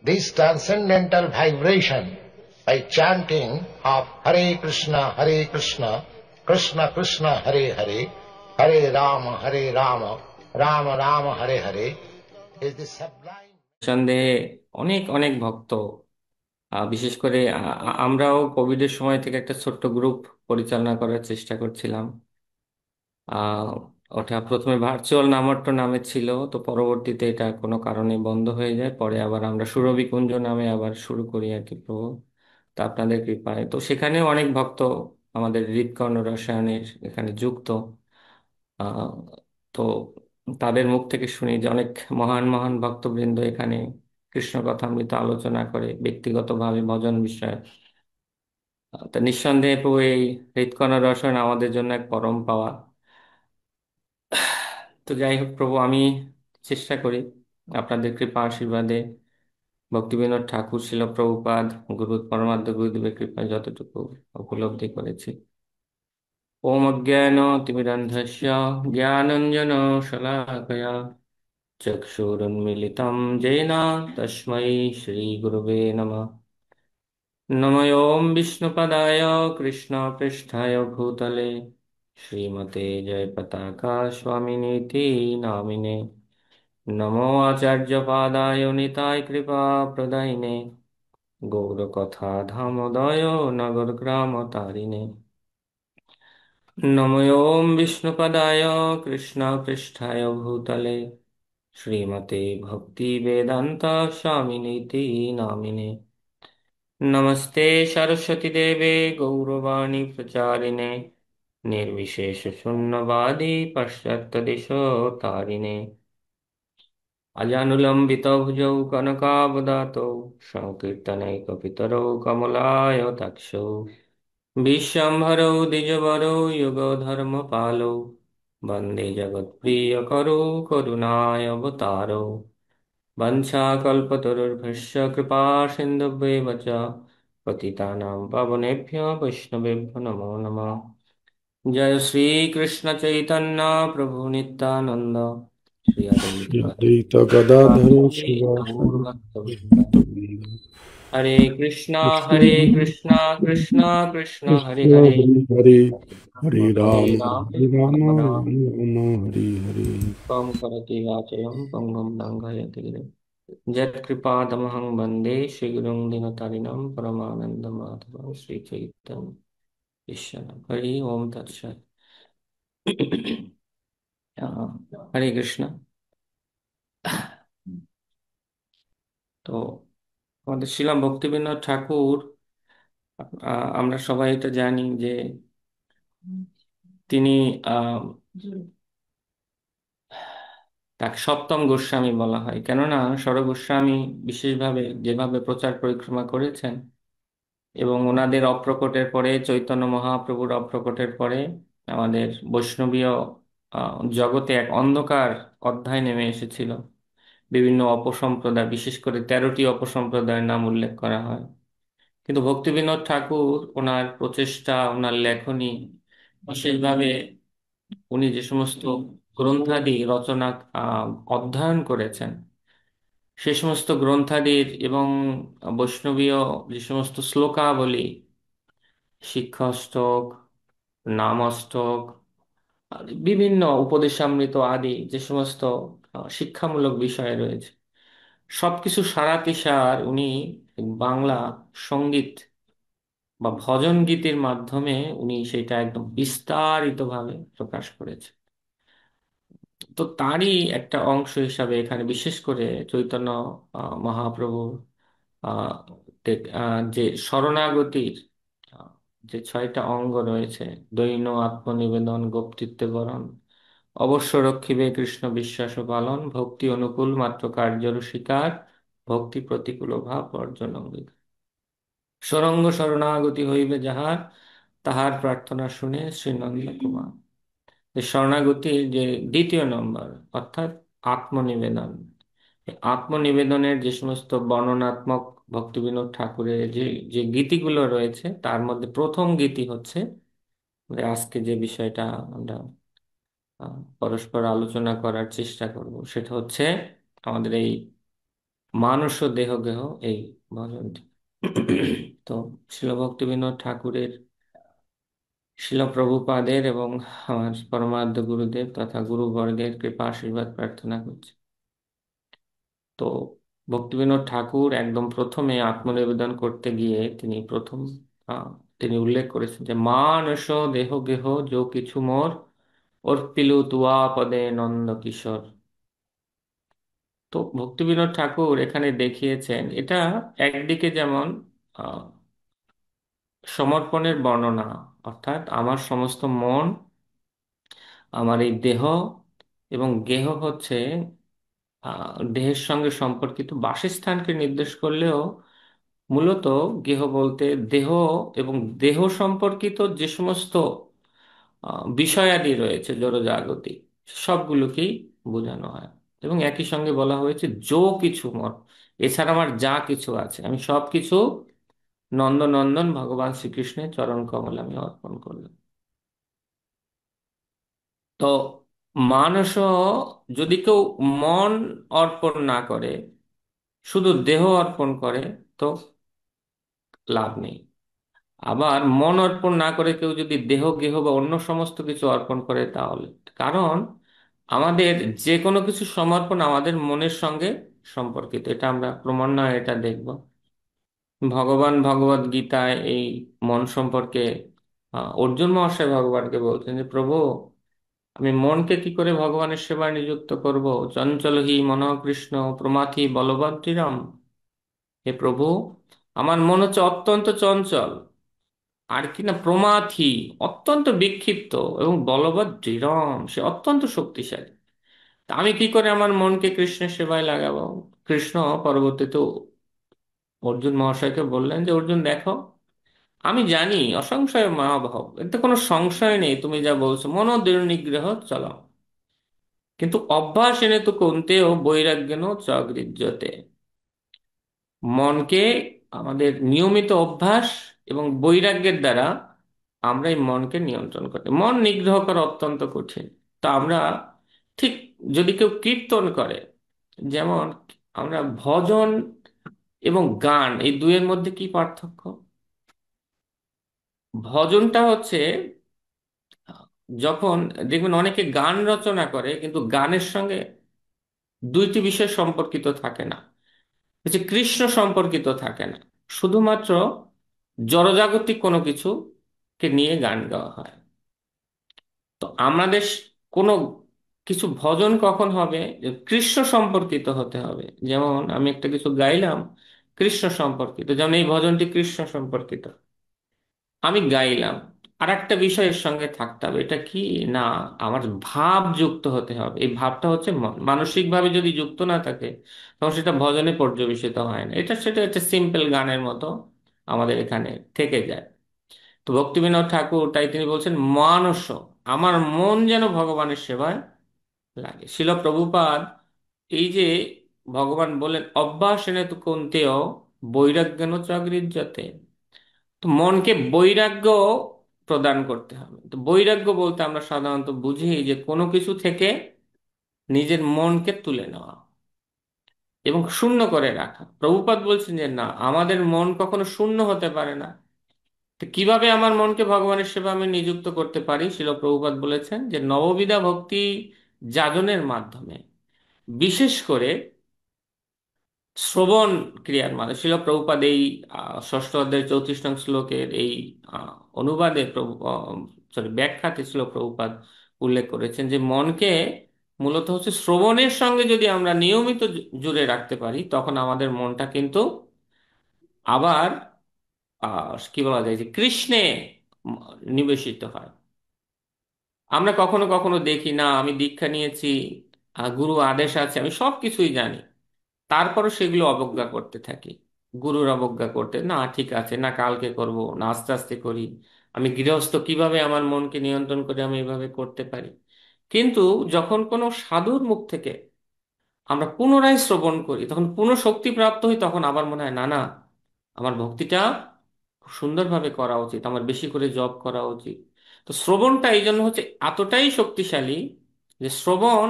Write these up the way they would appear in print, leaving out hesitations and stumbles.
this transcendental vibration by chanting of Hare Krishna, Krishna Krishna, Hare Hare, Hare Rama, Rama Rama, Hare Hare, is the sublime. সন্দেহে অনেক অনেক ভক্ত, বিশেষ করে আমরাও কোভিডের সময় থেকে একটা ছোট্ট গ্রুপ পরিচালনা করার চেষ্টা করছিলাম। আহ ওটা প্রথমে ভার্চুয়াল নামট্ট নামে ছিল, তো পরবর্তীতে এটা কোনো কারণে বন্ধ হয়ে যায়, পরে আবার আমরা সুরভি কুঞ্জ নামে আবার শুরু করি আর কি প্রভু। তা আপনাদের কৃপায় তো সেখানেও অনেক ভক্ত আমাদের হৃদকর্ণ রসায়নের এখানে যুক্ত। আহ তো তাদের মুখ থেকে শুনি যে অনেক মহান মহান ভক্তবৃন্দ এখানে কৃষ্ণ কথামৃত আলোচনা করে ব্যক্তিগতভাবে ভজন বিষয়ে। তা নিঃসন্দেহে প্রভু এই হৃদকর্ণ রসায়ন আমাদের জন্য এক পরম পাওয়া। তো যাই হোক প্রভু, আমি চেষ্টা করি আপনাদের কৃপা আশীর্বাদে ভক্তিবিনোদ ঠাকুর শিল প্রভুপাদ গুরু পরমার্থ গুরুদেবের কৃপায় যতটুকু উপলব্ধি করেছি। ওম অজ্ঞান তিমিরান্ধস্য জ্ঞানাঞ্জন শলাকয়া চক্ষুরুন্মিলিতম येन তস্मै শ্রী গুরুবে নমঃ। নমো ওম বিষ্ণুপদায় কৃষ্ণপৃষ্ঠায় ভূতলে শ্রীমতে জয়পতাকা স্বামিনীতি নামিনে। নমো আচার্যপাদায় নিতায় কৃপা প্রদায়িনে গৌরকথা ধামোদয় নগর গ্রাম তারিণে। নমো ওম বিষ্ণুপদায় কৃষ্ণপৃষ্ঠায় ভূতলে শ্রীমতে ভক্তি বেদান্ত স্বামিনীতি নামিনে। नमस्ते सरस्वती देवे गौरवाणी प्रचारिणे निर्विशेष शून्यवादी पश्चात्तदिशोतारिणे अजानुलम्बित भुजौ कनकावदातौ संकीर्तनैकपितरौ कमलायताक्षौ विश्वम्भरौ द्विजवरौ युगधर्मपालौ वन्दे जगत्प्रियकरौ करुणायावतारौ वंशाकल्पतरुर्भस्य कृपा सिन्धुभ्येव च पतितानां पावनेभ्यो वैष्णवेभ्यो नमो नमः। जय श्री कृष्ण चैतन्य प्रभु नित्यानंद श्री अद्वैत अद्वैत गदाधर गदाधर शिवासादि गौर भक्तवृंद। हरे कृष्णा कृष्ण हरे हरे कृष्णा कृष्णा कृष्णा हरे कृष्ण हरे हरे हरे हरे हरे राम राम हरे राम राम राम राम राम हरे हरे। त्वं करति वाचयं पंगुं लङ्घयति गिरिं। यत्कृपातमहं वन्दे श्रीगुरुं दीनतारिणं परमानन्दमाधवं श्रीचैतन्य ईश्वरं। हरि ओम तत्सत्। হরে কৃষ্ণ। তো আমাদের শিলা ভক্তিবিনোদ ঠাকুর, আমরা সবাই এটা জানি যে তিনি আহ তাকে সপ্তম গোস্বামী বলা হয়, কেননা ষড় গোস্বামী বিশেষভাবে যেভাবে প্রচার পরিক্রমা করেছেন এবং ওনাদের অপ্রকটের পরে চৈতন্য মহাপ্রভুর অপ্রকটের পরে আমাদের বৈষ্ণবীয় জগতে এক অন্ধকার অধ্যায় নেমে এসেছিল। বিভিন্ন অপসম্প্রদায়, বিশেষ করে 13টি অপসম্প্রদায়ের নাম উল্লেখ করা হয়। কিন্তু ভক্তিবিনোদ ঠাকুর ওনার প্রচেষ্টা, ওনার লেখনী, বিশেষভাবে উনি যে সমস্ত গ্রন্থাদি রচনা আহ, অধ্যয়ন করেছেন, সে সমস্ত গ্রন্থাদির এবং বৈষ্ণবীয় যে সমস্ত শ্লোকাবলী, শিক্ষাষ্টক, নামাষ্টক, আর বিভিন্ন উপদেশামৃত আদি যে সমস্ত শিক্ষামূলক বিষয় রয়েছে, সবকিছু সারাতিসার উনি বাংলা সঙ্গীত বা ভজন গীতির মাধ্যমে উনি সেটা একদম বিস্তারিতভাবে প্রকাশ করেছে। তো তারই একটা অংশ হিসাবে এখানে বিশেষ করে চৈতন্য মহাপ্রভু আহ, যে শরণাগতির আহ, যে 6টা অঙ্গ রয়েছে, দৈন আত্মনিবেদন গোপচিত্তে বরণ, অবশ্য রক্ষিবে কৃষ্ণ বিশ্বাস ও পালন, ভক্তি অনুকূল মাত্র কার্যর স্বীকার, ভক্তি প্রতিকূল ভাব বর্জন অঙ্গীকার, সরঙ্গ শরণাগতি হইবে যাহার, তাহার প্রার্থনা শুনে শ্রীনন্দ কুমার। এই শরণাগতির যে দ্বিতীয় নম্বর, অর্থাৎ আত্মনিবেদন, এই আত্মনিবেদনের যে সমস্ত বর্ণনাত্মক ভক্তিবিনোদ ঠাকুরের যে যে গীতিগুলো রয়েছে, তার মধ্যে প্রথম গীতি হচ্ছে যে আজকে যে বিষয়টা আমরা পরস্পর আলোচনা করার চেষ্টা করব, সেটা হচ্ছে আমাদের এই মানুষ ও দেহ গেহ, এই ভজনটি। তো শিল ভক্তিবিনোদ ঠাকুরের, শিল প্রভুপাদের এবং আমার পরমারাধ্য গুরুদেব তথা গুরুবর্গের কৃপা আশীর্বাদ প্রার্থনা করছি। তো ভক্তিবিনোদ ঠাকুর একদম প্রথমে আত্মনিবেদন করতে গিয়ে আহ, তিনি উল্লেখ করেছেন যে মানস দেহ গেহ যো কিছু মোর অর্পিলু তুয়া পদে নন্দ কিশোর। তো ভক্তিবিনোদ ঠাকুর এখানে দেখিয়েছেন এটা একদিকে যেমন আহ, সমর্পণের বর্ণনা, অর্থাৎ আমার সমস্ত মন, আমার এই দেহ এবং গেহ হচ্ছে দেহের সঙ্গে সম্পর্কিত বাসস্থানকে নির্দেশ করলেও মূলত গেহ বলতে দেহ এবং দেহ সম্পর্কিত যে সমস্ত বিষয়াদি রয়েছে জড়জাগতিক, সবগুলোকেই বোঝানো হয়। এবং একই সঙ্গে বলা হয়েছে যো কিছু মর, এছাড়া আমার যা কিছু আছে আমি সব কিছু নন্দনন্দন ভগবান শ্রীকৃষ্ণের চরণ কমলে আমি অর্পণ করলাম। তো মানুষ, যদি কেউ মন অর্পণ না করে, শুধু দেহ অর্পণ করে, তো লাভ নেই। আবার মন অর্পণ না করে কেউ যদি দেহ গেহ বা অন্য সমস্ত কিছু অর্পণ করে তাহলে, কারণ আমাদের যে কোনো কিছু সমর্পণ আমাদের মনের সঙ্গে সম্পর্কিত, এটা আমরা ক্রমান্বয়ে এটা দেখব। ভগবান ভগবদ গীতায় এই মন সম্পর্কে অর্জুন মহাশয় ভগবানকে বলছেন যে প্রভু, আমি মনকে কি করে ভগবানের সেবায় নিযুক্ত করব? চঞ্চল হি মনঃ কৃষ্ণ প্রমাথি বলবদ্রিরম। হে প্রভু, আমার মন হচ্ছে অত্যন্ত চঞ্চল, আর কি না প্রমাথি, অত্যন্ত বিক্ষিপ্ত, এবং বলবৎ দৃঢ়ম, সে অত্যন্ত শক্তিশালী। তা আমি কি করে আমার মনকে কৃষ্ণের সেবায় লাগাবো? কৃষ্ণ পরবর্তীতে অর্জুন মহাশয়কে বললেন যে অর্জুন দেখো, আমি জানি অসংশয় মহাভাব, এতে কোনো সংশয় নেই, তুমি যা বলছো মনো দৃঢ় নিগ্রহ চলো, কিন্তু অভ্যাস এনে তো কন্তেও বৈরাগ্যেন চ গৃহ্যতে। মনকে আমাদের নিয়মিত অভ্যাস এবং বৈরাগ্যের দ্বারা আমরা এই মনকে নিয়ন্ত্রণ করতে, মন নিগ্রহ করা অত্যন্ত কঠিন। তা আমরা ঠিক, যদি কেউ কীর্তন করে, যেমন আমরা ভজন এবং গান এই দুইয়ের মধ্যে কি পার্থক্য? ভজনটা হচ্ছে যখন দেখবেন অনেকে গান রচনা করে কিন্তু গানের সঙ্গে দুইটি বিষয় সম্পর্কিত থাকে না, হচ্ছে কৃষ্ণ সম্পর্কিত থাকে না, শুধুমাত্র জড়জাগতিক কোনো কিছুকে নিয়ে গান গাওয়া হয়। তো আমাদের কোনো কিছু ভজন কখন হবে? যে কৃষ্ণ সম্পর্কিত হতে হবে। যেমন আমি একটা কিছু গাইলাম কৃষ্ণ সম্পর্কিত, যেমন এই ভজনটি কৃষ্ণ সম্পর্কিত, আমি গাইলাম, আর একটা বিষয়ের সঙ্গে থাকতে হবে, এটা কি না, আমার ভাব যুক্ত হতে হবে। এই ভাবটা হচ্ছে মন, মানসিক ভাবে যদি যুক্ত না থাকে তখন সেটা ভজনে পর্যবেসিত হয় না, সেটা একটা সিম্পল গানের মতো আমাদের এখানে থেকে যায়। তো ভক্তিবিনোদ ঠাকুর তাই তিনি বলছেন মানস, আমার মন যেন ভগবানের সেবায় লাগে। শিল প্রভুপাদ এই যে ভগবান বলেন অভ্যাসেন তু কন্তেয় বৈরাগ্যেন চ গৃহ্যতে, তো মনকে বৈরাগ্য প্রদান করতে হবে। তো বৈরাগ্য বলতে আমরা সাধারণত বুঝি যে কোনো কিছু থেকে নিজের মনকে তুলে নেওয়া এবং শূন্য করে রাখা। প্রভুপাদ বলছেন যে না, আমাদের মন কখনো শূন্য হতে পারে না। তো কিভাবে আমার মনকে ভগবানের সেবা আমি নিযুক্ত করতে পারি? শিল প্রভুপাদ বলেছেন যে নববিধা ভক্তি যাজনের মাধ্যমে, বিশেষ করে শ্রবণ ক্রিয়ার মাধ্যমে। শিল প্রভুপাদ এই ষষ্ঠ অধ্যায়ের 34 নং শ্লোকের এই অনুবাদে ব্যাখ্যাতে শিল প্রভুপাদ উল্লেখ করেছেন যে মনকে মূলত হচ্ছে শ্রবণের সঙ্গে যদি আমরা নিয়মিত জুড়ে রাখতে পারি তখন আমাদের মনটা কিন্তু আবার কি বলা যায় যে কৃষ্ণে উম, নিবেশিত হয়। আমরা কখনো কখনো দেখি না, আমি দীক্ষা নিয়েছি, গুরু আদেশ আছে, আমি সবকিছুই জানি, তারপরও সেগুলো অবজ্ঞা করতে থাকি। গুরুর অবজ্ঞা করতে, না ঠিক আছে, না কালকে করব, না আস্তে আস্তে করি, আমি গৃহস্থ, কিভাবে আমার মনকে নিয়ন্ত্রণ করে আমি এভাবে করতে পারি। কিন্তু যখন কোনো সাধুর মুখ থেকে আমরা পুনরায় শ্রবণ করি, তখন পুনঃ শক্তি প্রাপ্ত হই, তখন আবার মনে হয় না না, আমার ভক্তিটা খুব সুন্দরভাবে করা উচিত, আমার বেশি করে জপ করা উচিত। তো শ্রবণটা এই জন্য হচ্ছে এতটাই শক্তিশালী যে শ্রবণ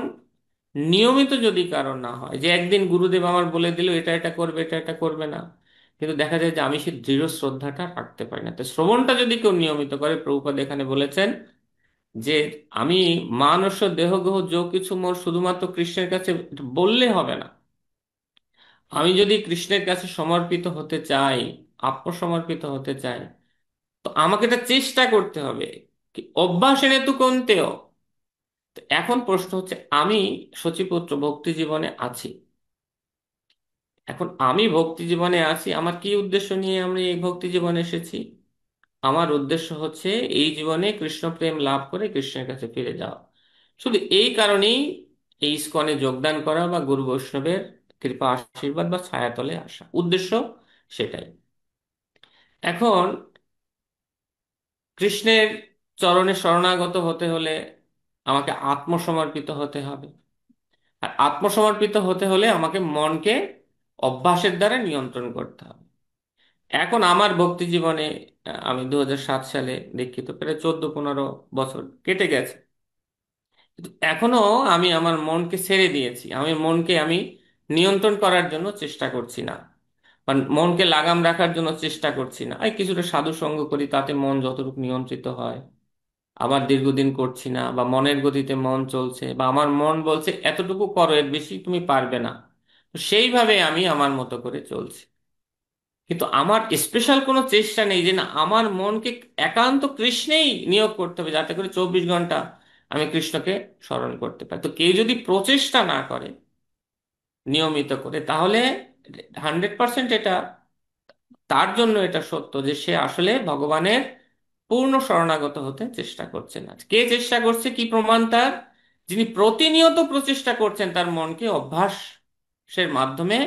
নিয়মিত যদি কারো না হয়, যে একদিন গুরুদেব আমার বলে দিল এটা এটা করবে, এটা এটা করবে না, কিন্তু দেখা যায় যে আমি সেই দৃঢ় শ্রদ্ধাটা রাখতে পারি না। তো শ্রবণটা যদি কেউ নিয়মিত করে, প্রভুপাদ এখানে বলেছেন যে আমি মানুষ দেহ গ্রহ যো কিছু মোর, শুধুমাত্র কৃষ্ণের কাছে বললে হবে না। আমি যদি কৃষ্ণের কাছে সমর্পিত হতে চাই, আত্মসমর্পিত হতে চাই, তো আমাকে এটা চেষ্টা করতে হবে। কি অভ্যাসেনে তু কন্তেও। তো এখন প্রশ্ন হচ্ছে, আমি শচীপুত্র ভক্তি জীবনে আছি। এখন আমি ভক্তি জীবনে আছি, আমার কি উদ্দেশ্য নিয়ে আমি এই ভক্তি জীবনে এসেছি? আমার উদ্দেশ্য হচ্ছে এই জীবনে কৃষ্ণ প্রেম লাভ করে কৃষ্ণের কাছে ফিরে যাওয়া। শুধু এই কারণেই এই ইসকনে যোগদান করা বা গুরু বৈষ্ণবের কৃপা আশীর্বাদ বা ছায়াতলে আসা, উদ্দেশ্য সেটাই। এখন কৃষ্ণের চরণে শরণাগত হতে হলে আমাকে আত্মসমর্পিত হতে হবে। আর আত্মসমর্পিত হতে হলে আমাকে মনকে অভ্যাসের দ্বারা নিয়ন্ত্রণ করতে হবে। এখন আমার ভক্তি জীবনে আমি 2007 সালে দীক্ষিত, প্রায় 14-15 বছর কেটে গেছে, কিন্তু এখনো আমি আমার মনকে ছেড়ে দিয়েছি। আমি মনকে নিয়ন্ত্রণ করার জন্য চেষ্টা করছি না, বা মনকে লাগাম রাখার জন্য চেষ্টা করছি না। এই কিছুটা সাধু সঙ্গ করি, তাতে মন যতটুকু নিয়ন্ত্রিত হয়। আবার দীর্ঘদিন করছি না, বা মনের গতিতে মন চলছে, বা আমার মন বলছে এতটুকু করো, এর বেশি তুমি পারবে না, তো সেইভাবে আমি আমার মতো করে চলছি। কিন্তু আমার স্পেশাল কোনো চেষ্টা নেই যে না, আমার মনকে একান্ত কৃষ্ণেই নিয়োগ করতে হবে, যাতে করে 24 ঘন্টা আমি কৃষ্ণকে স্মরণ করতে পারি। তো কেউ যদি প্রচেষ্টা না করে নিয়মিত করে, তাহলে 100% এটা তার জন্য এটা সত্য যে সে আসলে ভগবানের পূর্ণ শরণাগত হতে চেষ্টা করছে না। কে চেষ্টা করছে, কি প্রমাণ তার? যিনি প্রতিনিয়ত প্রচেষ্টা করছেন তার মনকে অভ্যাসের মাধ্যমে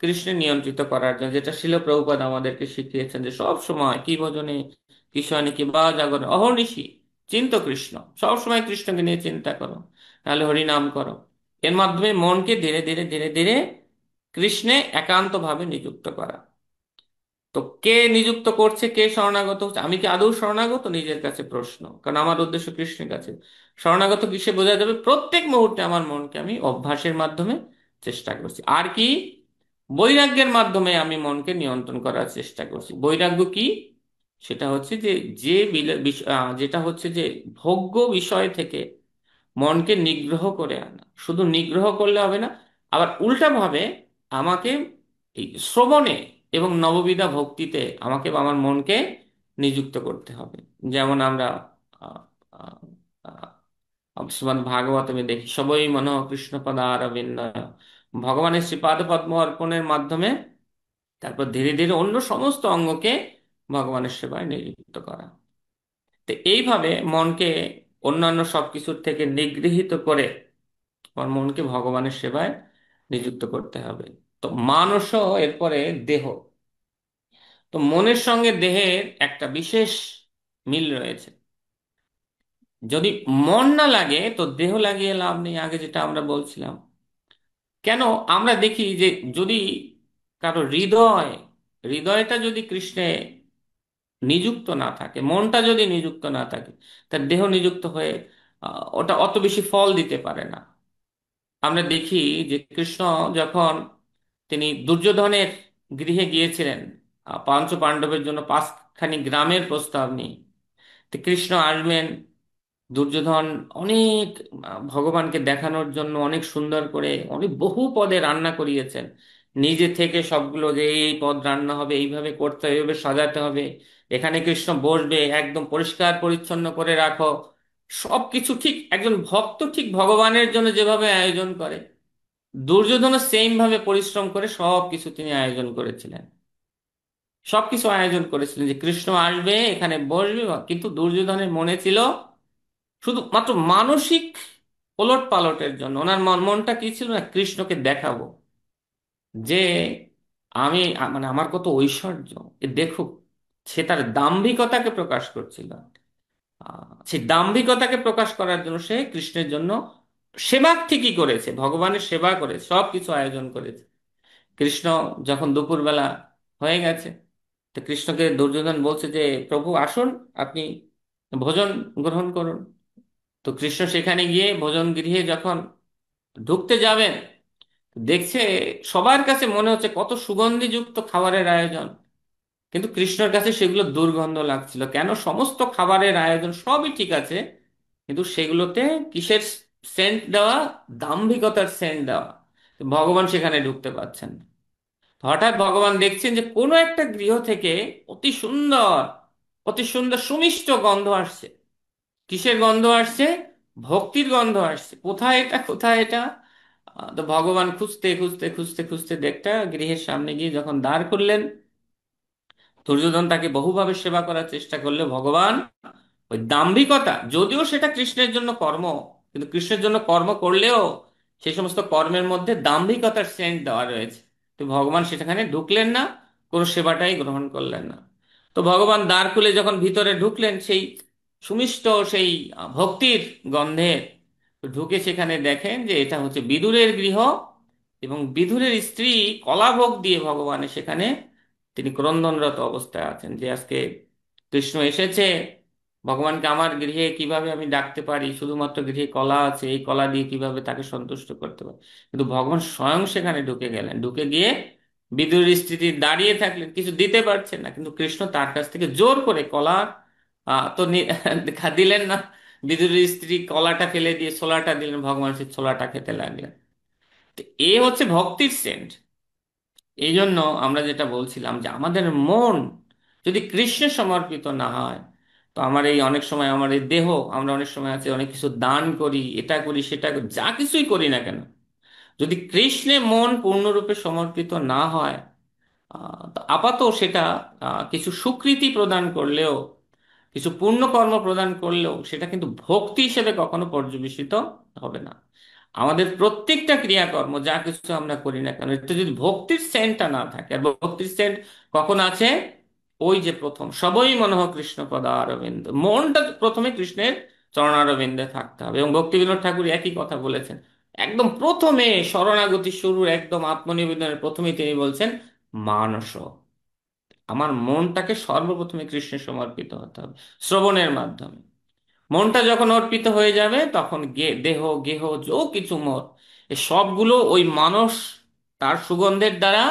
কৃষ্ণে নিয়ন্ত্রিত করার জন্য, যেটা শিল প্রভুপাদ আমাদেরকে শিখিয়েছেন যে সব সময় কি ভজনে কৃষ্ণে কি বা জাগরণে অহর্নিশি চিন্ত কৃষ্ণ, সব সময় কৃষ্ণকে নিয়ে চিন্তা করো, তাহলে হরিনাম করো। এর মাধ্যমে মনকে ধীরে ধীরে ধীরে ধীরে কৃষ্ণে একান্তভাবে নিযুক্ত করা। তো কে নিযুক্ত করছে, কে শরণাগত হচ্ছে? আমি কি আদৌ শরণাগত? নিজের কাছে প্রশ্ন, কারণ আমার উদ্দেশ্য কৃষ্ণের কাছে। শরণাগত কিসে বোঝা যাবে? প্রত্যেক মুহূর্তে আমার মনকে আমি অভ্যাসের মাধ্যমে চেষ্টা করছি। আর কি? বৈরাগ্যের মাধ্যমে আমি মনকে নিয়ন্ত্রণ করার চেষ্টা করছি। বৈরাগ্য কি? সেটা হচ্ছে যে যে যেটা হচ্ছে যে ভোগ্য বিষয় থেকে মনকে নিগ্রহ করে আনা। শুধু নিগ্রহ করলে হবে না, আবার উল্টা ভাবে আমাকে এই শ্রবণে এবং নববিধা ভক্তিতে আমাকে বা আমার মনকে নিযুক্ত করতে হবে। যেমন আমরা আহ, আহ, শ্রীমদ্ ভাগবতমে দেখি, সবই মনঃ কৃষ্ণপদারবিন্দয়, ভগবানের শ্রীপাদ পদ্ম অর্পণের মাধ্যমে তারপর ধীরে ধীরে অন্য সমস্ত অঙ্গকে ভগবানের সেবায় নিযুক্ত করা। তো এইভাবে মনকে অন্যান্য সবকিছুর থেকে নিগৃহীত করে আমার মনকে ভগবানের সেবায় নিযুক্ত করতে হবে। তো মানস, এরপরে দেহ। তো মনের সঙ্গে দেহের একটা বিশেষ মিল রয়েছে। যদি মন না লাগে তো দেহ লাগিয়ে লাভ নেই, আগে যেটা আমরা বলছিলাম। কেন? আমরা দেখি যে যদি কারো হৃদয়টা যদি কৃষ্ণে নিযুক্ত না থাকে, মনটা যদি নিযুক্ত না থাকে, তার দেহ নিযুক্ত হয়ে ওটা অত বেশি ফল দিতে পারে না। আমরা দেখি যে কৃষ্ণ যখন তিনি দুর্যোধনের গৃহে গিয়েছিলেন পাঞ্চ পাণ্ডবের জন্য 5খানি গ্রামের প্রস্তাব নিয়ে, তো কৃষ্ণ আসবেন, দুর্যোধন অনেক ভগবানকে দেখানোর জন্য অনেক সুন্দর করে অনেক বহু পদে রান্না করিয়েছেন, নিজে থেকে সবগুলো যে এই পদ রান্না হবে, এইভাবে করতে হবে, এইভাবে সাজাতে হবে, এখানে কৃষ্ণ বসবে, একদম পরিষ্কার পরিচ্ছন্ন করে রাখো। সবকিছু ঠিক একজন ভক্ত ঠিক ভগবানের জন্য যেভাবে আয়োজন করে, দুর্যোধনও সেম ভাবে পরিশ্রম করে সবকিছু তিনি আয়োজন করেছিলেন। সবকিছু আয়োজন করেছিলেন যে কৃষ্ণ আসবে, এখানে বসবে, কিন্তু দুর্যোধনের মনে ছিল শুধুমাত্র মানসিক ওলট পালটের জন্য। ওনার মনটা কি ছিল না, কৃষ্ণকে দেখাবো যে আমি মানে আমার কত ঐশ্বর্য, এ দেখুক। সে তার দাম্ভিকতাকে প্রকাশ করছিল। সেই দাম্ভিকতাকে প্রকাশ করার জন্য সে কৃষ্ণের জন্য সেবা ঠিকই করেছে, ভগবানের সেবা করে সবকিছু আয়োজন করেছে। কৃষ্ণ যখন দুপুরবেলা হয়ে গেছে, তো কৃষ্ণকে দুর্যোধন বলছে যে প্রভু আসুন, আপনি ভোজন গ্রহণ করুন। তো কৃষ্ণ সেখানে গিয়ে ভোজন গৃহে যখন ঢুকতে যাবেন, দেখছে সবার কাছে মনে হচ্ছে কত সুগন্ধিযুক্ত খাবারের আয়োজন, কিন্তু কৃষ্ণর কাছে সেগুলো দুর্গন্ধ লাগছিল। কেন? সমস্ত খাবারের আয়োজন সবই ঠিক আছে, কিন্তু সেগুলোতে কিসের সেন্ট দেওয়া? দাম্ভিকতার সেন্ট দেওয়া। তো ভগবান সেখানে ঢুকতে পারছেন না। হঠাৎ ভগবান দেখছেন যে কোনো একটা গৃহ থেকে অতি সুন্দর, অতি সুন্দর সুমিষ্ট গন্ধ আসছে। কিসের গন্ধ আসছে? ভক্তির গন্ধ আসছে। কোথায় এটা, কোথায় এটা? তো ভগবান খুঁজতে খুঁজতে খুঁজতে খুঁজতে দেখটা গৃহের সামনে গিয়ে যখন দাঁড় করলেন, দুর্যোধন তাকে বহুভাবে সেবা করার চেষ্টা করলে ভগবান ওই দাম্ভিকতা, যদিও সেটা কৃষ্ণের জন্য কর্ম, কিন্তু কৃষ্ণের জন্য কর্ম করলেও সেই সমস্ত কর্মের মধ্যে দাম্ভিকতার সেন্ট দেওয়া রয়েছে। তো ভগবান সেখানে ঢুকলেন না, কোনো সেবাটাই গ্রহণ করলেন না। তো ভগবান দ্বার খুলে যখন ভিতরে ঢুকলেন, সেই সুমিষ্ট সেই ভক্তির গন্ধে ঢুকে সেখানে দেখেন যে এটা হচ্ছে বিদুরের গৃহ, এবং বিদুরের স্ত্রী কলাভোগ দিয়ে ভগবানের সেখানে তিনি ক্রন্দনরত অবস্থায় আছেন, যে আজকে কৃষ্ণ এসেছে, ভগবানকে আমার গৃহে কিভাবে আমি ডাকতে পারি, শুধুমাত্র গৃহে কলা আছে, এই কলা দিয়ে কিভাবে তাকে সন্তুষ্ট করতে পারি। কিন্তু ভগবান স্বয়ং সেখানে ঢুকে গেলেন, ঢুকে গিয়ে বিদুরের স্ত্রী দাঁড়িয়ে থাকলেন, কিছু দিতে পারছেন না, কিন্তু কৃষ্ণ তার কাছ থেকে জোর করে কলা দিলেন না। বিদুরের স্ত্রী কলাটা ফেলে দিয়ে ছোলাটা দিলেন, ভগবান সেই ছোলাটা খেতে লাগলেন। তো এ হচ্ছে ভক্তির সেন্ট। এই জন্য আমরা যেটা বলছিলাম যে আমাদের মন যদি কৃষ্ণে সমর্পিত না হয়, তো আমার এই অনেক সময় আমার এই দেহ, আমরা অনেক সময় আছে অনেক কিছু দান করি, এটা করি সেটা করি, যা কিছুই করি না কেন, যদি কৃষ্ণে মন পূর্ণরূপে সমর্পিত না হয়, তো আপাতত সেটা কিছু স্বীকৃতি প্রদান করলেও, কিছু পুণ্যকর্ম প্রদান করলেও সেটা কিন্তু ভক্তি হিসেবে কখনো পর্যবেসিত হবে না। আমাদের প্রত্যেকটা ক্রিয়াকর্ম যা কিছু আমরা করি না কেন, এতে যদি ভক্তির সেন্টটা না থাকে, আর ভক্তির সেন্ট কখন আছে? ওই যে প্রথম সবই মনঃ কৃষ্ণ পদারবিন্দ, মনটা প্রথমে কৃষ্ণের চরণারবিন্দে থাকতে হবে। এবং ভক্তি বিনোদ ঠাকুর একই কথা বলেছেন, একদম প্রথমে শরণাগতি শুরু, একদম আত্মনিবেদনের প্রথমেই তিনি বলছেন মানস, আমার মনটাকে সর্বপ্রথমে কৃষ্ণে সমর্পিত হতে হবে শ্রবণের মাধ্যমে। মনটা যখন অর্পিত হয়ে যাবে, তখন দেহ গেহ যো কিছু মোর, এ সবগুলো ওই মানস তার সুগন্ধের দ্বারা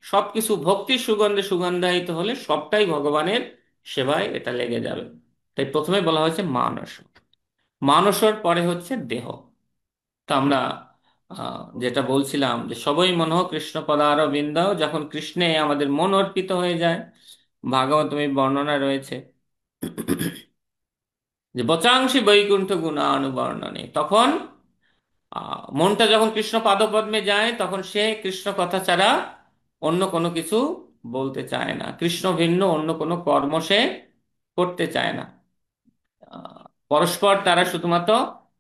সবকিছু ভক্তির সুগন্ধে সুগন্ধায়িত হলে সবটাই ভগবানের সেবায় এটা লেগে যাবে। তাই প্রথমে বলা হয়েছে মানস, মানসর পরে হচ্ছে দেহ। তো আমরা যেটা বলছিলাম যে সবই মনঃ কৃষ্ণ পদারবিন্দ, যখন কৃষ্ণে আমাদের মন অর্পিত হয়ে যায়, ভাগবতমে বর্ণনা রয়েছে যে বচাংশি বৈকুণ্ঠ গুণানুবর্ণনে, তখন মনটা যখন কৃষ্ণ পাদপদ্মে যায়, তখন সে কৃষ্ণ কথা ছাড়া অন্য কোনো কিছু বলতে চায় না, কৃষ্ণ ভিন্ন অন্য কোনো কর্ম সে করতে চায় না। পরস্পর তারা শুধুমাত্র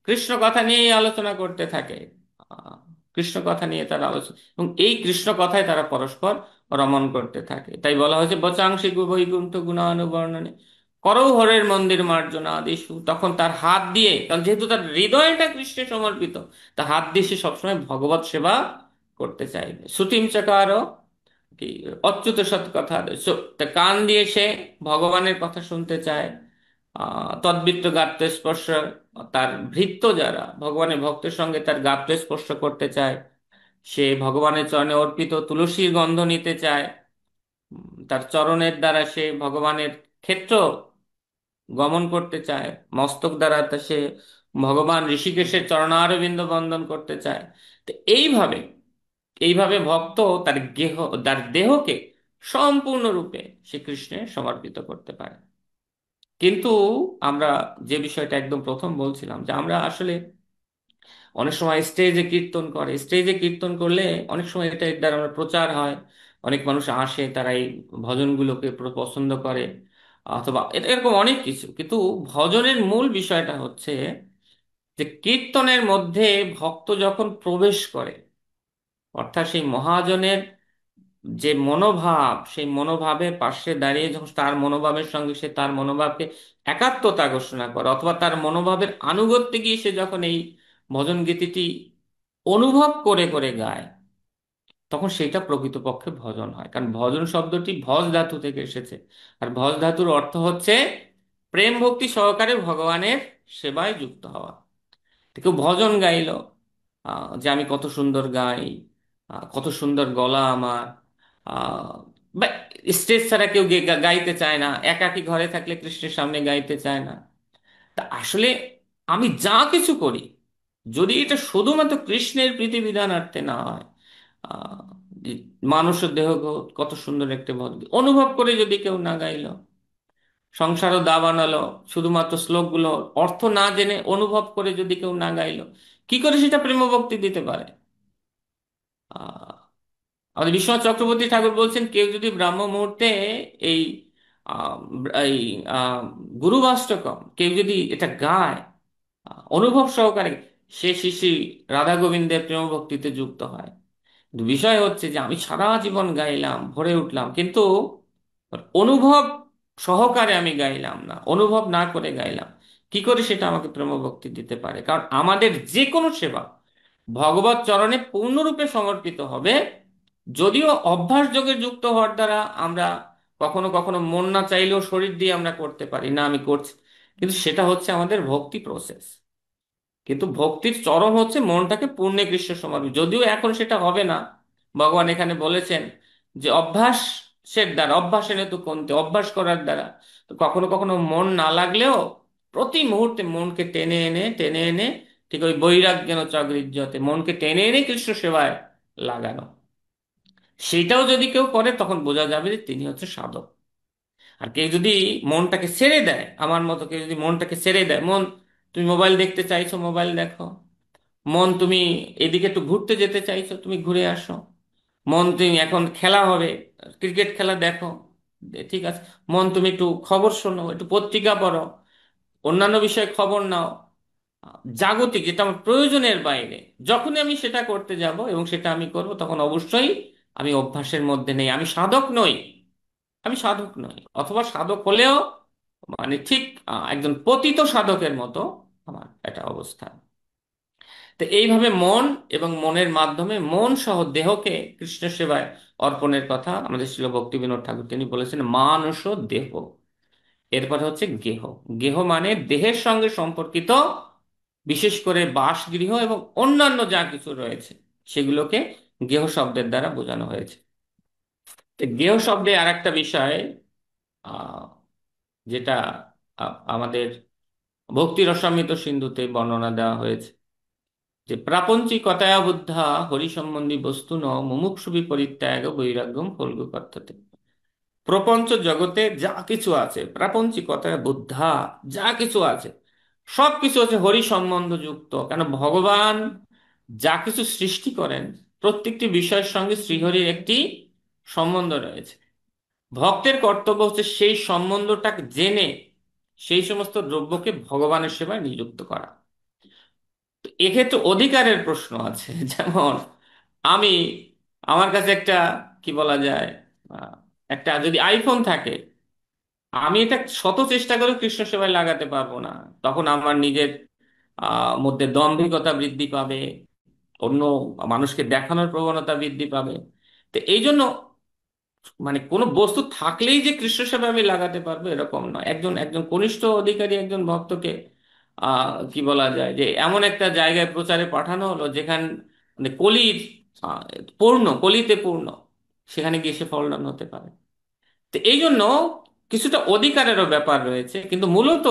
কৃষ্ণ কথা নিয়েই আলোচনা করতে থাকে, আহ, কৃষ্ণ কথা নিয়ে তারা আলোচনা, এবং এই কৃষ্ণ কথায় তারা পরস্পর রমণ করতে থাকে। তাই বলা হয়েছে বচাংশি বৈকুণ্ঠ গুণানুবর্ণনে করৌ হরের মন্দির মার্জনা আদিশু, তখন তার হাত দিয়ে, কারণ যেহেতু তার হৃদয়টা কৃষ্ণে সমর্পিত, তার হাত দিয়ে সে সবসময় ভগবত সেবা করতে চাইবে। শ্রুতিম চাকার কি অচ্যুত সৎ কথা, তা কান দিয়ে সে ভগবানের কথা শুনতে চায়। তদ্বৃত্ত গাত্র স্পর্শ, তার ভৃত্য যারা ভগবানের ভক্তের সঙ্গে তার গাত্র স্পর্শ করতে চায়, সে ভগবানের চরণে অর্পিত তুলসীর গন্ধ নিতে চায়। তার চরণের দ্বারা সে ভগবানের ক্ষেত্র গমন করতে চায়, মস্তক দ্বারা তা সে ভগবান ঋষিকেশের চরণারবিন্দ বন্দন করতে চায়। তো এইভাবে এইভাবে ভক্ত তার তার দেহকে সম্পূর্ণরূপে শ্রীকৃষ্ণে সমর্পিত করতে পারে। কিন্তু আমরা যে বিষয়টা একদম প্রথম বলছিলাম, যে আমরা আসলে অনেক সময় স্টেজে কীর্তন করে, স্টেজে কীর্তন করলে অনেক সময় এটা এর দ্বারা আমরা প্রচার হয়, অনেক মানুষ আসে, তারা এই ভজনগুলোকে পছন্দ করে, অথবা এটা এরকম অনেক কিছু। কিন্তু ভজনের মূল বিষয়টা হচ্ছে যে কীর্তনের মধ্যে ভক্ত যখন প্রবেশ করে, অর্থাৎ সেই মহাজনের যে মনোভাব, সেই মনোভাবের পাশে দাঁড়িয়ে যখন তার মনোভাবের সঙ্গে সে তার মনোভাবকে একাত্মতা ঘোষণা করে, অথবা তার মনোভাবের আনুগত্যে গিয়ে সে যখন এই ভজন গীতিটি অনুভব করে করে গায়, তখন সেটা প্রকৃতপক্ষে ভজন হয়। কারণ ভজন শব্দটি ভজ ধাতু থেকে এসেছে, আর ভজ ধাতুর অর্থ হচ্ছে প্রেম ভক্তি সহকারে ভগবানের সেবায় যুক্ত হওয়া। কেউ ভজন গাইলো, যে আমি কত সুন্দর গাই, কত সুন্দর গলা আমার, আহ, বা স্টেজ ছাড়া কেউ গাইতে চায় না, একাকী ঘরে থাকলে কৃষ্ণের সামনে গাইতে চায় না। তা আসলে আমি যা কিছু করি, যদি এটা শুধুমাত্র কৃষ্ণের প্রীতিবিধানার্থে না হয়, আহ, যে মানুষের দেহ কত সুন্দর একটা ভক্তি অনুভব করে যদি কেউ না গাইলো, সংসারও দা বানালো, শুধুমাত্র শ্লোকগুলো অর্থ না জেনে অনুভব করে যদি কেউ না গাইলো, কি করে সেটা প্রেম ভক্তি দিতে পারে? আহ আমাদের বিশ্বনাথ চক্রবর্তী ঠাকুর বলছেন, কেউ যদি ব্রাহ্ম মুহূর্তে এই আহ, এই গুরুবাষ্টকম কেউ যদি এটা গায় অনুভব সহকারে, সে শ্রী শ্রী রাধা গোবিন্দের প্রেম ভক্তিতে যুক্ত হয়। কিন্তু বিষয় হচ্ছে যে আমি সারা জীবন গাইলাম, ভরে উঠলাম, কিন্তু অনুভব সহকারে আমি গাইলাম না, অনুভব না করে গাইলাম, কি করে সেটা আমাকে প্রেম ভক্তি দিতে পারে? কারণ আমাদের যে কোনো সেবা ভগবত চরণে পূর্ণরূপে সমর্পিত হবে, যদিও অভ্যাস যোগে যুক্ত হওয়ার দ্বারা আমরা কখনো কখনো মন না চাইলেও শরীর দিয়ে আমরা করতে পারি না আমি করছি, কিন্তু সেটা হচ্ছে আমাদের ভক্তি প্রসেস। কিন্তু ভক্তির চরম হচ্ছে মনটাকে পূর্ণে কৃষ্ণ সমর্পণ, যদিও এখন সেটা হবে না। ভগবান এখানে বলেছেন যে অভ্যাসের দ্বারা, অভ্যাসের তো কোনতে অভ্যাস করার দ্বারা, তো কখনো কখনো মন না লাগলেও প্রতি মুহূর্তে মনকে টেনে এনে ঠিক ওই বৈরাগ্যেন চগৃহ্যতে মনকে টেনে এনে কৃষ্ণ সেবায় লাগানো, সেটাও যদি কেউ করে তখন বোঝা যাবে যে তিনি হচ্ছে সাধক। আর কেউ যদি মনটাকে ছেড়ে দেয়, আমার মতো কেউ যদি মনটাকে ছেড়ে দেয়, মন তুমি মোবাইল দেখতে চাইছো মোবাইল দেখো, মন তুমি এদিকে একটু ঘুরতে যেতে চাইছো তুমি ঘুরে আসো, মন তুমি এখন খেলা হবে ক্রিকেট খেলা দেখো, ঠিক আছে, মন তুমি একটু খবর শোনো, একটু পত্রিকা পড়ো, অন্যান্য বিষয়ে খবর নাও, জাগতিক যেটা আমার প্রয়োজনের বাইরে যখনই আমি সেটা করতে যাব এবং সেটা আমি করব, তখন অবশ্যই আমি অভ্যাসের মধ্যে নেই, আমি সাধক নই, আমি সাধক নই, অথবা সাধক হলেও মানে ঠিক একজন পতিত সাধকের মতো আমার একটা অবস্থা। তো এইভাবে মন এবং মনের মাধ্যমে মন সহ দেহকে কৃষ্ণ সেবায় অর্পণের কথা আমাদের ছিল ভক্তিবিনোদ ঠাকুর তিনি বলেছেন, মানস দেহ। এরপরে হচ্ছে গেহ। গেহ মানে দেহের সঙ্গে সম্পর্কিত বিশেষ করে বাসগৃহ এবং অন্যান্য যা কিছু রয়েছে সেগুলোকে গেহ শব্দের দ্বারা বোঝানো হয়েছে। তো গেহ শব্দে আর একটা বিষয় আহ, যেটা আমাদের ভক্তি রসামৃত সিন্ধুতে বর্ণনা দেওয়া হয়েছে, যে প্রাপঞ্চিকতায়া বুদ্ধা হরি সম্বন্ধী বস্তু ন মুমুক্ষুবি পরিত্যাগ বৈরাগ্যম ফলগু কথ্যতে। প্রপঞ্চ জগতে যা কিছু আছে, প্রাপঞ্চিকতায়া বুদ্ধা যা কিছু আছে, সব কিছু হচ্ছে হরি সম্বন্ধ যুক্ত। কেন ভগবান যা কিছু সৃষ্টি করেন প্রত্যেকটি বিষয়ের সঙ্গে শ্রীহরির একটি সম্বন্ধ রয়েছে। ভক্তের কর্তব্য হচ্ছে সেই সম্বন্ধটাকে জেনে সেই সমস্ত দ্রব্যকে ভগবানের সেবায় নিযুক্ত করা। তো এক্ষেত্রে অধিকারের প্রশ্ন আছে যেমন আমি, আমার কাছে একটা কি বলা যায় আহ, একটা যদি আইফোন থাকে, আমি এটা শত চেষ্টা করে কৃষ্ণ সেবায় লাগাতে পারবো না, তখন আমার নিজের মধ্যে দম্ভিকতা বৃদ্ধি পাবে, অন্য মানুষকে দেখানোর প্রবণতা বৃদ্ধি পাবে। তো এই জন্য মানে কোনো বস্তু থাকলেই যে কৃষ্ণ সেবায় আমি লাগাতে পারবো এরকম নয়। একজন একজন কনিষ্ঠ অধিকারী একজন ভক্তকে কি বলা যায় যে এমন একটা জায়গায় প্রচারে পাঠানো হলো যেখানে মানে কলির আহ, কলিতে পূর্ণ, সেখানে গিয়ে সে ফলবান হতে পারে। তো এই জন্য কিছুটা অধিকারেরও ব্যাপার রয়েছে, কিন্তু মূলত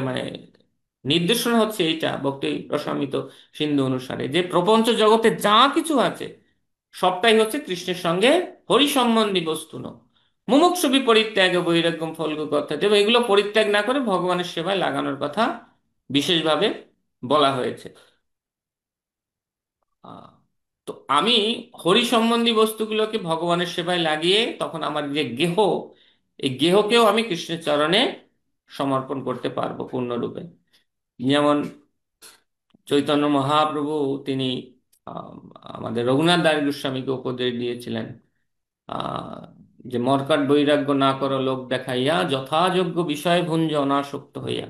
মানে নির্দেশনা হচ্ছে এইটা ভক্তি রসামৃত সিন্ধু অনুসারে, যে প্রপঞ্চ জগতে যা কিছু আছে সবটাই হচ্ছে কৃষ্ণের সঙ্গে হরি সম্বন্ধী বস্তু ন মুমুক্ষুবি পরিত্যাগ বৈরাগ্যম ফলগু কথা, এবং এগুলো পরিত্যাগ না করে ভগবানের সেবায় লাগানোর কথা বিশেষভাবে বলা হয়েছে। আহ, তো আমি হরি সম্বন্ধী বস্তুগুলোকে ভগবানের সেবায় লাগিয়ে তখন আমার যে গেহ, এই গেহকেও আমি কৃষ্ণের চরণে সমর্পণ করতে পারবো পূর্ণরূপে। যেমন চৈতন্য মহাপ্রভু তিনি আহ, আমাদের রঘুনাথ দাস গোস্বামীকে উপদেশ দিয়েছিলেন আহ, যে মর্কট বৈরাগ্য না করো লোক দেখাইয়া, যথাযোগ্য বিষয় ভুঞ্জ অনাসক্ত হইয়া।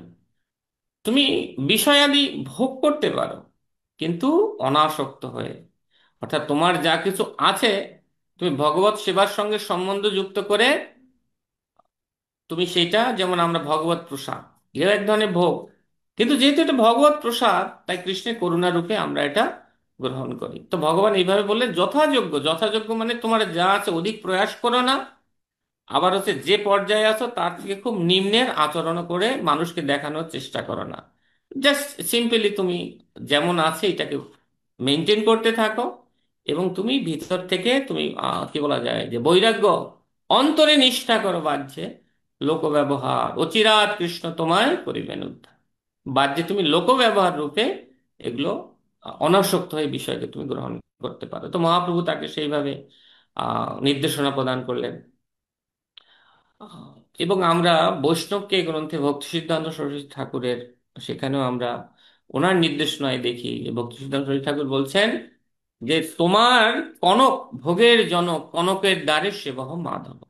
তুমি বিষয়াদি ভোগ করতে পারো কিন্তু অনাসক্ত হয়ে, অর্থাৎ তোমার যা কিছু আছে তুমি ভগবত সেবার সঙ্গে সম্বন্ধ যুক্ত করে তুমি সেটা, যেমন আমরা ভগবত প্রসাদ, এও এক ধরনের ভোগ, কিন্তু যেহেতু এটা ভগবত প্রসাদ, তাই কৃষ্ণের করুণা রূপে আমরা এটা গ্রহণ করি। তো ভগবান এইভাবে বললেন, যথাযোগ্য, যথাযোগ্য মানে তোমার যা আছে অধিক প্রয়াস করো না, আবার হচ্ছে যে পর্যায়ে আছো তার থেকে খুব নিম্নের আচরণ করে মানুষকে দেখানোর চেষ্টা করো না। জাস্ট সিম্পলি তুমি যেমন আছে এটাকে মেনটেন করতে থাকো, এবং তুমি ভিতর থেকে তুমি কি বলা যায় যে বৈরাগ্য, অন্তরে নিষ্ঠা করো বাহ্যে লোক ব্যবহার, অচিরাত কৃষ্ণ তোমায় করিবেন উদ্ধার। বাহ্যে তুমি লোক ব্যবহার রূপে এগুলো অনাসক্ত হয়ে বিষয়কে তুমি গ্রহণ করতে পারো। তো মহাপ্রভু তাকে সেইভাবে নির্দেশনা প্রদান করলেন। আহ, এবং আমরা বৈষ্ণবকে এই গ্রন্থে ভক্তি সিদ্ধান্ত সরস্বতী ঠাকুরের, সেখানেও আমরা ওনার নির্দেশনায় দেখি যে ভক্তি সিদ্ধান্ত সরস্বতী ঠাকুর বলছেন যে তোমার কনক ভোগের জনক কনকের দ্বারে সেবহ মাধব।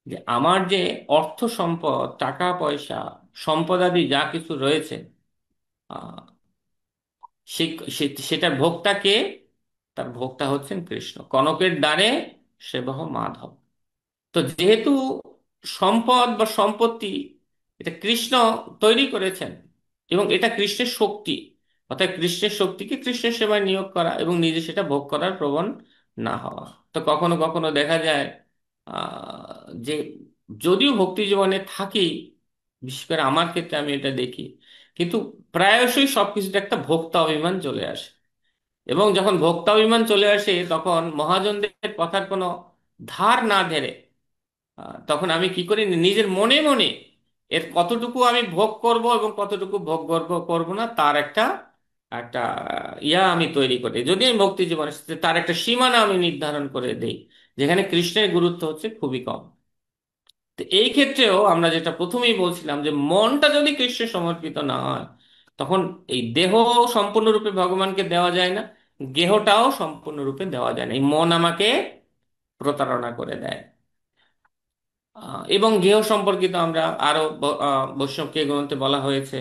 যে আমার যে অর্থ সম্পদ, টাকা পয়সা, সম্পদাদি যা কিছু রয়েছে, আহ, সেটার ভোক্তা কে? তার ভোক্তা হচ্ছেন কৃষ্ণ। কনকের দ্বারে সেবহ মাধব। তো যেহেতু সম্পদ বা সম্পত্তি এটা কৃষ্ণ তৈরি করেছেন, এবং এটা কৃষ্ণের শক্তি, অর্থাৎ কৃষ্ণের শক্তিকে কৃষ্ণের সেবায় নিয়োগ করা এবং নিজে সেটা ভোগ করার প্রবণ না হওয়া। তো কখনো কখনো দেখা যায় যে যদিও ভক্তি জীবনে থাকি, বিশেষ করে আমার ক্ষেত্রে আমি এটা দেখি, কিন্তু প্রায়শই সবকিছুতে একটা ভোক্তা অভিমান চলে আসে। এবং যখন ভোক্তা অভিমান চলে আসে, তখন মহাজনদের কথার কোনো ধার না ধরে তখন আমি কি করি, নিজের মনে মনে এর কতটুকু আমি ভোগ করব এবং কতটুকু ভোগ করব না, তার একটা একটা আমি তৈরি করি। যদি আমি ভক্তি জীবনে তার একটা সীমানা আমি নির্ধারণ করে দেই, যেখানে কৃষ্ণের গুরুত্ব হচ্ছে খুবই কম। তো এই ক্ষেত্রেও আমরা যেটা প্রথমেই বলছিলাম, যে মনটা যদি কৃষ্ণে সমর্পিত না হয়, তখন এই দেহ সম্পূর্ণরূপে ভগবানকে দেওয়া যায় না, গেহটাও সম্পূর্ণরূপে দেওয়া যায় না। এই মন আমাকে প্রতারণা করে দেয়। এবং গেহ সম্পর্কিত আমরা আরো বৈষ্ণবকে গ্রন্থে বলা হয়েছে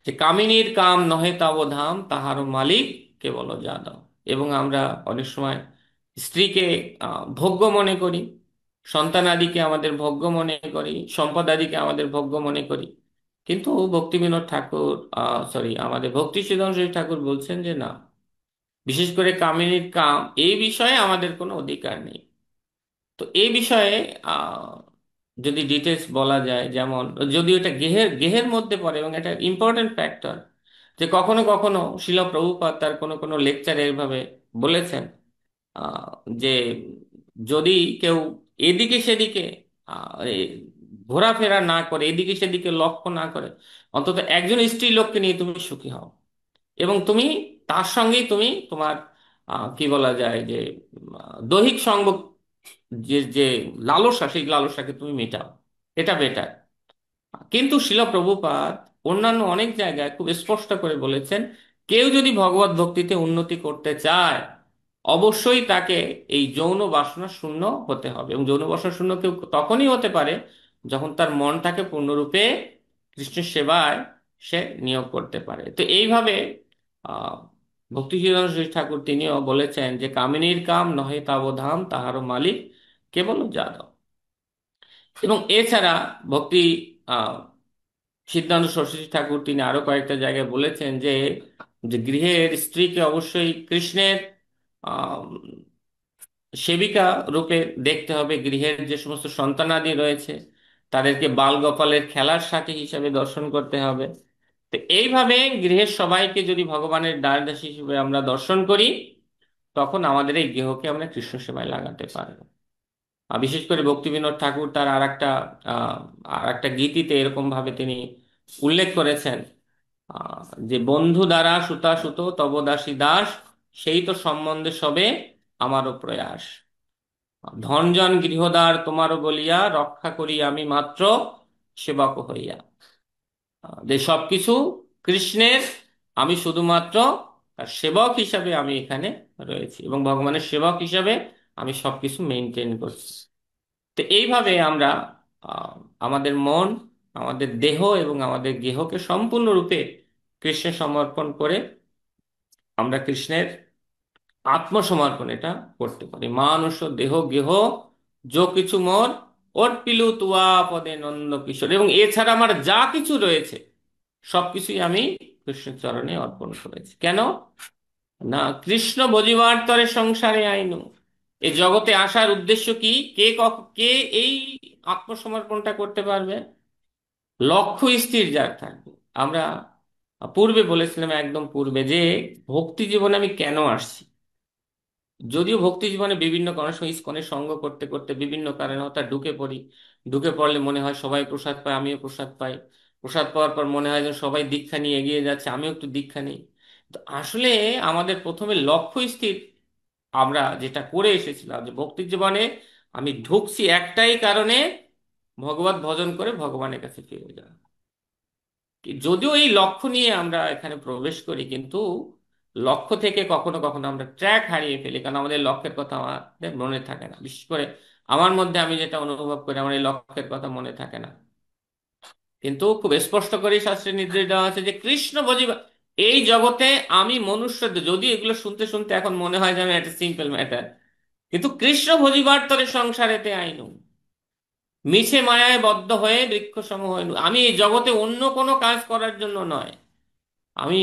যে কামিনীর কাম নহে তাব ধাম, তাহারও মালিক কেবল যাদব। এবং আমরা অনেক সময় স্ত্রীকে ভোগ্য মনে করি, সন্তানাদিকে আমাদের ভোগ্য মনে করি, সম্পদাদিকে আমাদের ভোগ্য মনে করি। কিন্তু ভক্তিবিনোদ ঠাকুর, আমাদের ভক্তি সিদ্ধান্ত ঠাকুর বলছেন যে না, বিশেষ করে কামিনীর কাম এই বিষয়ে আমাদের কোনো অধিকার নেই। তো এই বিষয়ে আহ, যদি ডিটেলস বলা যায়, যেমন যদিও এটা গেহের গেহের মধ্যে পড়ে এবং এটা ইম্পর্টেন্ট ফ্যাক্টর, যে কখনো কখনো শিল প্রভুপাদ তার কোনো কোনো লেকচারে এভাবে বলেছেন আহ, যে যদি কেউ এদিকে সেদিকে এই ঘোরাফেরা না করে, এদিকে সেদিকে লক্ষ্য না করে, অন্তত একজন স্ত্রী লোককে নিয়ে তুমি সুখী হও, এবং তুমি তার সঙ্গেই তুমি তোমার কি বলা যায় যে দৈহিক সঙ্গ, যে যে লালসা, সেই লালসাকে তুমি মেটাও, এটা বেটার। কিন্তু শিল প্রভুপাদ অন্যান্য অনেক জায়গায় খুব স্পষ্ট করে বলেছেন, কেউ যদি ভগবত ভক্তিতে উন্নতি করতে চায়, অবশ্যই তাকে এই যৌন বাসনা শূন্য হতে হবে। এবং যৌন বাসনা শূন্য কেউ তখনই হতে পারে যখন তার মনটাকে পূর্ণরূপে কৃষ্ণের সেবায় সে নিয়োগ করতে পারে। তো এইভাবে আহ ভক্তি সিদ্ধান্ত শ্রী ঠাকুর তিনিও বলেছেন যে কামিনীর কাম নহে তাব ধাম, তাহারও মালিক কেবল যাদব। এবং এছাড়া ভক্তি আহ সিদ্ধান্ত সরস্বতী ঠাকুর তিনি আরো কয়েকটা জায়গায় বলেছেন যে যে গৃহের স্ত্রীকে অবশ্যই কৃষ্ণের আহ সেবিকা রূপে দেখতে হবে। গৃহের যে সমস্ত সন্তানাদি রয়েছে তাদেরকে বাল গোপালের খেলার সাথী হিসাবে দর্শন করতে হবে। তো এইভাবে গৃহের সবাইকে যদি ভগবানের দ্বারদাসী হিসেবে আমরা দর্শন করি, তখন আমাদের এই গৃহকে আমরা কৃষ্ণ সেবায় লাগাতে পারবো। বিশেষ করে ভক্তিবিনোদ ঠাকুর তার আর একটা গীতিতে এরকম ভাবে তিনি উল্লেখ করেছেন আহ, যে বন্ধু দ্বারা সুতা সুত তব দাসী দাস, সেই তো সম্বন্ধে সবে আমারও প্রয়াস। ধনজন গৃহদ্বার তোমারও বলিয়া, রক্ষা করি আমি মাত্র সেবক হইয়া। যে সবকিছু কৃষ্ণের, আমি শুধুমাত্র তার সেবক হিসাবে আমি এখানে রয়েছি, এবং ভগবানের সেবক হিসাবে আমি সবকিছু মেনটেন করছি। তো এইভাবে আমরা আহ, আমাদের মন, আমাদের দেহ এবং আমাদের গেহকে সম্পূর্ণরূপে কৃষ্ণে সমর্পণ করে আমরা কৃষ্ণের আত্মসমর্পণ এটা করতে পারি। মানুষ দেহ গেহ যো কিছু মোর অর্পিলু তুয়া পদে নন্দ কিশোর। এবং এছাড়া আমার যা কিছু রয়েছে, সবকিছুই আমি কৃষ্ণের চরণে অর্পণ করেছি। কেন? না, কৃষ্ণ ভজিবার তরে সংসারে আইনু। এই জগতে আসার উদ্দেশ্য কি? কে এই আত্মসমর্পণটা করতে পারবে? লক্ষ্য স্থির যার থাকবে। আমরা পূর্বে বলেছিলাম, একদম পূর্বে, যে ভক্তি জীবনে আমি কেন আসছি। যদিও ভক্তি জীবনে বিভিন্ন কারণের সঙ্গে ইসকনের সঙ্গ করতে করতে বিভিন্ন কারণে হয়তো ঢুকে পড়ি, ঢুকে পড়লে মনে হয় সবাই প্রসাদ পায়, আমিও প্রসাদ পাই। প্রসাদ পাওয়ার পর মনে হয় যেন সবাই দীক্ষা নিয়ে এগিয়ে যাচ্ছে, আমিও একটু দীক্ষা নিই। তো আসলে আমাদের প্রথমে লক্ষ্য স্থির আমরা যেটা করে এসেছিলাম, যে ভক্তি জীবনে আমি ঢুকছি একটাই কারণে, ভগবত ভজন করে ভগবানের কাছে ফিরে যাওয়া। যদিও এই লক্ষ্য নিয়ে আমরা এখানে প্রবেশ করি, কিন্তু লক্ষ্য থেকে কখনো কখনো আমরা ট্র্যাক হারিয়ে ফেলি, কারণ আমাদের লক্ষ্যের কথা আমাদের মনে থাকে না। বিশেষ করে আমার মধ্যে আমি যেটা অনুভব করি, আমার এই লক্ষ্যের কথা মনে থাকে না। কিন্তু খুব স্পষ্ট করে শাস্ত্রে নির্দেশ দেওয়া আছে যে কৃষ্ণ ভজিবা। এই জগতে আমি মনুষ্য, যদি এগুলো শুনতে শুনতে এখন মনে হয় যে আমি একটা সিম্পল ম্যাটার, কিন্তু কৃষ্ণ ভজিবার তরে সংসারেতে আইনু, মিছে মায়ায় বদ্ধ হয়ে বৃক্ষ সম হইনু। আমি এই জগতে অন্য কোনো কাজ করার জন্য নয়, আমি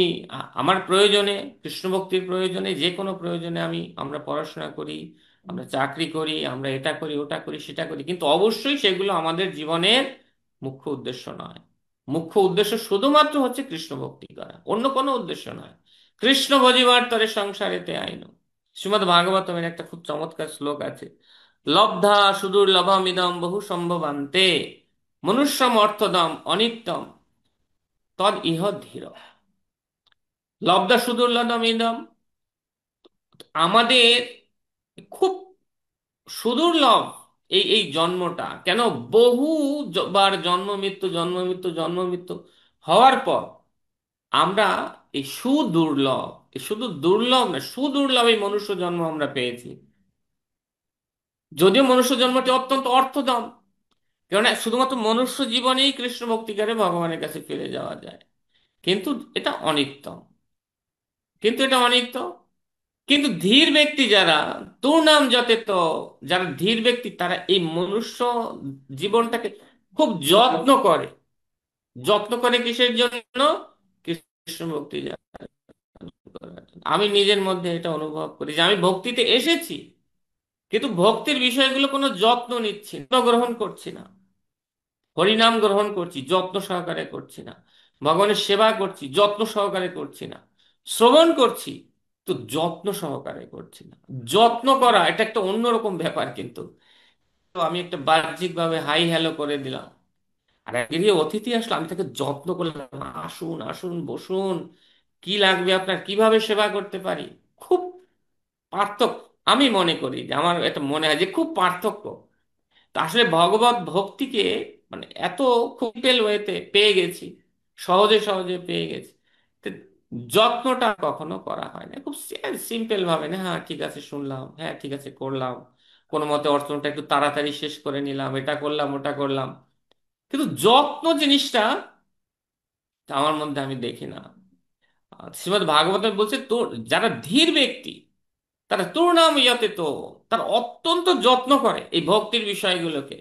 আমার প্রয়োজনে, কৃষ্ণ ভক্তির প্রয়োজনে, যে কোনো প্রয়োজনে আমরা পড়াশোনা করি, আমরা চাকরি করি, আমরা এটা করি, ওটা করি, সেটা করি, কিন্তু অবশ্যই সেগুলো আমাদের জীবনের মুখ্য উদ্দেশ্য নয়। মুখ্য উদ্দেশ্য শুধুমাত্র হচ্ছে কৃষ্ণ ভক্তি করা, অন্য কোনো উদ্দেশ্য নয়। কৃষ্ণ ভজিবার তরে সংসারেতে আইন। শ্রীমদ্ ভাগবতমের একটা খুব চমৎকার শ্লোক আছে, লব্ধা সুদূর লভমিদম বহু সম্ভবান্তে মনুষ্যম অর্থদম অনিত্যম তদ ইহ ধীর। লব্ধা সুদুর্লভম ইদম, আমাদের খুব সুদুর্লভ এই এই জন্মটা। কেন? বহু বার জন্ম মৃত্যু, জন্ম মৃত্যু, জন্ম মৃত্যু হওয়ার পর আমরা এই সুদুর্লভ, এই শুধু দুর্লভ না, সুদুর্লভ এই মনুষ্য জন্ম আমরা পেয়েছি। যদিও মনুষ্য জন্মটি অত্যন্ত অর্থদম, কেননা শুধুমাত্র মনুষ্য জীবনেই কৃষ্ণ ভক্তিকারে ভগবানের কাছে ফিরে যাওয়া যায়, কিন্তু এটা অনিত্য। কিন্তু এটা অনিত্য। কিন্তু ধীর ব্যক্তি যারা, তোর নাম যতে তো, যারা ধীর ব্যক্তি, তারা এই মনুষ্য জীবনটাকে খুব যত্ন করে। যত্ন করে কিসের জন্য? কৃষ্ণ ভক্তি করার জন্য। আমি নিজের মধ্যে এটা অনুভব করি যে আমি ভক্তিতে এসেছি, কিন্তু ভক্তির বিষয়গুলো কোনো যত্ন নিচ্ছি না, গ্রহণ করছি না। হরিনাম গ্রহণ করছি, যত্ন সহকারে করছি না। ভগবানের সেবা করছি, যত্ন সহকারে করছি না। শ্রবণ করছি, তো যত্ন সহকারে করছি না। যত্ন করা এটা একটা অন্যরকম ব্যাপার। কিন্তু তো আমি একটা বাহ্যিক ভাবে হাই হ্যালো করে দিলাম, আর একদিকে অতিথি আসলো, আমি তাকে যত্ন করলাম, আসুন আসুন বসুন, কি লাগবে আপনার, কিভাবে সেবা করতে পারি। খুব পার্থক্য। আমি মনে করি যে, আমার এটা মনে হয় যে খুব পার্থক্য। তা আসলে ভগবত ভক্তিকে মানে এত খুব ওয়েতে পেয়ে গেছি, সহজে সহজে পেয়ে গেছি, তো যত্নটা কখনো করা হয় না। খুব সিম্পল ভাবে না, হ্যাঁ ঠিক আছে শুনলাম, হ্যাঁ ঠিক আছে করলাম, কোনো মতে অর্চনাটা একটু তাড়াতাড়ি শেষ করে নিলাম, এটা করলাম ওটা করলাম, কিন্তু যত্ন জিনিসটা আমার মধ্যে আমি দেখি না। শ্রীমদ্ ভাগবত বলছে, তোর যারা ধীর ব্যক্তি তারা তোর নাম ইয়াতে তো, তারা অত্যন্ত যত্ন করে এই ভক্তির বিষয়গুলোকে।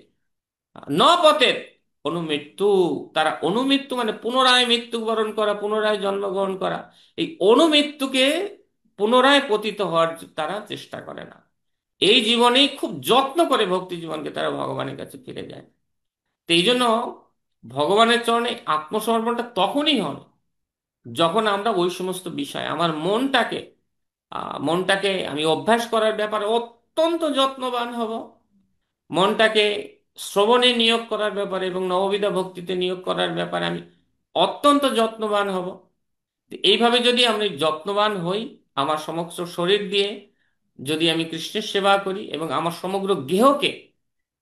ন পথের অনুমৃত্যু, তারা অনুমৃত্যু মানে পুনরায় মৃত্যুবরণ করা, পুনরায় জন্মগ্রহণ করা, এই অনুমৃত্যুকে পুনরায় পতিত হওয়ার তারা চেষ্টা করে না। এই জীবনেই খুব যত্ন করে ভক্তি জীবনকে তারা ভগবানের কাছে ফিরে যায়। তো এই জন্য ভগবানের চরণে আত্মসমর্পণটা তখনই হয় যখন আমরা ওই সমস্ত বিষয়, আমার মনটাকে আমি অভ্যাস করার ব্যাপারে অত্যন্ত যত্নবান হব। মনটাকে শ্রবণে নিয়োগ করার ব্যাপারে এবং নববিধা ভক্তিতে নিয়োগ করার ব্যাপারে আমি অত্যন্ত যত্নবান হব। এইভাবে যদি আমি যত্নবান হই, আমার সমস্ত শরীর দিয়ে যদি আমি কৃষ্ণের সেবা করি এবং আমার সমগ্র গেহকে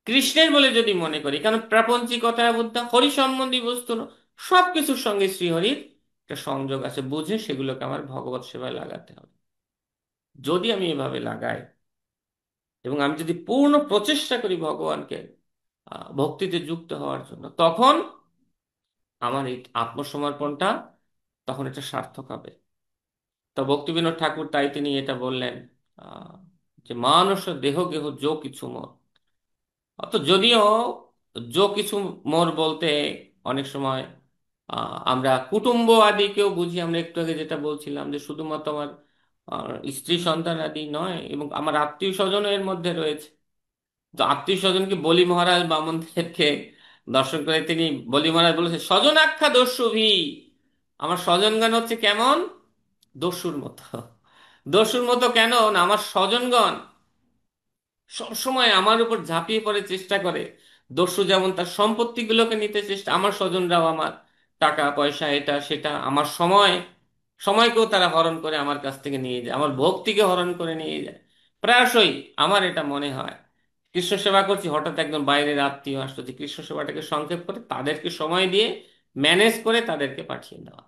কৃষ্ণের বলে যদি মনে করি, কারণ প্রাপঞ্চিকতা বুদ্ধা হরি সম্বন্ধী বস্তু না, সবকিছুর সঙ্গে শ্রীহরির একটা সংযোগ আছে, বুঝে সেগুলোকে আমার ভগবত সেবায় লাগাতে হবে। যদি আমি এভাবে লাগাই এবং আমি যদি পূর্ণ প্রচেষ্টা করি ভগবানকে ভক্তিতে যুক্ত হওয়ার জন্য, তখন আমার এই আত্মসমর্পণটা, তখন এটা সার্থক হবে। তো ভক্তিবিনোদ ঠাকুর তাই তিনি এটা বললেন, আহ, যে মানুষ দেহ গেহ যো কিছু মোর। অত যদিও যো কিছু মোর বলতে অনেক সময় আমরা কুটুম্ব আদিকেও বুঝি। আমরা একটু আগে যেটা বলছিলাম যে শুধুমাত্র আমার স্ত্রী সন্তান আদি নয়, এবং আমার আত্মীয় স্বজনও এর মধ্যে রয়েছে। তো আত্মীয় স্বজনকে বলি মহারাজ বামনদেরকে দর্শন করে তিনি বলি মহারাজ বলেছে, স্বজন আখ্যা দস্যু ভি। আমার স্বজনগণ হচ্ছে কেমন? দস্যুর মতো। দস্যুর মতো কেন না, আমার স্বজনগণ সবসময় আমার উপর ঝাঁপিয়ে পড়ে চেষ্টা করে। দস্যু যেমন তার সম্পত্তিগুলোকে নিতে চেষ্টা, আমার স্বজনরাও আমার টাকা পয়সা এটা সেটা, আমার সময়কেও তারা হরণ করে আমার কাছ থেকে নিয়ে যায়, আমার ভক্তিকে হরণ করে নিয়ে যায় প্রায়শই। আমার এটা মনে হয় কৃষ্ণ সেবা করছি, হঠাৎ একদম বাইরের আত্মীয় আসলো, যে কৃষ্ণ সেবাটাকে সংক্ষেপ করে তাদেরকে সময় দিয়ে ম্যানেজ করে তাদেরকে পাঠিয়ে দেওয়া।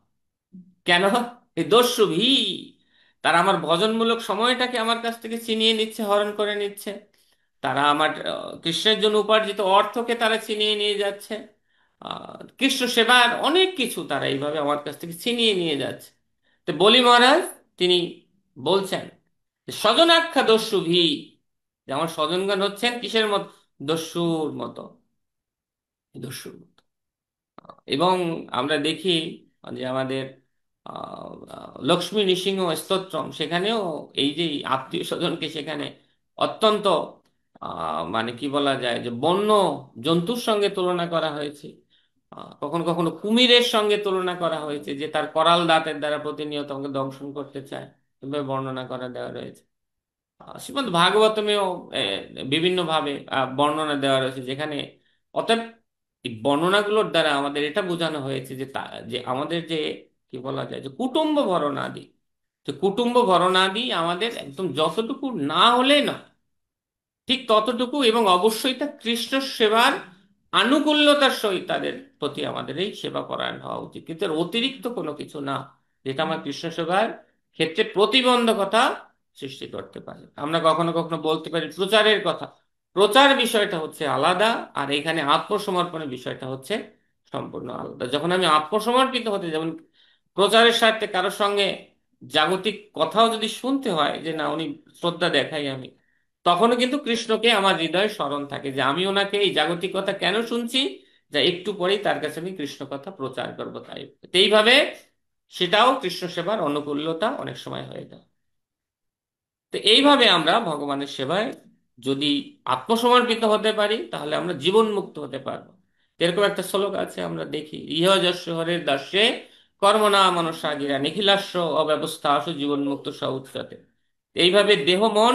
কেন? এই দস্যু ভি, তারা আমার ভজনমূলক সময়টাকে আমার কাছ থেকে ছিনিয়ে নিচ্ছে, হরণ করে নিচ্ছে। তারা আমার কৃষ্ণের জন্য উপার্জিত অর্থকে তারা ছিনিয়ে নিয়ে যাচ্ছে। কৃষ্ণ সেবার অনেক কিছু তারা এইভাবে আমার কাছ থেকে ছিনিয়ে নিয়ে যাচ্ছে। তো বলি মহারাজ তিনি বলছেন যে স্বজনাখ্যা দস্যু ভি, যে আমার স্বজনগণ হচ্ছেন কিসের মতো? দস্যুর মতো। দস্যুর মতো। এবং আমরা দেখি যে আমাদের লক্ষ্মী নৃসিংহ স্তোত্রম, সেখানেও এই যে আত্মীয় স্বজনকে সেখানে অত্যন্ত মানে কি বলা যায় যে বন্য জন্তুর সঙ্গে তুলনা করা হয়েছে। কখনো কখনো কুমিরের সঙ্গে তুলনা করা হয়েছে, যে তার করাল দাঁতের দ্বারা প্রতিনিয়ত আমাকে দংশন করতে চায়, এভাবে বর্ণনা করা দেওয়া রয়েছে। শ্রীমদ্ ভাগবতমেও বিভিন্ন ভাবে বর্ণনা দেওয়া রয়েছে, যেখানে অতএব এই বর্ণনাগুলোর দ্বারা আমাদের এটা বোঝানো হয়েছে যে যে আমাদের যে কি বলা যায় যে কুটুম্ব ভরণাদি, যে কুটুম্ব ভরণাদি আমাদের একদম যতটুকু না হলে না, ঠিক ততটুকু, এবং অবশ্যই তা কৃষ্ণ সেবার আনুকূল্যতার সহিত তাদের প্রতি আমাদের এই সেবা পরায়ণ হওয়া উচিত, কিন্তু এর অতিরিক্ত কোনো কিছু না যেটা আমার কৃষ্ণ সেবার ক্ষেত্রে প্রতিবন্ধকতা সৃষ্টি করতে পারে। আমরা কখনো কখনো বলতে পারি প্রচারের কথা, প্রচার বিষয়টা হচ্ছে আলাদা, আর এখানে আত্মসমর্পণের বিষয়টা হচ্ছে সম্পূর্ণ আলাদা। যখন আমি আত্মসমর্পিত হতে, যেমন প্রচারের স্বার্থে কারোর সঙ্গে জাগতিক কথাও যদি শুনতে হয়, যে না উনি শ্রদ্ধা দেখাই আমি, তখনও কিন্তু কৃষ্ণকে আমার হৃদয়ে স্মরণ থাকে যে আমি ওনাকে এই জাগতিক কথা কেন শুনছি, যা একটু পরেই তার কাছে আমি কৃষ্ণ কথা প্রচার করবো। তাই তো এইভাবে সেটাও কৃষ্ণ সেবার অনুকূল্যতা অনেক সময় হয়ে যায়। তো এইভাবে আমরা ভগবানের সেবায় যদি আত্মসমর্পিত হতে পারি, তাহলে আমরা জীবন মুক্ত হতে পারবো। এরকম একটা শ্লোক আছে, আমরা দেখি, ইহ যস্য হরের দাস্যে কর্মণা মনসাগিরা নিখিলাস্য অব্যবস্থা আসু জীবন মুক্ত স উচ্যতে। এইভাবে দেহ মন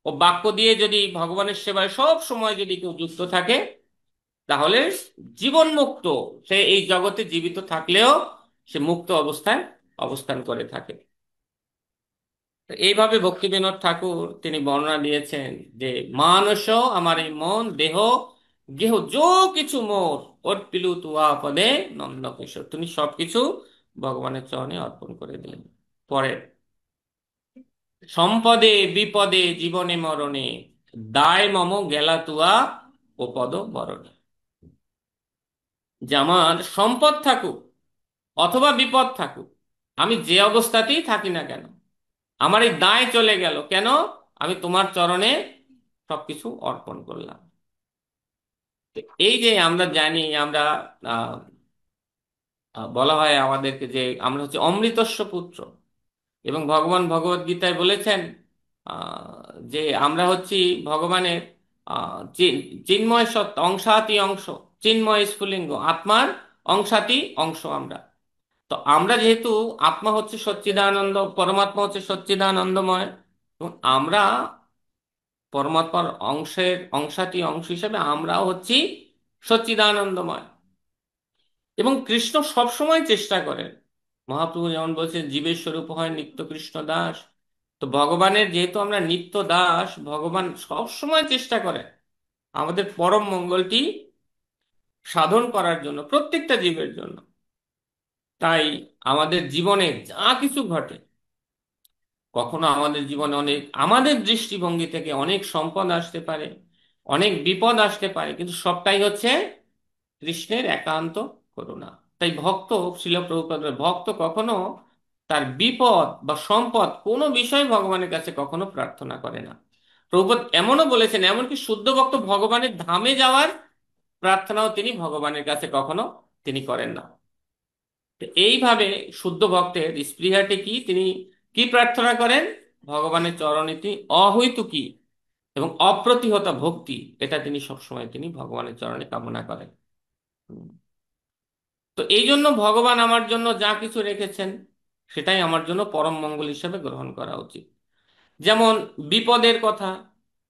ও বাক্য দিয়ে যদি ভগবানের সেবায় সব সময় যদি কেউ যুক্ত থাকে, তাহলে জীবন মুক্ত, সে এই জগতে জীবিত থাকলেও সে মুক্ত অবস্থায় অবস্থান করে থাকে। তো এইভাবে ভক্তিবিনোদ ঠাকুর তিনি বর্ণনা দিয়েছেন যে মানস, আমার এই মন দেহ গেহ যো কিছু মোর ওর পিলু তুয়া পদে নন্দ কিশোর, তুমি সবকিছু ভগবানের চরণে অর্পণ করে দিলেন। পরে সম্পদে বিপদে জীবনে মরণে দায় মম গেলা তুয়া ও পদ বরণে, যে আমার সম্পদ থাকুক অথবা বিপদ থাকুক, আমি যে অবস্থাতেই থাকি না কেন, আমার এই দায় চলে গেল কেন, আমি তোমার চরণে সবকিছু অর্পণ করলাম। তো এই যে আমরা জানি, আমরা আহ, বলা হয় আমাদেরকে যে আমরা হচ্ছে অমৃতস্য পুত্র, এবং ভগবান ভগবত গীতায় বলেছেন যে আমরা হচ্ছি ভগবানের চিন্ময় সত্য, অংশাতি অংশ, চিন্ময় স্ফুলিঙ্গ, আত্মার অংশাতি অংশ আমরা। তো আমরা যেহেতু আত্মা হচ্ছে সচ্চিদানন্দ, পরমাত্মা হচ্ছে সচ্চিদানন্দময়, এবং আমরা পরমাত্মার অংশাতি অংশ হিসেবে আমরাও হচ্ছি সচ্চিদানন্দময়। এবং কৃষ্ণ সবসময় চেষ্টা করেন, মহাপ্রভু যেমন বলছেন জীবের স্বরূপ হয় নিত্য কৃষ্ণ দাস। তো ভগবানের যেহেতু আমরা নিত্য দাস, ভগবান সবসময় চেষ্টা করেন আমাদের পরম মঙ্গলটি সাধন করার জন্য, প্রত্যেকটা জীবের জন্য। তাই আমাদের জীবনে যা কিছু ঘটে, কখনো আমাদের জীবনে অনেক, আমাদের দৃষ্টিভঙ্গি থেকে অনেক সম্পদ আসতে পারে, অনেক বিপদ আসতে পারে, কিন্তু সবটাই হচ্ছে কৃষ্ণের একান্ত করুণা। তাই ভক্ত, শিল প্রভুপাদ ভক্ত কখনো তার বিপদ বা সম্পদ কোনো বিষয় ভগবানের কাছে কখনো প্রার্থনা করে না। প্রভুপাদ এমনও বলেছেন, এমনকি শুদ্ধ ভক্ত ভগবানের ধামে যাওয়ার প্রার্থনাও তিনি ভগবানের কাছে কখনো তিনি করেন না। তো এইভাবে শুদ্ধ ভক্তের স্পৃহাটি কি, তিনি কি প্রার্থনা করেন? ভগবানের চরণে তিনি অহৈতুকী এবং অপ্রতিহত ভক্তি, এটা তিনি সবসময় তিনি ভগবানের চরণে কামনা করেন। হুম। তো এই জন্য ভগবান আমার জন্য যা কিছু রেখেছেন সেটাই আমার জন্য পরম মঙ্গল হিসেবে গ্রহণ করা উচিত। যেমন বিপদের কথা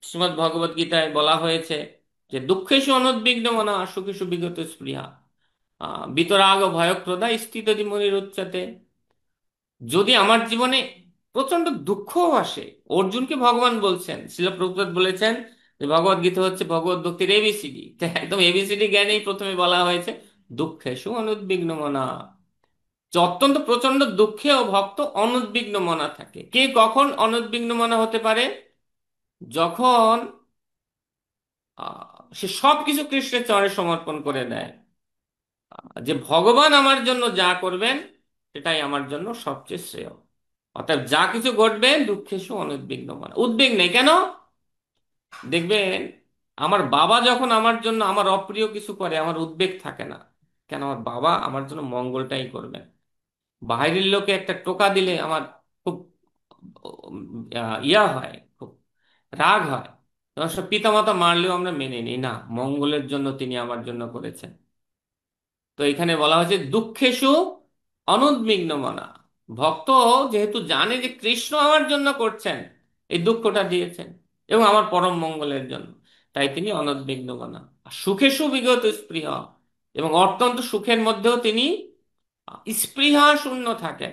শ্রীমদ্ ভগবত গীতায় বলা হয়েছে যে দুঃখেষু অনুদ্বিগ্ন মনা সুখেষু বিগত স্পৃহা বিতরাগ ভয়ক্রোধা স্থিতদি মুনির উচ্চতে। যদি আমার জীবনে প্রচন্ড দুঃখও আসে, অর্জুনকে ভগবান বলছেন, শ্রীল প্রভুপাদ বলেছেন যে ভগবত গীতা হচ্ছে ভগবত ভক্তির এবিসিডি, একদম এবিসিডি জ্ঞানেই প্রথমে বলা হয়েছে দুঃখেষু অনুদ্বিগ্ন মনা। যে অত্যন্ত প্রচন্ড দুঃখেও ভক্ত অনুদ্বিগ্ন মনা থাকে। কে কখন অনুদ্বিগ্ন মনা হতে পারে? যখন সে সবকিছু কৃষ্ণের চরণে সমর্পণ করে দেয়, যে ভগবান আমার জন্য যা করবেন সেটাই আমার জন্য সবচেয়ে শ্রেয়। অর্থাৎ যা কিছু ঘটবে দুঃখেষু অনুদ্বিগ্ন মনা, উদ্বেগ নেই। কেন? দেখবেন আমার বাবা যখন আমার জন্য আমার অপ্রিয় কিছু করে আমার উদ্বেগ থাকে না। কেন? আমার বাবা আমার জন্য মঙ্গলটাই করবেন। বাইরের লোকে একটা টোকা দিলে আমার খুব ইয়া হয়, খুব রাগ হয়। তখন সব পিতামাতা মারলেও আমরা মেনে নিই না, মঙ্গলের জন্য তিনি আমার জন্য করেছেন। তো এখানে বলা হয়েছে দুঃখেষু অনুদ্বিগ্ন মনা। ভক্ত যেহেতু জানে যে কৃষ্ণ আমার জন্য করছেন, এই দুঃখটা দিয়েছেন এবং আমার পরম মঙ্গলের জন্য, তাই তিনি অনুদ্বিগ্ন মনা। আর সুখেষু বিগত স্পৃহা, এবং অত্যন্ত সুখের মধ্যেও তিনি স্পৃহা শূন্য থাকেন।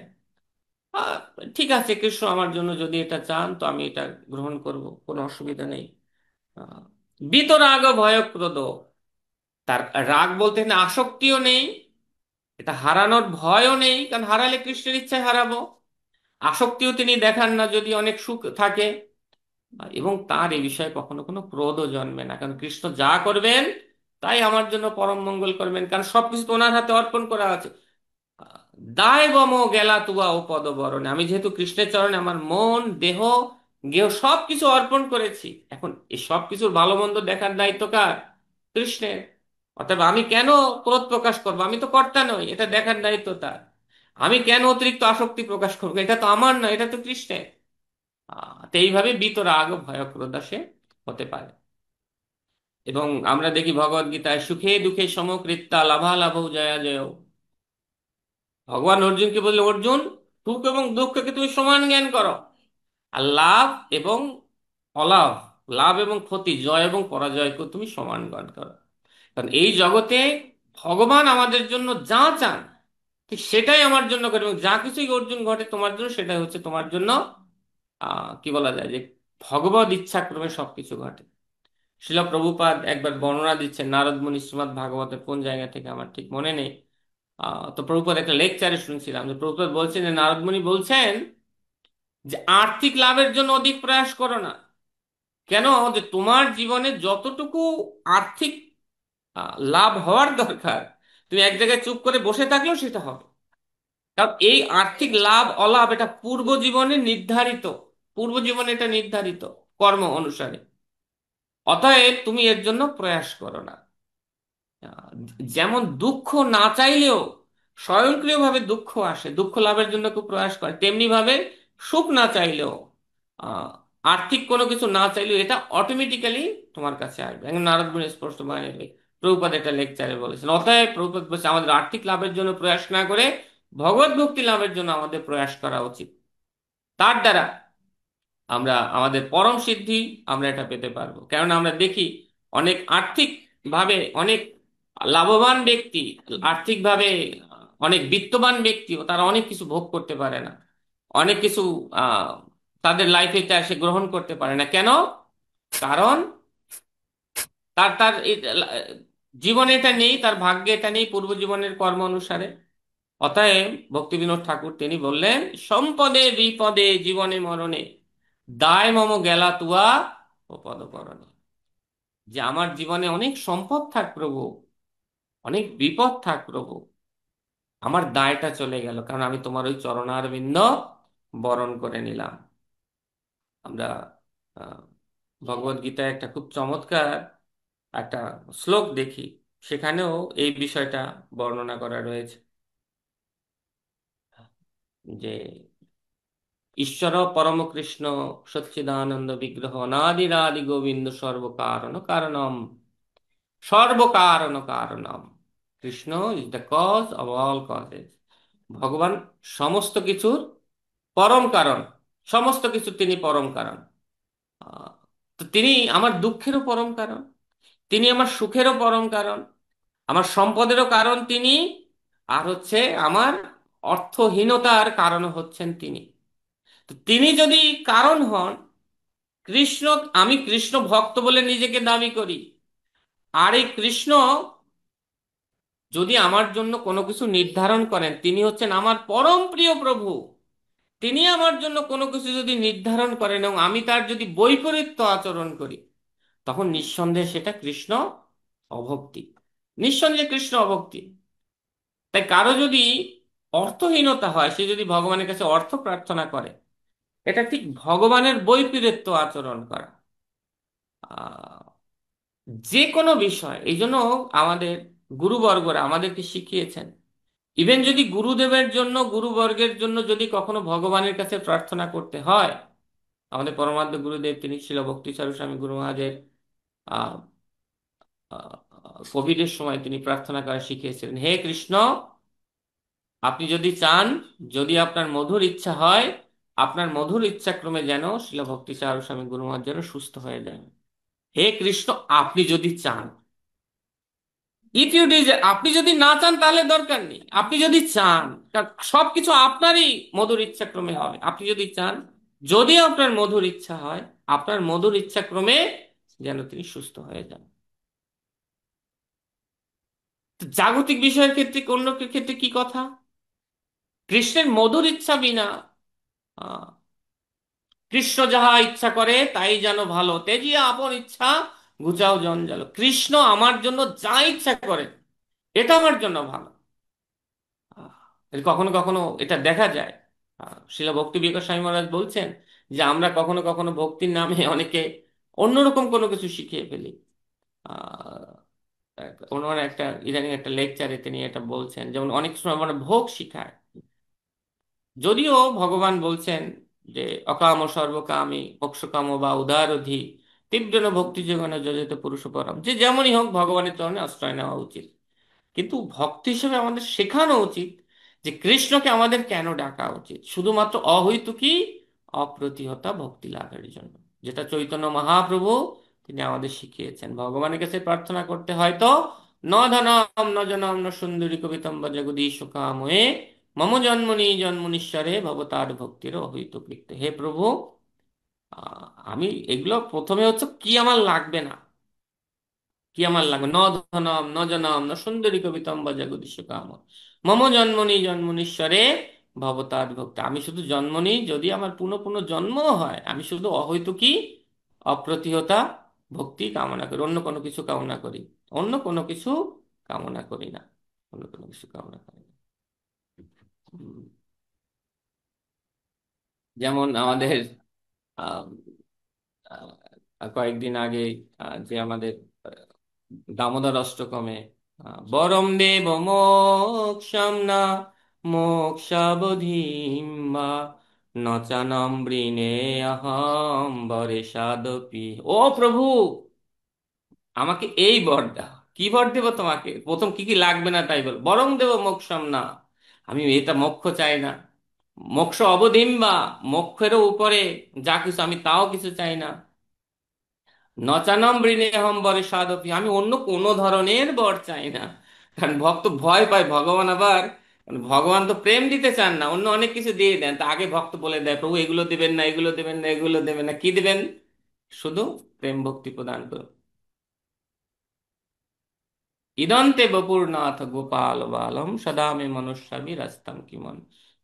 আহ, ঠিক আছে, কৃষ্ণ আমার জন্য যদি এটা চান তো আমি এটা গ্রহণ করব, কোনো অসুবিধা নেই। আহ, বিতরাগ ভয় ক্রোধ, তার রাগ বলতে এখানে আসক্তিও নেই, এটা হারানোর ভয়ও নেই, কারণ হারালে কৃষ্ণের ইচ্ছায় হারাবো। আসক্তিও তিনি দেখান না যদি অনেক সুখ থাকে। এবং তার এই বিষয়ে কখনো কোনো ক্রোধও জন্মে না, কারণ কৃষ্ণ যা করবেন তাই আমার জন্য পরম মঙ্গল করবেন, কারণ সবকিছু তো ওনার হাতে অর্পণ করা আছে। দায় বম গেলা তুয়া ও পদবরণে, আমি যেহেতু কৃষ্ণের চরণে আমার মন দেহ গেহ সবকিছু অর্পণ করেছি, এখন এই সবকিছুর ভালো মন্দ দেখার দায়িত্ব কার? কৃষ্ণের। অতএব আমি কেন ক্রোধ প্রকাশ করবো? আমি তো কর্তা নই, এটা দেখার দায়িত্ব তার। আমি কেন অতিরিক্ত আসক্তি প্রকাশ করবো? এটা তো আমার নয়, এটা তো কৃষ্ণের। তো এইভাবে বিতরাগ ভয় ক্রোধ সে হতে পারে। এবং আমরা দেখি ভগবদ গীতায় সুখে দুঃখে সমকৃত্যা লাভালাভ জয়া জয়। ভগবান অর্জুনকে বললে অর্জুন, সুখ এবং দুঃখকে তুমি সমান জ্ঞান করো, আর লাভ এবং অলাভ, লাভ এবং ক্ষতি, জয় এবং পরাজয়কে তুমি সমান জ্ঞান করো। কারণ এই জগতে ভগবান আমাদের জন্য যা চান ঠিক সেটাই আমার জন্য করে, এবং যা কিছুই অর্জুন ঘটে তোমার জন্য সেটাই হচ্ছে তোমার জন্য কি বলা যায় যে ভগবত ইচ্ছাক্রমে সবকিছু ঘটে। শিল প্রভুপাদ একবার বর্ণনা দিচ্ছেন নারদ মুনি শ্রীমদ্ ভাগবতের কোন জায়গা থেকে আমার ঠিক মনে নেই। তো প্রভুপাদ একটা লেকচারে শুনছিলাম যে প্রভুপাদ বলছেন যে নারদ মুনি বলছেন যে আর্থিক লাভের জন্য অধিক প্রয়াস করো না। কেন? যে তোমার জীবনে যতটুকু আর্থিক লাভ হওয়ার দরকার, তুমি এক জায়গায় চুপ করে বসে থাকলেও সেটা হবে। কারণ এই আর্থিক লাভ অলাভ এটা পূর্ব জীবনে নির্ধারিত, পূর্ব জীবনে এটা নির্ধারিত কর্ম অনুসারে। অতএব তুমি এর জন্য প্রয়াস করো না। আহ, যেমন দুঃখ না চাইলেও স্বয়ংক্রিয়ভাবে দুঃখ আসে, দুঃখ লাভের জন্য কেউ প্রয়াস করে, তেমনি ভাবে সুখ না চাইলেও আহ, আর্থিক কোনো কিছু না চাইলেও এটা অটোমেটিক্যালি তোমার কাছে আসবে। এখন নারদ মুনি স্পষ্ট মানে প্রভুপাদ একটা লেকচারে বলেছেন। অতএব প্রভুপাদ বলছে আমাদের আর্থিক লাভের জন্য প্রয়াস না করে ভগবত ভক্তি লাভের জন্য আমাদের প্রয়াস করা উচিত। তার দ্বারা আমরা আমাদের পরম সিদ্ধি আমরা এটা পেতে পারবো। কেননা আমরা দেখি অনেক আর্থিক ভাবে অনেক লাভবান ব্যক্তি, আর্থিকভাবে অনেক বিত্তবান ব্যক্তিও তারা অনেক কিছু ভোগ করতে পারে না, অনেক কিছু আহ তাদের লাইফে সে গ্রহণ করতে পারে না। কেন? কারণ তার তার জীবনে এটা নেই, তার ভাগ্যে এটা নেই পূর্ব জীবনের কর্ম অনুসারে। অতএব ভক্তি বিনোদ ঠাকুর তিনি বললেন সম্পদে বিপদে জীবনে মরণে দায় মম গেলা তুয়া ও পদপরণে। যে আমার জীবনে অনেক সম্পদ থাক প্রভু, অনেক বিপদ থাক প্রভু, আমার দায়টা চলে গেল, কারণ আমি তোমার ওই চরণারবিন্দ বরণ করে নিলাম। আমরা আহ ভগবদ গীতায় একটা খুব চমৎকার একটা শ্লোক দেখি, সেখানেও এই বিষয়টা বর্ণনা করা রয়েছে। যে ঈশ্বর পরম কৃষ্ণ সচ্চিদানন্দ বিগ্রহ অনাদিরাদি গোবিন্দ সর্বকারণ কারণম সর্বকারণ কারণম। Krishna is the cause of all causes. ভগবান সমস্ত কিছুর পরম কারণ, সমস্ত কিছু তিনি পরম কারণ। আহ, তো তিনি আমার দুঃখেরও পরম কারণ, তিনি আমার সুখেরও পরম কারণ, আমার সম্পদেরও কারণ তিনি, আর হচ্ছে আমার অর্থহীনতার কারণ হচ্ছেন তিনি। তো তিনি যদি কারণ হন, কৃষ্ণ, আমি কৃষ্ণ ভক্ত বলে নিজেকে দাবি করি, আর এই কৃষ্ণ যদি আমার জন্য কোনো কিছু নির্ধারণ করেন, তিনি হচ্ছেন আমার পরম প্রিয় প্রভু, তিনি আমার জন্য কোনো কিছু যদি নির্ধারণ করেন এবং আমি তার যদি বৈপরীত্য আচরণ করি, তখন নিঃসন্দেহে সেটা কৃষ্ণ অভক্তি, নিঃসন্দেহে কৃষ্ণ অভক্তি। তাই কারো যদি অর্থহীনতা হয়, সে যদি ভগবানের কাছে অর্থ প্রার্থনা করে, এটা ঠিক ভগবানের বৈপরীত্য আচরণ করা। আহ, যে কোনো বিষয়, এই জন্য আমাদের গুরুবর্গরা আমাদেরকে শিখিয়েছেন, ইভেন যদি গুরুদেবের জন্য, গুরুবর্গের জন্য যদি কখনো ভগবানের কাছে প্রার্থনা করতে হয়, আমাদের পরমাদ্য গুরুদেব তিনি ছিল ভক্তিস্বরূপ স্বামী গুরু মহারাজের আহ কোভিডের সময় তিনি প্রার্থনা করা শিখিয়েছিলেন, হে কৃষ্ণ, আপনি যদি চান, যদি আপনার মধুর ইচ্ছা হয়, আপনার মধুর ইচ্ছাক্রমে যেন শিল ভক্তিস্বরূপ স্বামী গুরু মহারাজ যেন সুস্থ হয়ে যায়। হে কৃষ্ণ, আপনি যদি চান, ইফ ইউ ডিজায়ার, আপনি যদি না চান তাহলে দরকার নেই, আপনি যদি চান, কারণ সবকিছু আপনারই মধুর ইচ্ছাক্রমে হবে, আপনি যদি চান, যদি আপনার মধুর ইচ্ছা হয়, আপনার মধুর ইচ্ছাক্রমে যেন তিনি সুস্থ হয়ে যান। তো জাগতিক বিষয়ের ক্ষেত্রে, অন্য ক্ষেত্রে কি কথা, কৃষ্ণের মধুর ইচ্ছা বিনা আহ, কৃষ্ণ যাহা ইচ্ছা করে তাই যেন ভালো, তেজিয়া আপন ইচ্ছা ঘুচাও জঞ্জাল। কৃষ্ণ আমার জন্য যা ইচ্ছা করে এটা আমার জন্য ভালো। আহ, কখনো কখনো এটা দেখা যায়। শ্রীল ভক্তি বিকাশ স্বামী মহারাজ বলছেন যে আমরা কখনো কখনো ভক্তির নামে অনেকে অন্যরকম কোনো কিছু শিখিয়ে ফেলি। আহ ওনার একটা ইদানিং একটা লেকচারে তিনি এটা বলছেন, যেমন অনেক সময় আমরা ভোগ শিখায়, যদিও ভগবান বলছেন যে অকাম সর্বকামী মোক্ষকাম বা উদারধি তীব্র ভক্তি জীবনে যজেত পুরুষ পরম, যে যেমনই হোক ভগবানের চরণে আশ্রয় নেওয়া উচিত। কিন্তু ভক্ত হিসেবে আমাদের শেখানো উচিত যে কৃষ্ণকে আমাদের কেন ডাকা উচিত, শুধুমাত্র অহৈতুকী অপ্রতিহতা ভক্তি লাভের জন্য, যেটা চৈতন্য মহাপ্রভু তিনি আমাদের শিখিয়েছেন। ভগবানের কাছে প্রার্থনা করতে হয় তো ন ধনম ন জনম ন সুন্দরী কবিতম্ব জগদীশ কাময়ে মম জন্মনি জন্মনীশ্বরে ভবতার ভক্তির অহৈতুক লিখতে। হে প্রভু, আমি এগুলো প্রথমে হচ্ছে কি আমার লাগবে না, কি আমার লাগবে, ন ধনম ন জনম ন সুন্দরী কবিতম বা জগদীশ কাম মম জন্মনি জন্মনীশ্বরে ভবতার ভক্তি। আমি শুধু জন্মনি, যদি আমার পুনঃ পুনঃ জন্ম হয়, আমি শুধু অহৈতুকী অপ্রতিহতা ভক্তি কামনা করি, অন্য কোনো কিছু কামনা করি, অন্য কোনো কিছু কামনা করি না, অন্য কোনো কিছু কামনা করি না। উম, যেমন আমাদের আহ, কয়েকদিন আগে যে আমাদের দামোদর অষ্টকমে বরম দেব মোক্ষম না মোক্ষাবধিম বা নচানম বৃণে অহম বরে সাদপি। ও প্রভু, আমাকে এই বর দাও। কি বর দেব তোমাকে? প্রথম কি কি লাগবে না তাই বল, বরং দেব মোক্ষম না, আমি এটা মোক্ষ চাই না, মোক্ষ অবধিম বা মোক্ষেরও উপরে যা কিছু আমি তাও কিছু চাই না, নচানম বৃণেহম বরে সাদপি, আমি অন্য কোনো ধরনের বর চাই না। কারণ ভক্ত ভয় পায়, ভগবান আবার, কারণ ভগবান তো প্রেম দিতে চান না, অন্য অনেক কিছু দিয়ে দেন, তা আগে ভক্ত বলে দেয় প্রভু এগুলো দিবেন না, এগুলো দেবেন না, এগুলো দেবেন না, কি দিবেন? শুধু প্রেম ভক্তি প্রদান করুন। ইদন্তে বপুরনাথ গোপাল বালম সদা মে মনুষ্যামি রাস্তাম কিমন।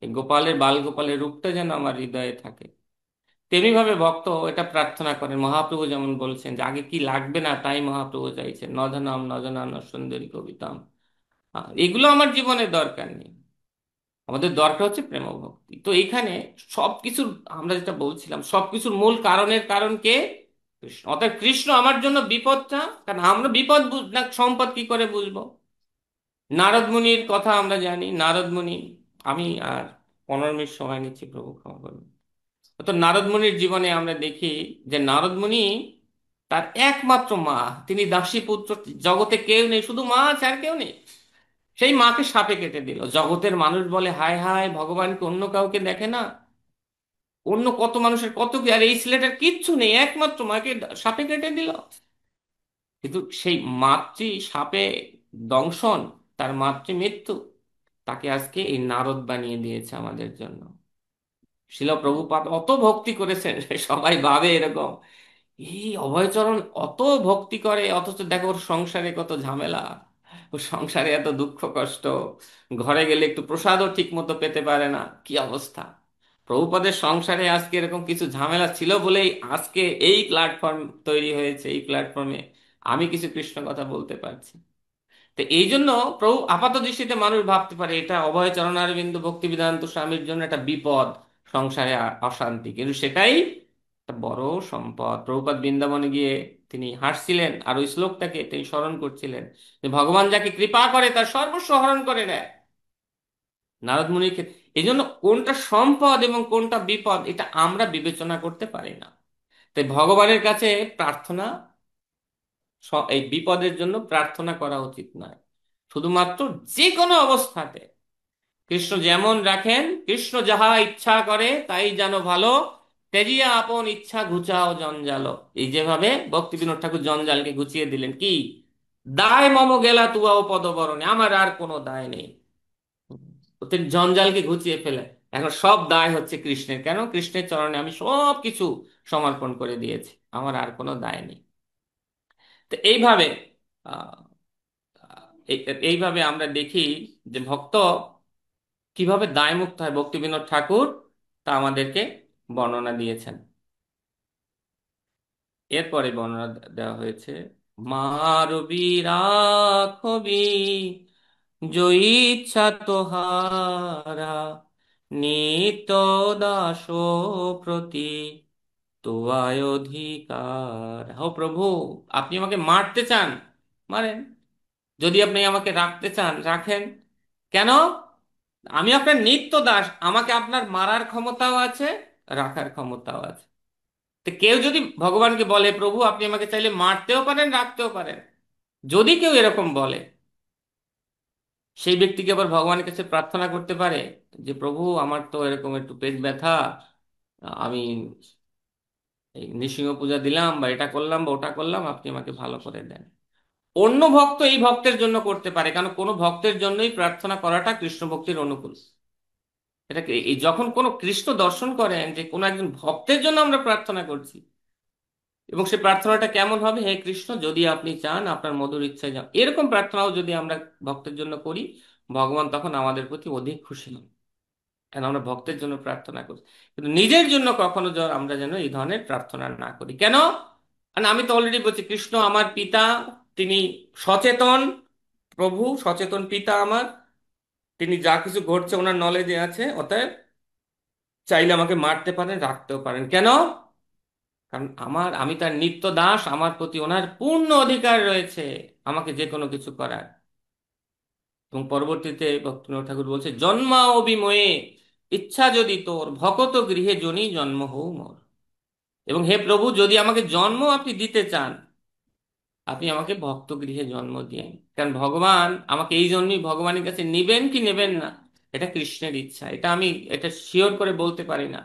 এই গোপালের, বাল গোপালের রূপটা যেন আমার হৃদয়ে থাকে। তেমনি ভাবে ভক্ত এটা প্রার্থনা করেন, মহাপ্রভু যেমন বলছেন যে আগে কি লাগবে না তাই মহাপ্রভু চাইছেন, নধনম নজনাম ন সুন্দরী কবিতাম। এগুলো আমার জীবনে দরকার নেই, আমাদের দরকার হচ্ছে প্রেম ভক্তি। তো এইখানে সবকিছুর, আমরা যেটা বলছিলাম, সবকিছুর মূল কারণের কারণ কে? কৃষ্ণ। অর্থাৎ কৃষ্ণ আমার জন্য বিপদটা, কারণ আমরা বিপদ না সম্পদ কি করে বুঝবো? নারদ মুনির কথা আমরা জানি, নারদ মুনি, আমি আর 15 মিনিট সময় নিচ্ছি, প্রভু ক্ষমা করবেন। তো নারদ মুনির জীবনে আমরা দেখি যে নারদ মুনি, তার একমাত্র মা, তিনি দাসী পুত্র, জগতে কেউ নেই, শুধু মা আছে, আর কেউ নেই। সেই মাকে সাপে কেটে দিল। জগতের মানুষ বলে হায় হায়, ভগবানকে অন্য কাউকে দেখে না, অন্য কত মানুষের কত কি, আর এই ছেলেটার কিচ্ছু নেই, একমাত্র মাকে সাপে কেটে দিল। কিন্তু সেই মাতৃ সাপে দংশন, তার মাতৃ মৃত্যু, তাকে আজকে এই নারদ বানিয়ে দিয়েছে আমাদের জন্য। শিল প্রভুপাদ অত ভক্তি করেছেন, সবাই ভাবে এরকম, এই অভয়চরণ অত ভক্তি করে, অথচ দেখো ওর সংসারে কত ঝামেলা, ওর সংসারে এত দুঃখ কষ্ট, ঘরে গেলে একটু প্রসাদও ঠিক মতো পেতে পারে না, কি অবস্থা। প্রভুপাদের সংসারে আজকে এরকম কিছু ঝামেলা ছিল বলেই আজকে এই প্ল্যাটফর্ম তৈরি হয়েছে। এই প্ল্যাটফর্মে আমি কিছু কৃষ্ণ কথা বলতে পারছি। তো এই জন্য প্রভু আপাত দৃষ্টিতে মানুষ ভাবতে পারে এটা অভয় চরণারবিন্দ ভক্তি বেদান্ত স্বামীর জন্য একটা বিপদ, সংসারে অশান্তি, কিন্তু সেটাই একটা বড় সম্পদ। প্রভুপাদ বৃন্দাবনে গিয়ে তিনি হাসছিলেন, আর ওই শ্লোকটাকে তিনি স্মরণ করছিলেন যে ভগবান যাকে কৃপা করে তার সর্বস্ব হরণ করে নেয়। নারদ মুনির ক্ষেত্রে এই জন্য কোনটা সম্পদ এবং কোনটা বিপদ এটা আমরা বিবেচনা করতে পারি না। তাই ভগবানের কাছে প্রার্থনা, এই বিপদের জন্য প্রার্থনা করা উচিত নয়। শুধুমাত্র যে কোনো অবস্থাতে কৃষ্ণ যেমন রাখেন, কৃষ্ণ যাহা ইচ্ছা করে তাই যেন ভালো, তেজিয়া আপন ইচ্ছা ঘুচাও জঞ্জাল। এই যেভাবে ভক্তি বিনোদ ঠাকুর জঞ্জালকে ঘুচিয়ে দিলেন, কি দায় মম গেলা তুয়াও পদবরণে, আমার আর কোনো দায় নেই। তিনি জঞ্জালকে ঘুচিয়ে ফেলে, এখন সব দায় হচ্ছে কৃষ্ণের। কেন? কৃষ্ণের চরণে আমি সব কিছু সমর্পণ করে দিয়েছি, আমার আর কোনো দায় নেই। তো এইভাবে আহ এইভাবে আমরা দেখি যে ভক্ত কিভাবে দায়মুক্ত হয়, ভক্তিবিনোদ ঠাকুর তা আমাদেরকে বর্ণনা দিয়েছেন। এরপরে বর্ণনা দেওয়া হয়েছে, মারবি রাখবি জয়ী ইচ্ছা তোহারা, নিত্য দাস প্রতি তোয়ায় অধিকার। হো প্রভু, আপনি আমাকে মারতে চান, মারেন। যদি আপনি আমাকে রাখতে চান, রাখেন। কেন? আমি আপনার নিত্য দাস, আমাকে আপনার মারার ক্ষমতাও আছে, রাখার ক্ষমতাও আছে। তো কেউ যদি ভগবানকে বলে প্রভু আপনি আমাকে চাইলে মারতেও পারেন, রাখতেও পারেন, যদি কেউ এরকম বলে, সেই ব্যক্তিকে আবার ভগবানের কাছে প্রার্থনা করতে পারে যে প্রভু আমার তো এরকম একটু পেট ব্যথা, আমি এই নৃসিংহ পূজা দিলাম বা এটা করলাম বা ওটা করলাম, আপনি আমাকে ভালো করে দেন। অন্য ভক্ত এই ভক্তের জন্য করতে পারে, কারণ কোনো ভক্তের জন্যই প্রার্থনা করাটা কৃষ্ণ ভক্তির অনুকূল। এটাকে এই যখন কোনো কৃষ্ণ দর্শন করেন যে কোনো একজন ভক্তের জন্য আমরা প্রার্থনা করছি, এবং সেই প্রার্থনাটা কেমন হবে, হে কৃষ্ণ যদি আপনি চান আপনার মধুর ইচ্ছায় যান, এরকম প্রার্থনাও যদি আমরা ভক্তের জন্য করি, ভগবান তখন আমাদের প্রতি অধিক খুশি হন। কারণ আমরা ভক্তের জন্য প্রার্থনা করি, কিন্তু নিজের জন্য কখনো আমরা যেন এই ধরনের প্রার্থনা না করি। কেন? কারণ আমি তো অলরেডি বলছি কৃষ্ণ আমার পিতা, তিনি সচেতন প্রভু, সচেতন পিতা আমার, তিনি যা কিছু ঘটছে ওনার নলেজে আছে, অতএব চাইলে আমাকে মারতে পারেন, রাখতেও পারেন। কেন? কারণ আমি তার নিত্য দাস, আমার প্রতি ওনার পূর্ণ অধিকার রয়েছে আমাকে যে কোনো কিছু করার। এবং পরবর্তীতে ভক্তিবিনোদ ঠাকুর বলছে, জন্মা অবিময়ে ইচ্ছা যদি তোর, ভকত গৃহে জনি জন্ম হও মোর। এবং হে প্রভু, যদি আমাকে জন্ম আপনি দিতে চান, আপনি আমাকে ভক্ত গৃহে জন্ম দিয়েন। কারণ ভগবান আমাকে এই জন্যই ভগবানের কাছে নিবেন কি নেবেন না, এটা কৃষ্ণের ইচ্ছা, এটা আমি এটা শিওর করে বলতে পারি না।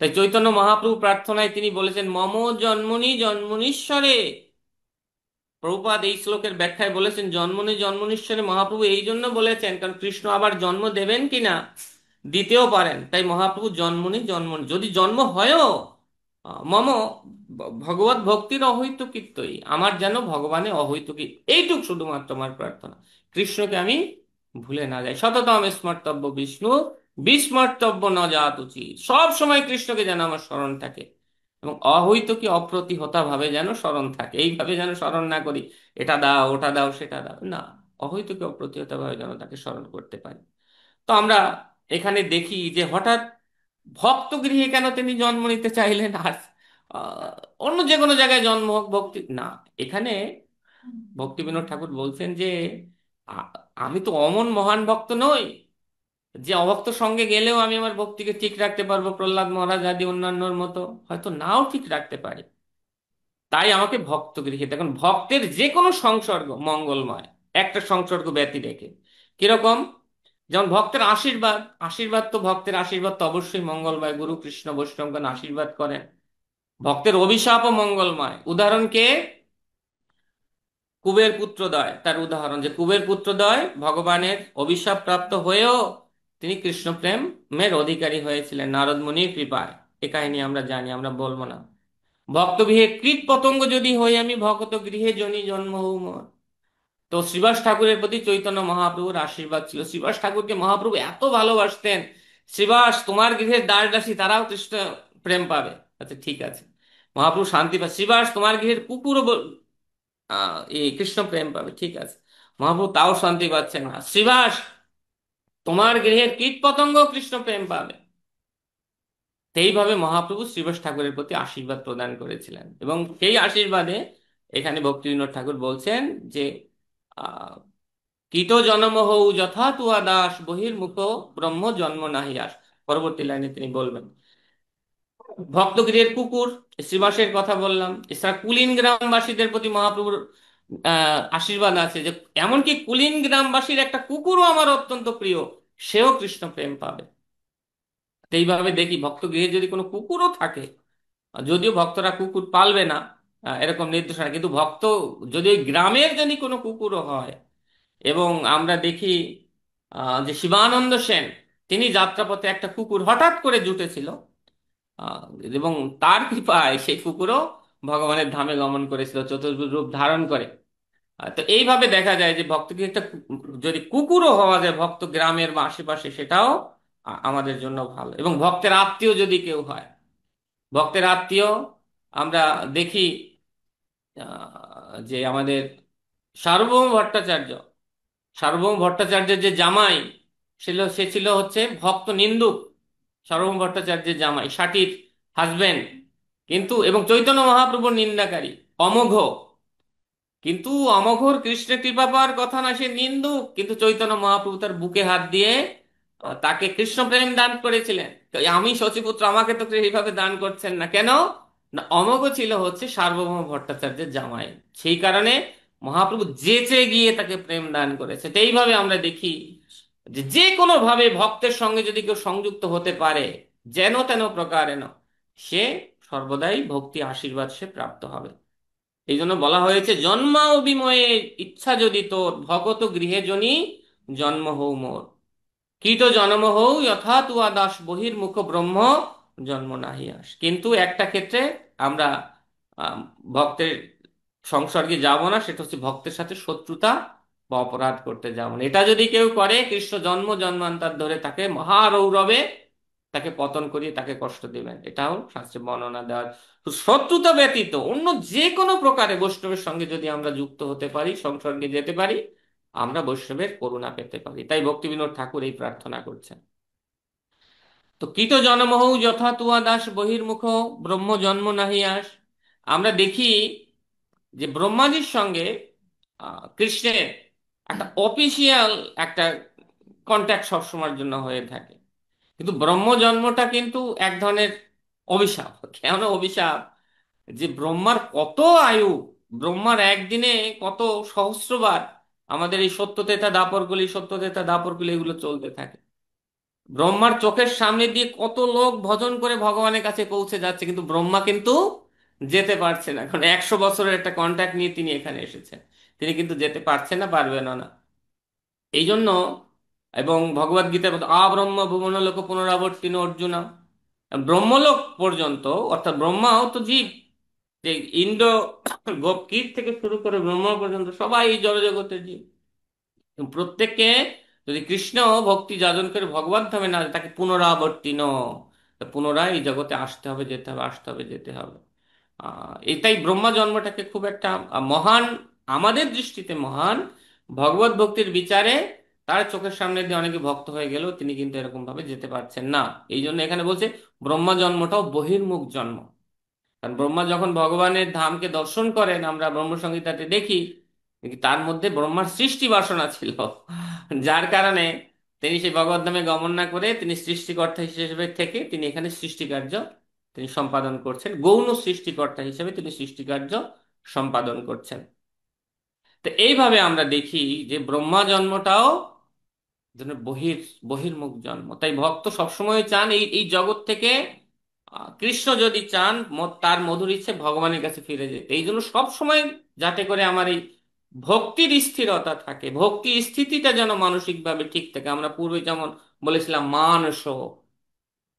তাই চৈতন্য মহাপ্রভু প্রার্থনায় তিনি বলেছেন, মম জন্মনি জন্মনীশ্বরে। প্রভুপাদ এই শ্লোকের ব্যাখ্যায় বলেছেন, জন্মনি জন্মনীশ্বরে মহাপ্রভু এই জন্য বলেছেন কারণ কৃষ্ণ আবার জন্ম দেবেন কিনা, দিতেও পারেন। তাই মহাপ্রভু জন্মনি জন্মনি, যদি জন্ম হয়ও মম ভগবত ভক্তির অহৈতুকিত্বই, আমার যেন ভগবানে অহৈতুকী, এইটুক শুধুমাত্র আমার প্রার্থনা, কৃষ্ণকে আমি ভুলে না যাই। সততম স্মর্তব্য বিষ্ণু, বিস্মর্তব্য ন জাত উচিত। সব সময় কৃষ্ণকে যেন আমার স্মরণ থাকে, এবং অহৈতুকী অপ্রতিহতা ভাবে যেন স্মরণ থাকে। এইভাবে যেন স্মরণ না করি এটা দাও ওটা দাও সেটা দাও, না, অহৈতুকী অপ্রতিহতা ভাবে যেন তাকে স্মরণ করতে পারি। তো আমরা এখানে দেখি যে হঠাৎ ভক্ত গৃহে কেন তিনি জন্ম নিতে চাইলেন, আর অন্য যে কোনো জায়গায় জন্ম হোক, ভক্তি না। এখানে ভক্তি বিনোদ ঠাকুর বলছেন যে আ- আমি তো অমন মহান ভক্ত নই যে অভক্ত সঙ্গে গেলেও আমি আমার ভক্তিকে ঠিক রাখতে পারবো প্রহ্লাদ মহারাজ আদি অন্যান্যর মতো, হয়তো নাও ঠিক রাখতে পারি। তাই আমাকে ভক্ত গৃহে, দেখুন ভক্তের যে কোনো সংসর্গ মঙ্গলময়, একটা সংসর্গ ব্যতি রেখে। কিরকম? যেমন ভক্তের আশীর্বাদ, আশীর্বাদ তো ভক্তের আশীর্বাদ তো অবশ্যই মঙ্গলময়, গুরু কৃষ্ণ বৈষ্ণবগণ আশীর্বাদ করেন। ভক্তের অভিশাপও মঙ্গলময়। উদাহরণ কে? কুবের পুত্রদ্বয় তার উদাহরণ, যে কুবের পুত্রদ্বয় ভগবানের অভিশাপ প্রাপ্ত হয়েও তিনি কৃষ্ণ প্রেমের অধিকারী হয়েছিলেন নারদ মুনির কৃপায়। এ কাহিনী আমরা জানি, আমরা বলবো না। ভক্ত গৃহে কীট পতঙ্গ যদি হই আমি, ভক্ত গৃহে জনি জন্ম হউ মোর। তো শ্রীবাস ঠাকুরের প্রতি চৈতন্য মহাপ্রভুর আশীর্বাদ ছিল। শ্রীবাস ঠাকুরকে মহাপ্রভু এত ভালোবাসতেন, শ্রীবাস তোমার গৃহের দাস দাসী তারাও কৃষ্ণ প্রেম পাবে। আচ্ছা ঠিক আছে, মহাপ্রভু শান্তি পায়। শ্রীবাস তোমার গৃহের কুকুরও এই কৃষ্ণ প্রেম পাবে, ঠিক আছে। মহাপ্রভু তাও শান্তি পাচ্ছেন না, শ্রীবাস তোমার গৃহের কীট পতঙ্গ কৃষ্ণ প্রেম পাবে। এইভাবে মহাপ্রভু শ্রীবাস ঠাকুরের প্রতি আশীর্বাদ প্রদান করেছিলেন, এবং সেই আশীর্বাদে এখানে ভক্তিবিনোদ ঠাকুর বলছেন যে আহ কীট জন্ম হউ যথা তুয়া দাস, বহির্মুখ ব্রহ্ম জন্ম নাহি আস। পরবর্তী লাইনে তিনি বলবেন ভক্তগৃহের কুকুর, শ্রীবাসের কথা বললাম। এছাড়া কুলীন গ্রামবাসীদের প্রতি মহাপ্রভুর আশীর্বাদ আছে, যে এমনকি কুলীন গ্রামবাসীর একটা কুকুরও আমার অত্যন্ত প্রিয়, সেও কৃষ্ণ প্রেম পাবে। তো এইভাবে দেখি ভক্তগৃহে যদি কোনো কুকুরও থাকে, যদিও ভক্তরা কুকুর পালবে না এরকম নির্দেশনা, কিন্তু ভক্ত যদি ওই গ্রামের যদি কোনো কুকুরও হয়, এবং আমরা দেখি যে শিবানন্দ সেন তিনি যাত্রাপথে একটা কুকুর হঠাৎ করে জুটেছিল, আহ, এবং তার কৃপায় সেই কুকুরও ভগবানের ধামে গমন করেছিল চতুর্ভুজ রূপ ধারণ করে। তো এইভাবে দেখা যায় যে ভক্তকে একটা যদি কুকুরও হওয়া যায় ভক্ত গ্রামের বা আশেপাশে, সেটাও আমাদের জন্য ভালো। এবং ভক্তের আত্মীয় যদি কেউ হয়, ভক্তের আত্মীয় আমরা দেখি যে আমাদের সার্বভৌম ভট্টাচার্য, সার্বভৌম ভট্টাচার্যের যে জামাই সে ছিল হচ্ছে ভক্ত নিন্দুক। সার্বভৌম ভট্টাচার্যের জামাই, সাটির হাজবেন্ড, কিন্তু এবং চৈতন্য মহাপ্রভুর নিন্দাকারী, অমোঘ। কিন্তু অমোঘর কৃষ্ণের কৃপা পাওয়ার কথা না, সে নিন্দুক, কিন্তু চৈতন্য মহাপ্রভু তার বুকে হাত দিয়ে তাকে কৃষ্ণ প্রেম দান করেছিলেন। তো আমি শচীপুত্র, আমাকে তো এইভাবে দান করছেন না কেন? না, অমোঘ ছিল হচ্ছে সার্বভৌম ভট্টাচার্যের জামাই, সেই কারণে মহাপ্রভু যেচে গিয়ে তাকে প্রেম দান করেছে। তো এইভাবে আমরা দেখি যে যে কোনো ভাবে ভক্তের সঙ্গে যদি কেউ সংযুক্ত হতে পারে, যেন তেন প্রকারেণ, সে সর্বদাই ভক্তি আশীর্বাদ সে প্রাপ্ত হবে। এই জন্য বলা হয়েছে জন্মাও বিময়ে ইচ্ছা যদি তোর, ভগত গৃহে জনি জন্ম হৌ মোর। কীট জন্ম হৌ যথা তুয়া দাস, বহির্মুখ ব্রহ্ম জন্ম নাহি আস। কিন্তু একটা ক্ষেত্রে আমরা ভক্তের সংসর্গে যাব না, সেটা হচ্ছে ভক্তের সাথে শত্রুতা বা অপরাধ করতে যাব না। এটা যদি কেউ করে, কৃষ্ণ জন্ম জন্মান্তর ধরে তাকে মহারৌরবে তাকে পতন করিয়ে তাকে কষ্ট দিবেন, এটাও শাস্ত্রে বর্ণনা দেওয়া। তো শত্রুতা ব্যতীত অন্য যে কোনো প্রকারে বৈষ্ণবের সঙ্গে যদি আমরা যুক্ত হতে পারি, সংসর্গে যেতে পারি, আমরা বৈষ্ণবের করুণা পেতে পারি। তাই ভক্তিবিনোদ ঠাকুর এই প্রার্থনা করছেন। তো কীট জন্মহৌ যথা তুয়া দাস, বহির্মুখ ব্রহ্ম জন্ম নাহি আস। আমরা দেখি যে ব্রহ্মাজির সঙ্গে কৃষ্ণের একটা অফিসিয়াল একটা কন্ট্যাক্ট সবসময়ের জন্য হয়ে থাকে, কিন্তু ব্রহ্ম জন্মটা কিন্তু এক ধরনের অভিশাপ। কেন অভিশাপ? যে ব্রহ্মার কত আয়ু, ব্রহ্মার একদিনে কত সহস্রবার আমাদের এই সত্যতেতা দাপরগুলি, সত্যতেতা দাপরগুলি এগুলো চলতে থাকে। ব্রহ্মার চোখের সামনে দিয়ে কত লোক ভজন করে ভগবানের কাছে পৌঁছে যাচ্ছে, কিন্তু ব্রহ্মা কিন্তু যেতে পারছে না, কারণ 100 বছরের একটা কন্ট্যাক্ট নিয়ে তিনি এখানে এসেছেন। তিনি কিন্তু যেতে পারছেন না, পারবেনও না। এই জন্য, এবং ভগবদ গীতার মতো আব্রহ্ম ভুবনলোক পুনরাবর্তিন অর্জুন, ব্রহ্মলোক পর্যন্ত, অর্থাৎ ব্রহ্মাও তো জীব, যে ইন্দ্র কীট থেকে শুরু করে ব্রহ্ম পর্যন্ত সবাই এই জড়জগতের জীব। প্রত্যেককে যদি কৃষ্ণ ভক্তি যাজন করে ভগবত ধামে না যায়, তাকে পুনরাবর্তিন, পুনরায় এই জগতে আসতে হবে, যেতে হবে, আসতে হবে, যেতে হবে। এটাই ব্রহ্মা জন্মটাকে খুব একটা মহান, আমাদের দৃষ্টিতে মহান, ভগবত ভক্তির বিচারে তার চোখের সামনে দিয়ে অনেকে ভক্ত হয়ে গেলেও তিনি কিন্তু এরকম ভাবে যেতে পারছেন না। এই জন্য এখানে বলছে ব্রহ্মা জন্মটাও বহির্মুখ জন্ম। কারণ ব্রহ্মা যখন ভগবানের ধামকে দর্শন করেন, আমরা ব্রহ্মসংহিতাতে দেখি তার মধ্যে ব্রহ্মার সৃষ্টি বাসনা ছিল, যার কারণে তিনি সেই ভগবত ধামে গমন না করে তিনি সৃষ্টিকর্তা হিসেবে থেকে তিনি এখানে সৃষ্টিকার্য তিনি সম্পাদন করছেন, গৌণ সৃষ্টিকর্তা হিসেবে তিনি সৃষ্টিকার্য সম্পাদন করছেন। তো এইভাবে আমরা দেখি যে ব্রহ্মা জন্মটাও যেন বহির্মুখ জন্ম। তাই ভক্ত সবসময় চান এই এই জগৎ থেকে কৃষ্ণ যদি চান তার মধুর ইচ্ছে ভগবানের কাছে ফিরে যেতে। এই জন্য সবসময় যাতে করে আমার এই ভক্তির স্থিরতা থাকে, ভক্তি স্থিতিটা যেন মানসিকভাবে ঠিক থাকে। আমরা পূর্বে যেমন বলেছিলাম মানস,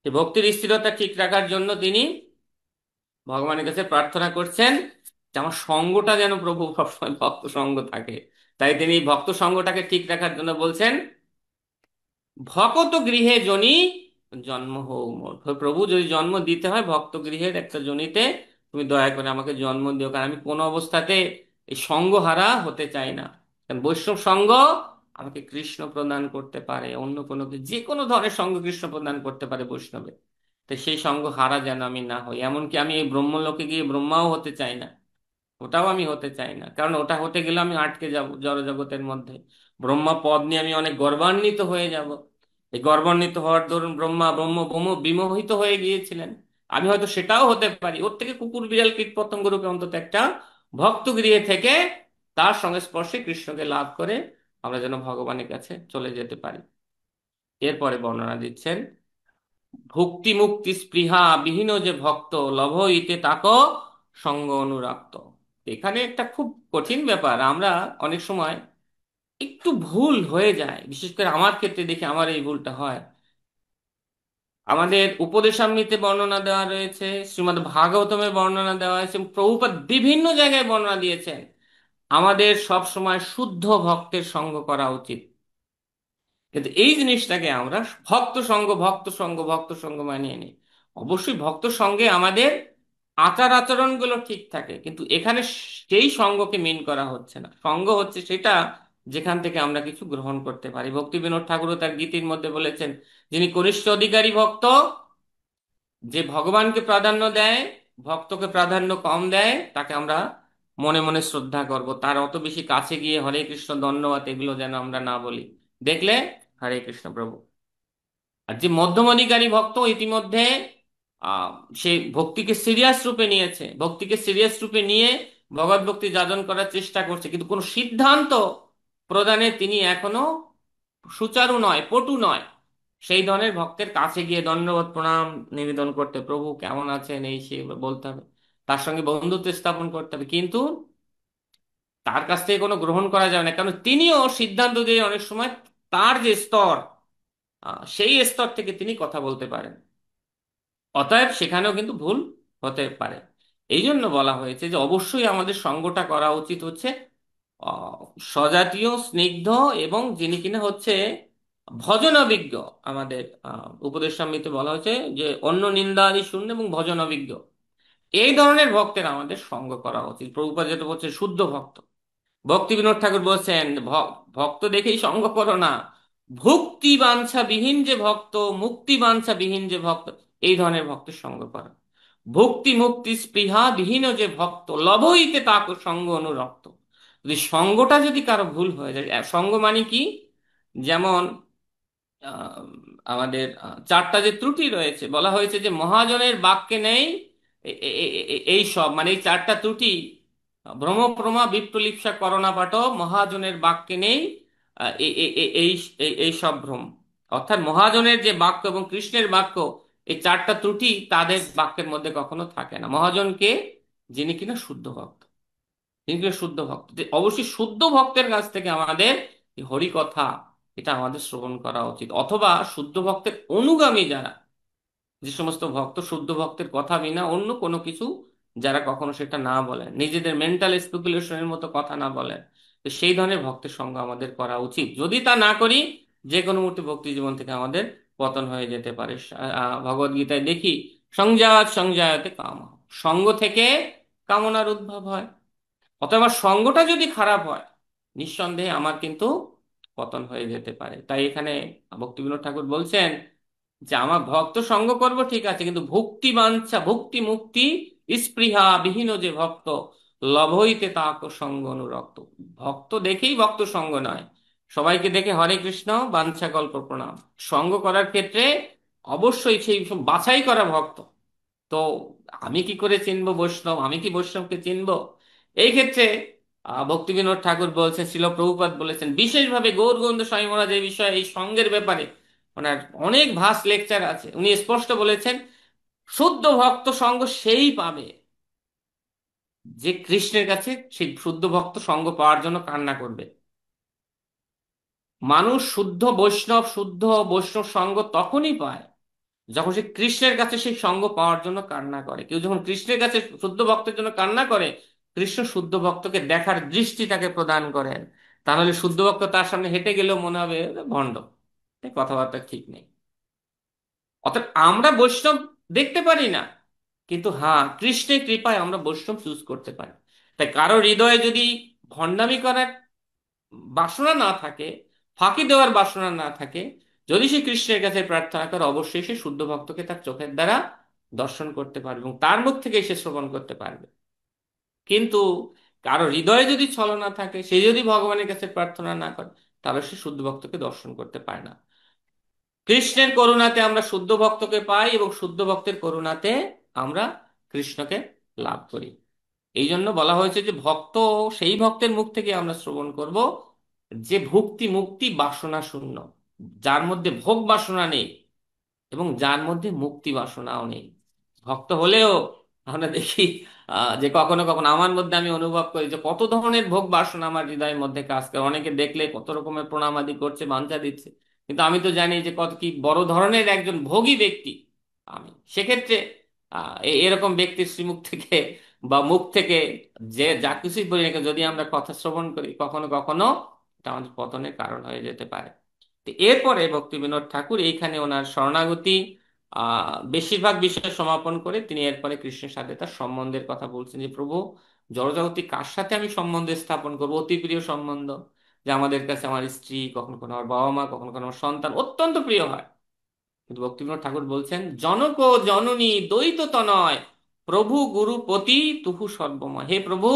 এই ভক্তির স্থিরতা ঠিক রাখার জন্য তিনি ভগবানের কাছে প্রার্থনা করছেন যে আমার সঙ্গটা যেন প্রভু সবসময় ভক্ত সঙ্গ থাকে। তাই তিনি ভক্ত সঙ্গটাকে ঠিক রাখার জন্য বলছেন ভকত গৃহে জনি জন্ম হও মোর। হে প্রভু, যদি জন্ম দিতে হয় ভক্ত গৃহের একটা জনিতে তুমি দয়া করে আমাকে জন্ম দিও, কারণ আমি কোনো অবস্থাতে এই সঙ্গ হারা হতে চাই না। কারণ বৈষ্ণব সঙ্গ আমাকে কৃষ্ণ প্রদান করতে পারে, অন্য কোনো যে কোনো ধরনের সঙ্গ কৃষ্ণ প্রদান করতে পারে বৈষ্ণবে। তো সেই সঙ্গ হারা যেন আমি না হই। এমনকি আমি এই ব্রহ্মলোকে গিয়ে ব্রহ্মাও হতে চাই না, ওটাও আমি হতে চাই না, কারণ ওটা হতে গেলে আমি আটকে যাব জড় জগতের মধ্যে। ব্রহ্মা পদ নিয়ে আমি অনেক গর্বান্বিত হয়ে যাব। এই গর্বান্বিত হওয়ার দরুন ব্রহ্মা ব্রহ্ম ব্রহ্ম বিমোহিত হয়ে গিয়েছিলেন। আমি হয়তো সেটাও হতে পারি। ওর থেকে কুকুর বিড়াল কীট পতঙ্গ রূপে অন্তত একটা ভক্ত গৃহে থেকে তার সংস্পর্শে কৃষ্ণকে লাভ করে আমরা যেন ভগবানের কাছে চলে যেতে পারি। এরপরে বর্ণনা দিচ্ছেন ভক্তি মুক্তি স্পৃহা বিহীন যে ভক্ত লভ ইতে তাক সঙ্গ অনুরাক্ত। এখানে একটা খুব কঠিন ব্যাপার, আমরা অনেক সময় একটু ভুল হয়ে যায়, বিশেষ করে আমার ক্ষেত্রে দেখি আমার এই ভুলটা হয়। আমাদের উপদেশামৃতে বর্ণনা দেওয়া রয়েছে, শ্রীমদ্ ভাগবতমে বর্ণনা দেওয়া হয়েছে, প্রভুপাদ বিভিন্ন জায়গায় বর্ণনা দিয়েছেন আমাদের সব সময় শুদ্ধ ভক্তের সঙ্গ করা উচিত। কিন্তু এই জিনিসটাকে আমরা ভক্ত সঙ্গ মানিয়ে নিই। অবশ্যই ভক্ত সঙ্গে আমাদের আচার আচরণগুলো ঠিক থাকে, কিন্তু এখানে সেই সঙ্গকে মিন করা হচ্ছে না। সঙ্গ হচ্ছে সেটা যেখান থেকে আমরা কিছু গ্রহণ করতে পারি। ভক্তি বিনোদ ঠাকুরও তার গীতির মধ্যে বলেছেন যিনি কনিষ্ঠ অধিকারী ভক্ত, যে ভগবানকে প্রাধান্য দেয়, ভক্তকে প্রাধান্য কম দেয়, তাকে আমরা মনে মনে শ্রদ্ধা করব। তার অত বেশি কাছে গিয়ে হরে কৃষ্ণ ধন্যবাদ এগুলো যেন আমরা না বলি, দেখলে হরে কৃষ্ণ প্রভু। আর যে মধ্যম অধিকারী ভক্ত ইতিমধ্যে আহ সে ভক্তিকে সিরিয়াস রূপে নিয়েছে, ভক্তিকে সিরিয়াস রূপে নিয়ে ভগবত ভক্তি যাজন করার চেষ্টা করছে, কিন্তু কোনো সিদ্ধান্ত প্রদানে তিনি এখনো সুচারু নয়, পটু নয়, সেই ধরনের ভক্তের কাছে গিয়ে দণ্ডবত প্রণাম নিবেদন করতে, প্রভু কেমন আছেন এই সে বলতে হবে, তার সঙ্গে বন্ধুত্ব স্থাপন করতে হবে, কিন্তু তার কাছ থেকে কোনো গ্রহণ করা যাবে না, কারণ তিনিও সিদ্ধান্ত দিয়ে অনেক সময় তার যে স্তর সেই স্তর থেকে তিনি কথা বলতে পারেন। অতএব সেখানেও কিন্তু ভুল হতে পারে। এই জন্য বলা হয়েছে যে অবশ্যই আমাদের সঙ্গটা করা উচিত হচ্ছে আহ, স্বজাতীয় স্নিগ্ধ এবং যিনি কিনা হচ্ছে ভজনাবিজ্ঞ। আমাদের উপদেশামৃতে বলা হয়েছে যে অন্য নিন্দা আদি শূন্য এবং ভজনাবিজ্ঞ, এই ধরনের ভক্তের আমাদের সঙ্গ করা উচিত। প্রভুপাদ যেটা বলছে শুদ্ধ ভক্ত। ভক্তি বিনোদ ঠাকুর বলছেন ভক্ত দেখেই সঙ্গ করো না, ভক্তি বাঞ্ছা বিহীন যে ভক্ত, মুক্তি বাঞ্ছা বিহীন যে ভক্ত, এই ধরনের ভক্তের সঙ্গ করো। ভক্তি মুক্তি স্পৃহা বিহীন যে ভক্ত লভ হইতে তাক সঙ্গ অনুরক্ত। যদি সঙ্গটা যদি কারো ভুল হয়ে যায়, সঙ্গ মানে কি, যেমন আহ, আমাদের চারটা যে ত্রুটি রয়েছে বলা হয়েছে যে মহাজনের বাক্যে নেই এই সব, মানে এই চারটা ত্রুটি ভ্রম প্রমা বিপ্রলিপ্সা করোনা পাঠ মহাজনের বাক্যে নেই এই এই এই এই এই সব ভ্রম। অর্থাৎ মহাজনের যে বাক্য এবং কৃষ্ণের বাক্য, এই চারটা ত্রুটি তাদের বাক্যের মধ্যে কখনো থাকে না। মহাজনকে যিনি কিনা শুদ্ধ ভক্ত, যিনি কিনা শুদ্ধ ভক্ত, যে অবশ্যই শুদ্ধ ভক্তের কাছ থেকে আমাদের এই হরি কথা এটা আমাদের শ্রবণ করা উচিত। অথবা শুদ্ধ ভক্তের অনুগামী যারা, যে সমস্ত ভক্ত শুদ্ধ ভক্তের কথা বিনা অন্য কোনো কিছু যারা কখনো সেটা না বলেন, নিজেদের মেন্টাল স্পেকুলেশনের মতো কথা না বলেন, তো সেই ধরনের ভক্তের সঙ্গ আমাদের করা উচিত। যদি তা না করি যে কোনো মুহূর্তে ভক্তি জীবন থেকে আমাদের পতন হয়ে যেতে পারে। ভগবদ গীতায় দেখি সংজাত সংজায়তে কাম, সঙ্গ থেকে কামনার উদ্ভব হয়। অতএব আমার সঙ্গটা যদি খারাপ হয় নিঃসন্দেহে আমার কিন্তু পতন হয়ে যেতে পারে। তাই এখানে ভক্তিবিনোদ ঠাকুর বলছেন যে আমার ভক্ত সঙ্গ করব ঠিক আছে, কিন্তু ভক্তি বাঞ্ছা ভক্তি মুক্তি স্পৃহা বিহীন যে ভক্ত লভ হইতে তাক সঙ্গ অনুরক্ত। ভক্ত দেখেই ভক্ত সঙ্গ নয়, সবাইকে দেখে হরে কৃষ্ণ বাঞ্ছা কল্প প্রণাম। সঙ্গ করার ক্ষেত্রে অবশ্যই সেই সব বাছাই করা ভক্ত। তো আমি কি করে চিনবো বৈষ্ণব, আমি কি বৈষ্ণবকে চিনবো? এই ক্ষেত্রে ভক্তি বিনোদ ঠাকুর বলছেন, শ্রীল প্রভুপাদ বলেছেন, বিশেষভাবে গৌর গোবিন্দ স্বামী মহারাজ এই বিষয়ে, এই সঙ্গের ব্যাপারে ওনার অনেক ভাস্ট লেকচার আছে। উনি স্পষ্ট বলেছেন, শুদ্ধ ভক্ত সঙ্গ সেই পাবে যে কৃষ্ণের কাছে সেই শুদ্ধ ভক্ত সঙ্গ পাওয়ার জন্য কান্না করবে। মানুষ শুদ্ধ বৈষ্ণব সঙ্গ তখনই পায় যখন সে কৃষ্ণের কাছে সেই সঙ্গ পাওয়ার জন্য কান্না করে। কেউ যখন কৃষ্ণের কাছে শুদ্ধ ভক্তের জন্য কান্না করে, কৃষ্ণ শুদ্ধ ভক্তকে দেখার দৃষ্টি তাকে প্রদান করেন। তাহলে শুদ্ধ ভক্ত তার সামনে হেঁটে গেলেও মনে হবে ভণ্ড, এই কথাবার্তা ঠিক নেই। অর্থাৎ আমরা বৈষ্ণব দেখতে পারি না, কিন্তু হ্যাঁ, কৃষ্ণের কৃপায় আমরা বৈষ্ণব চুজ করতে পারি। তাই কারো হৃদয়ে যদি ভণ্ডামি করার বাসনা না থাকে, ফাঁকি দেওয়ার বাসনা না থাকে, যদি সে কৃষ্ণের কাছে প্রার্থনা করে, অবশ্যই সে শুদ্ধ ভক্তকে তার চোখের দ্বারা দর্শন করতে পারবে এবং তার মুখ থেকে সে শ্রবণ করতে পারবে। কিন্তু কারো হৃদয়ে যদি ছলনা থাকে, সে যদি ভগবানের কাছে প্রার্থনা না করে, তাহলে সে শুদ্ধ ভক্তকে দর্শন করতে পারে না। কৃষ্ণের করুণাতে আমরা শুদ্ধ ভক্তকে পাই এবং শুদ্ধ ভক্তের করুণাতে আমরা কৃষ্ণকে লাভ করি। এই জন্য বলা হয়েছে যে ভক্ত সেই ভক্তের মুখ থেকে আমরা শ্রবণ করব যে ভুক্তি মুক্তি বাসনা শূন্য, যার মধ্যে ভোগ বাসনা নেই এবং যার মধ্যে মুক্তি বাসনাও নেই। ভক্ত হলেও আমরা দেখি যে কখনো কখনো আমার মধ্যে আমি অনুভব করি যে কত ধরনের ভোগ বাসনা আমার হৃদয়ের মধ্যে কাজ করে। অনেকে দেখলে কত রকমের প্রণাম আদি করছে, বাঞ্ছা দিচ্ছে, কিন্তু আমি তো জানি যে কত কি বড় ধরনের একজন ভোগী ব্যক্তি আমি। সেক্ষেত্রে এরকম ব্যক্তির শ্রীমুখ থেকে বা মুখ থেকে যে যা কিছুই বলি না কেন, যদি আমরা কথা শ্রবণ করি, কখনো কখনো এটা আমাদের পতনের কারণ হয়ে যেতে পারে। তো এরপরে ভক্তি বিনোদ ঠাকুর এইখানে ওনার শরণাগতি বেশিরভাগ বিষয় সমাপন করে তিনি এরপরে কৃষ্ণের সাথে তার সম্বন্ধের কথা বলছেন, যে প্রভু, জড়জগতি কার সাথে আমি সম্বন্ধ স্থাপন করবো? অতি প্রিয় সম্বন্ধ, যে আমাদের কাছে আমার স্ত্রী, কখনো কোনো আমার বাবা মা, কখনো কোনো আমার সন্তান অত্যন্ত প্রিয় হয়। কিন্তু ভক্তিবিনোদ ঠাকুর বলছেন, জনক জননী দ্বৈত তনয়, প্রভু গুরু পতি তুহু সর্বময়। হে প্রভু,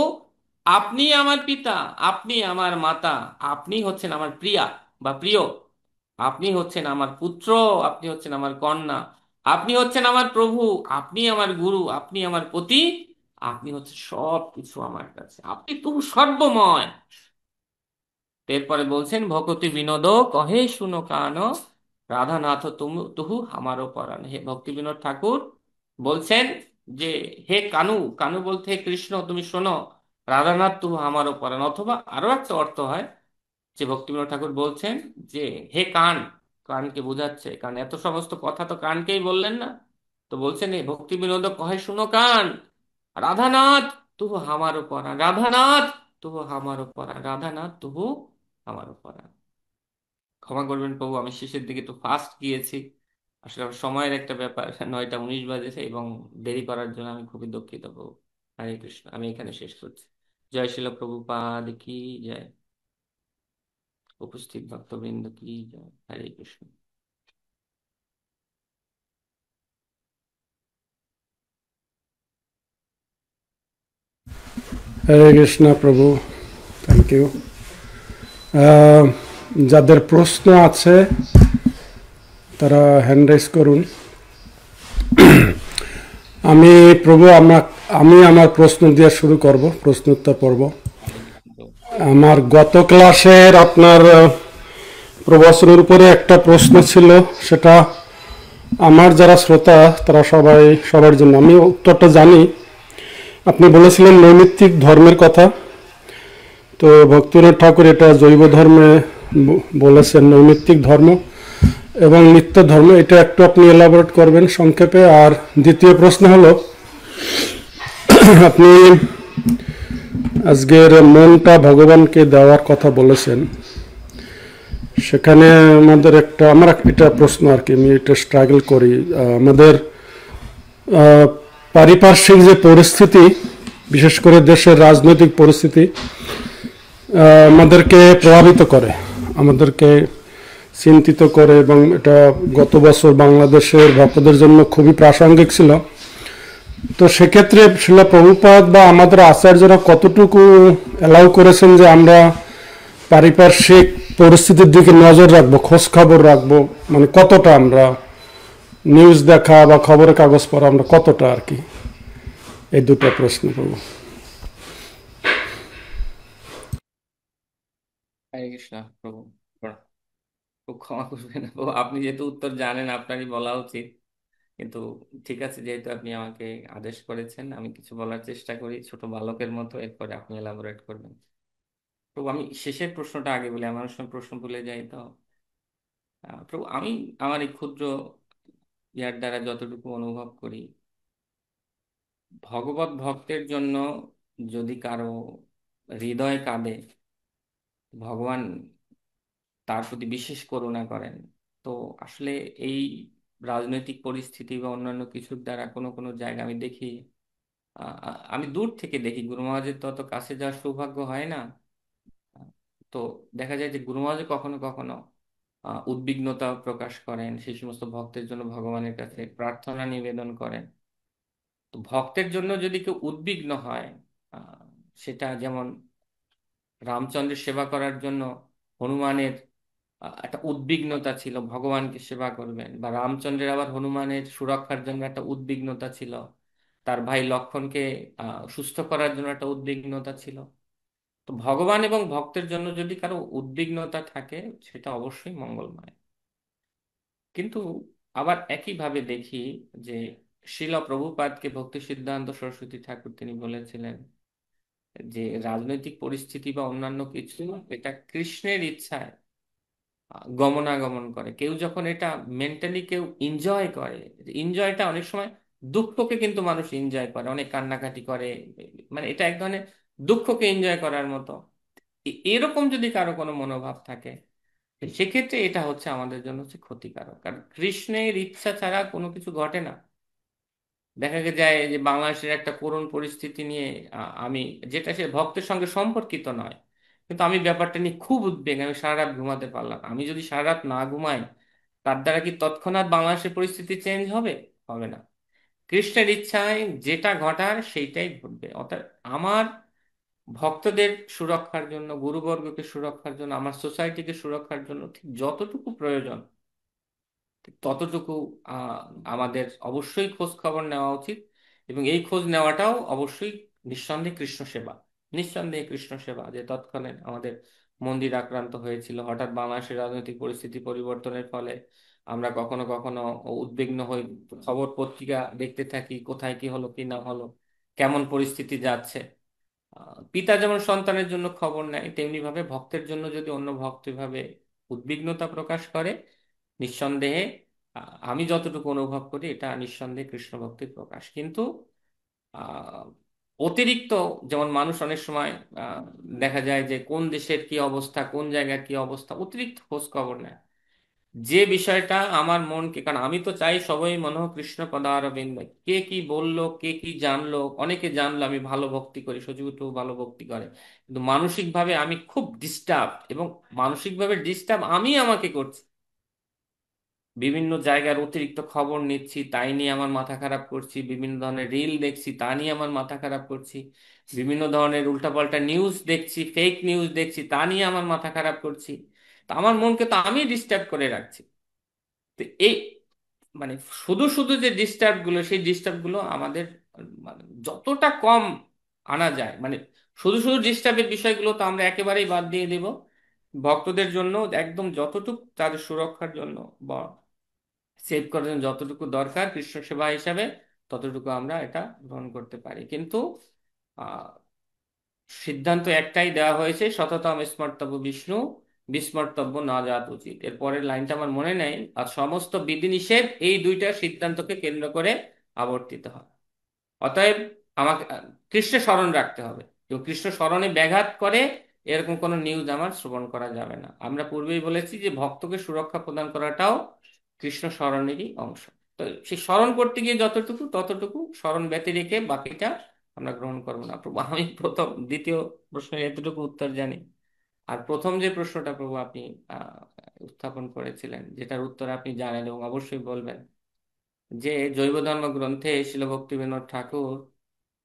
আপনি আমার পিতা, আপনি আমার মাতা, আপনি হচ্ছেন আমার প্রিয়া বা প্রিয়, আপনি হচ্ছেন আমার পুত্র, আপনি হচ্ছেন আমার কন্যা, আপনি হচ্ছেন আমার প্রভু, আপনি আমার গুরু, আপনি আমার পতি, আপনি হচ্ছেন সব কিছু আমার কাছে, আপনি তুহু সর্বময়। এরপরে বলছেন, ভকতি বিনোদ কহে শুনো কান, রাধানাথ তুমু তুহু আমারও পরাণ। হে ভক্তি বিনোদ ঠাকুর বলছেন যে হে কানু, কানু বলতে হে কৃষ্ণ তুমি শোনো, রাধানাথ তুহু আমারও পরাণ। অথবা আরো একটা অর্থ হয় যে ভক্তি বিনোদ ঠাকুর বলছেন যে হে কান, কানকে বোঝাচ্ছে, কারণ এত সমস্ত কথা তো কানকেই বললেন না। তো বলছেন হে ভক্তি বিনোদ কহে শুনো কান, রাধানাথ তুহু আমারও পরাণ, রাধানাথ তুহু আমারও পরাণ, রাধানাথ তুহু আমারও পরাণ। ক্ষমা করবেন প্রভু, আমি শেষের দিকে একটু ফাস্ট গিয়েছি, আসলে আমার সময়ের একটা ব্যাপার, 9টা 19 বাজেছে এবং দেরি করার জন্য আমি খুবই দুঃখিত প্রভু। হরে কৃষ্ণ, আমি এখানে শেষ করছি। জয় শিল প্রভুপাদ কি জয়, উপস্থিত ভক্তবৃন্দ কি জয়, হরে কৃষ্ণ। হরে কৃষ্ণ প্রভু, থ্যাংক ইউ। যাদের প্রশ্ন আছে তারা হ্যান্ড রাইজ করুন। আমি আমার প্রশ্ন দিয়ে শুরু করব, প্রশ্নোত্তর পর্ব। আমার গত ক্লাসের আপনার প্রবচনের উপরে একটা প্রশ্ন ছিল, সেটা আমার যারা শ্রোতা তারা সবার জন্য, আমি উত্তরটা জানি। আপনি বলেছিলেন নৈমিত্তিক ধর্মের কথা, তো ভক্তিবিনোদ ঠাকুর এটা জৈব ধর্মে বলেছেন, নৈমিত্তিক ধর্ম এবং নিত্য ধর্ম। এটা একটু আপনি এলাবোরেট করবেন সংক্ষেপে। আর দ্বিতীয় প্রশ্ন হলো, আপনি আজকের মনটা ভগবানকে দেওয়ার কথা বলেছেন, সেখানে আমার একটা প্রশ্ন আর কি, আমি এটা স্ট্রাগল করি। আমাদের পারিপার্শ্বিক যে পরিস্থিতি, বিশেষ করে দেশের রাজনৈতিক পরিস্থিতি আমাদেরকে প্রভাবিত করে, আমাদেরকে চিন্তিত করে, এবং এটা গত বছর বাংলাদেশের ভক্তদের জন্য খুবই প্রাসঙ্গিক ছিল। তো সেক্ষেত্রে শিল প্রভুপাদ বা আমাদের আচার্যরা কতটুকু অ্যালাউ করেছেন যে আমরা পারিপার্শ্বিক পরিস্থিতির দিকে নজর রাখবো, খোঁজ খবর রাখবো, মানে কতটা আমরা নিউজ দেখা বা খবরের কাগজ পড়া আমরা কতটা আর কি, এই দুটো প্রশ্ন করবো। হরে কৃষ্ণ প্রভু। খুব ক্ষমা করবেন প্রভু, আপনি যেহেতু উত্তর জানেন আপনারই বলা উচিত, কিন্তু ঠিক আছে, যেহেতু আপনি আমাকে আদেশ করেছেন আমি কিছু বলার চেষ্টা করি ছোট বালকের মতো, এরপরে আপনি এলাবোরেট করবেন। প্রভু আমি শেষের প্রশ্নটা আগে বলি, আমার সময় প্রশ্ন ভুলে যাই তো। প্রভু আমি আমার এই ক্ষুদ্র ইয়ার দ্বারা যতটুকু অনুভব করি, ভগবত ভক্তের জন্য যদি কারো হৃদয় কাঁদে, ভগবান তার প্রতি বিশেষ করুণা করেন। তো আসলে এই রাজনৈতিক পরিস্থিতি বা অন্যান্য কিছুর দ্বারা কোনো কোনো জায়গা আমি দেখি, আমি দূর থেকে দেখি, গুরু মহারাজের তো অত কাছে যাওয়ার সৌভাগ্য হয় না। তো দেখা যায় যে গুরু মহারাজ কখনো কখনো উদ্বিগ্নতা প্রকাশ করেন, সেই সমস্ত ভক্তের জন্য ভগবানের কাছে প্রার্থনা নিবেদন করেন। তো ভক্তের জন্য যদি কেউ উদ্বিগ্ন হয়, আহ, সেটা যেমন রামচন্দ্রের সেবা করার জন্য হনুমানের একটা উদ্বিগ্নতা ছিল, ভগবানকে সেবা করবেন, বা রামচন্দ্রের আবার হনুমানের সুরক্ষার জন্য একটা উদ্বিগ্নতা ছিল, তার ভাই লক্ষ্মণকে সুস্থ করার জন্য একটা উদ্বিগ্নতা ছিল। তো ভগবান এবং ভক্তের জন্য যদি কারো উদ্বিগ্নতা থাকে, সেটা অবশ্যই মঙ্গলময়। কিন্তু আবার একইভাবে দেখি যে শিল প্রভুপাদকে ভক্তি সিদ্ধান্ত সরস্বতী ঠাকুর তিনি বলেছিলেন যে রাজনৈতিক পরিস্থিতি বা অন্যান্য কিছু এটা কৃষ্ণের ইচ্ছায় গমনাগমন করে। কেউ যখন এটা মেন্টালি কেউ এনজয় করে, এনজয়টা অনেক সময় দুঃখকে কিন্তু মানুষ এনজয় করে, অনেক কান্নাকাটি করে, মানে এটা এক ধরনের দুঃখকে এনজয় করার মতো। এরকম যদি কারো কোনো মনোভাব থাকে, সেক্ষেত্রে এটা হচ্ছে আমাদের জন্য হচ্ছে ক্ষতিকারক, কারণ কৃষ্ণের ইচ্ছা ছাড়া কোনো কিছু ঘটে না। দেখা যায় যে বাংলাদেশের একটা করুণ পরিস্থিতি নিয়ে আমি, যেটা সে ভক্তের সঙ্গে সম্পর্কিত নয়, কিন্তু আমি ব্যাপারটা নিয়ে খুব উদ্বেগ, আমি সারা রাত ঘুমাতে পারলাম না। আমি যদি সারা রাত না ঘুমাই, তার দ্বারা কি তৎক্ষণাৎ বাংলাদেশের পরিস্থিতি চেঞ্জ হবে? হবে না। কৃষ্ণের ইচ্ছায় যেটা ঘটার সেইটাই ঘটবে। অর্থাৎ আমার ভক্তদের সুরক্ষার জন্য, গুরুবর্গকে সুরক্ষার জন্য, আমার সোসাইটিকে সুরক্ষার জন্য ঠিক যতটুকু প্রয়োজন, ঠিক ততটুকু আহ, আমাদের অবশ্যই খোঁজ খবর নেওয়া উচিত। এবং এই খোঁজ নেওয়াটাও অবশ্যই নিঃসন্দেহে কৃষ্ণ সেবা। নিঃসন্দেহে কৃষ্ণ সেবা, যে তৎকালীন আমাদের মন্দির আক্রান্ত হয়েছিল, হঠাৎ বাংলাদেশের রাজনৈতিক পরিস্থিতি পরিবর্তনের ফলে আমরা কখনো কখনো উদ্বিগ্ন হই, খবর পত্রিকা দেখতে থাকি, কোথায় কি হলো কি না হলো, কেমন পরিস্থিতি যাচ্ছে। পিতা যেমন সন্তানের জন্য খবর নেয়, তেমনি ভাবে ভক্তের জন্য যদি অন্য ভক্ত ভাবে উদ্বিগ্নতা প্রকাশ করে, নিঃসন্দেহে আমি যতটুকু অনুভব করি এটা নিঃসন্দেহে কৃষ্ণ ভক্তির প্রকাশ। কিন্তু আহ, অতিরিক্ত, যেমন মানুষ অনেক সময় আহ, দেখা যায় যে কোন দেশের কি অবস্থা, কোন জায়গার কি অবস্থা, অতিরিক্ত খোঁজ খবর নেয়। যে বিষয়টা আমার মনকে, কারণ আমি তো চাই সবাই মনে হোক কৃষ্ণ পদারবিন্দ, কে কি বললো, কে কি জানলো, অনেকে জানলো আমি ভালো ভক্তি করি, সজীবও ভালো ভক্তি করে, কিন্তু মানসিক ভাবে আমি খুব ডিস্টার্ব, এবং মানসিক ভাবে ডিস্টার্ব আমি আমাকে করছি, বিভিন্ন জায়গার অতিরিক্ত খবর নিচ্ছি, তাই নিয়ে আমার মাথা খারাপ করছি, বিভিন্ন ধরনের রিল দেখছি, তা নিয়ে আমার মাথা খারাপ করছি, বিভিন্ন ধরনের উল্টাপাল্টা নিউজ দেখছি, ফেক নিউজ দেখছি, তা নিয়ে আমার মাথা খারাপ করছি। তা আমার মনকে তো আমি ডিস্টার্ব করে রাখছি। তো এই, মানে শুধু শুধু যে ডিস্টার্ব গুলো, সেই ডিস্টার্ব গুলো আমাদের মানে যতটা কম আনা যায়, মানে শুধু শুধু ডিস্টার্বের বিষয়গুলো তো আমরা একেবারেই বাদ দিয়ে দেব। ভক্তদের জন্য একদম যতটুকু তাদের সুরক্ষার জন্য বা সেভ করার জন্য যতটুকু দরকার কৃষ্ণ সেবা হিসাবে, ততটুকু আমরা এটা গ্রহণ করতে পারি। কিন্তু আহ সিদ্ধান্ত একটাই দেওয়া হয়েছে, সততম স্মর্তব্য বিষ্ণু, বিস্মর্তব্য না যাত উচিত। এর পরের লাইনটা আমার মনে নেই। আর সমস্ত বিধিনিষেধ এই দুইটা সিদ্ধান্তকে কেন্দ্র করে আবর্তিত হয়। অতএব আমাকে কৃষ্ণ স্মরণ রাখতে হবে, কেউ কৃষ্ণ স্মরণে ব্যাঘাত করে এরকম কোনো নিউজ আমার শ্রবণ করা যাবে না। আমরা পূর্বেই বলেছি যে ভক্তকে সুরক্ষা প্রদান করাটাও কৃষ্ণ স্মরণেরই অংশ। তো সেই স্মরণ করতে গিয়ে যতটুকু, ততটুকু স্মরণ ব্যতি রেখে বাকিটা আমরা গ্রহণ করবো না। প্রভু আমি প্রথম দ্বিতীয় প্রশ্নের এতটুকু উত্তর জানি। আর প্রথম যে প্রশ্নটা প্রভু আপনি আহ উত্থাপন করেছিলেন, যেটার উত্তর আপনি জানেন এবং অবশ্যই বলবেন, যে জৈব ধর্ম গ্রন্থে শিল ভক্তিবিনোদ ঠাকুর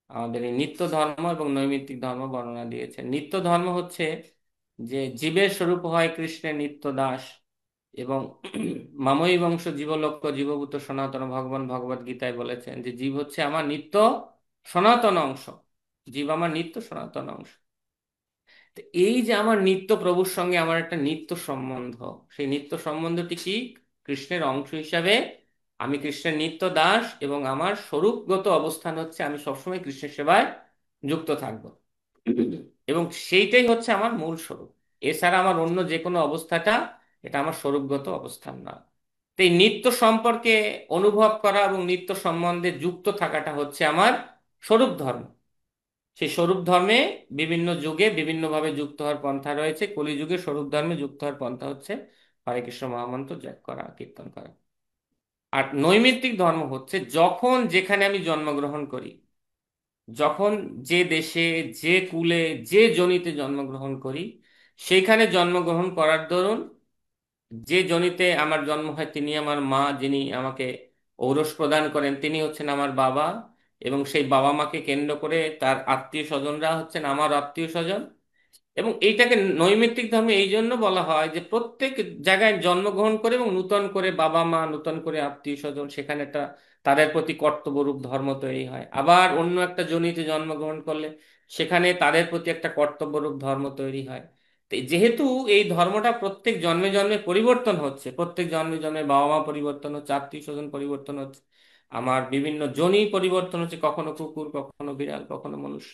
আমাদের এই নিত্য ধর্ম এবং নৈমিত্তিক ধর্ম বর্ণনা দিয়েছেন। নিত্য ধর্ম হচ্ছে যে জীবের স্বরূপ হয় কৃষ্ণের নিত্য দাস, এবং মাময়ী বংশ জীবলোক্য জীবভূত সনাতন, ভগবান ভগবদ গীতায় বলেছেন যে জীব হচ্ছে আমার নিত্য সনাতন অংশ, জীব আমার নিত্য সনাতন অংশ। তো এই যে আমার নিত্য প্রভুর সঙ্গে আমার একটা নিত্য সম্বন্ধ, সেই নিত্য সম্বন্ধটি কি? কৃষ্ণের অংশ হিসাবে আমি কৃষ্ণের নিত্য দাস, এবং আমার স্বরূপগত অবস্থান হচ্ছে আমি সবসময় কৃষ্ণের সেবায় যুক্ত থাকব, এবং সেইটাই হচ্ছে আমার মূল স্বরূপ। এছাড়া আমার অন্য যে কোনো অবস্থাটা, এটা আমার স্বরূপগত অবস্থান না। তো এই নিত্য সম্পর্কে অনুভব করা এবং নিত্য সম্বন্ধে যুক্ত থাকাটা হচ্ছে আমার স্বরূপ ধর্ম। সেই স্বরূপ ধর্মে বিভিন্ন যুগে বিভিন্নভাবে যুক্ত হওয়ার পন্থা রয়েছে। কলিযুগে স্বরূপ ধর্মে যুক্ত হওয়ার পন্থা হচ্ছে হরে কৃষ্ণ মহামন্ত্র জপ করা, কীর্তন করা। আর নৈমিত্তিক ধর্ম হচ্ছে যখন যেখানে আমি জন্মগ্রহণ করি, যখন যে দেশে, যে কুলে, যে জনিতে জন্মগ্রহণ করি, সেইখানে জন্মগ্রহণ করার দরুন যে জনিতে আমার জন্ম হয় তিনি আমার মা, যিনি আমাকে ঔরস প্রদান করেন তিনি হচ্ছেন আমার বাবা, এবং সেই বাবা মাকে কেন্দ্র করে তার আত্মীয় স্বজনরা হচ্ছেন আমার আত্মীয় স্বজন। এবং এইটাকে নৈমিত্তিক ধর্ম এই জন্য বলা হয় যে প্রত্যেক জায়গায় জন্মগ্রহণ করে এবং নূতন করে বাবা মা, নূতন করে আত্মীয় স্বজন, সেখানে একটা তাদের প্রতি কর্তব্যরূপ ধর্ম তৈরি হয়। আবার অন্য একটা জনিতে জন্মগ্রহণ করলে সেখানে তাদের প্রতি একটা কর্তব্যরূপ ধর্ম তৈরি হয়। তো যেহেতু এই ধর্মটা প্রত্যেক জন্মে জন্মে পরিবর্তন হচ্ছে, প্রত্যেক জন্মে জন্মে বাবা মা পরিবর্তন হচ্ছে, আত্মীয় স্বজন পরিবর্তন হচ্ছে, আমার বিভিন্ন জনি পরিবর্তন হচ্ছে, কখনো কুকুর, কখনো বিড়াল, কখনো মনুষ্য,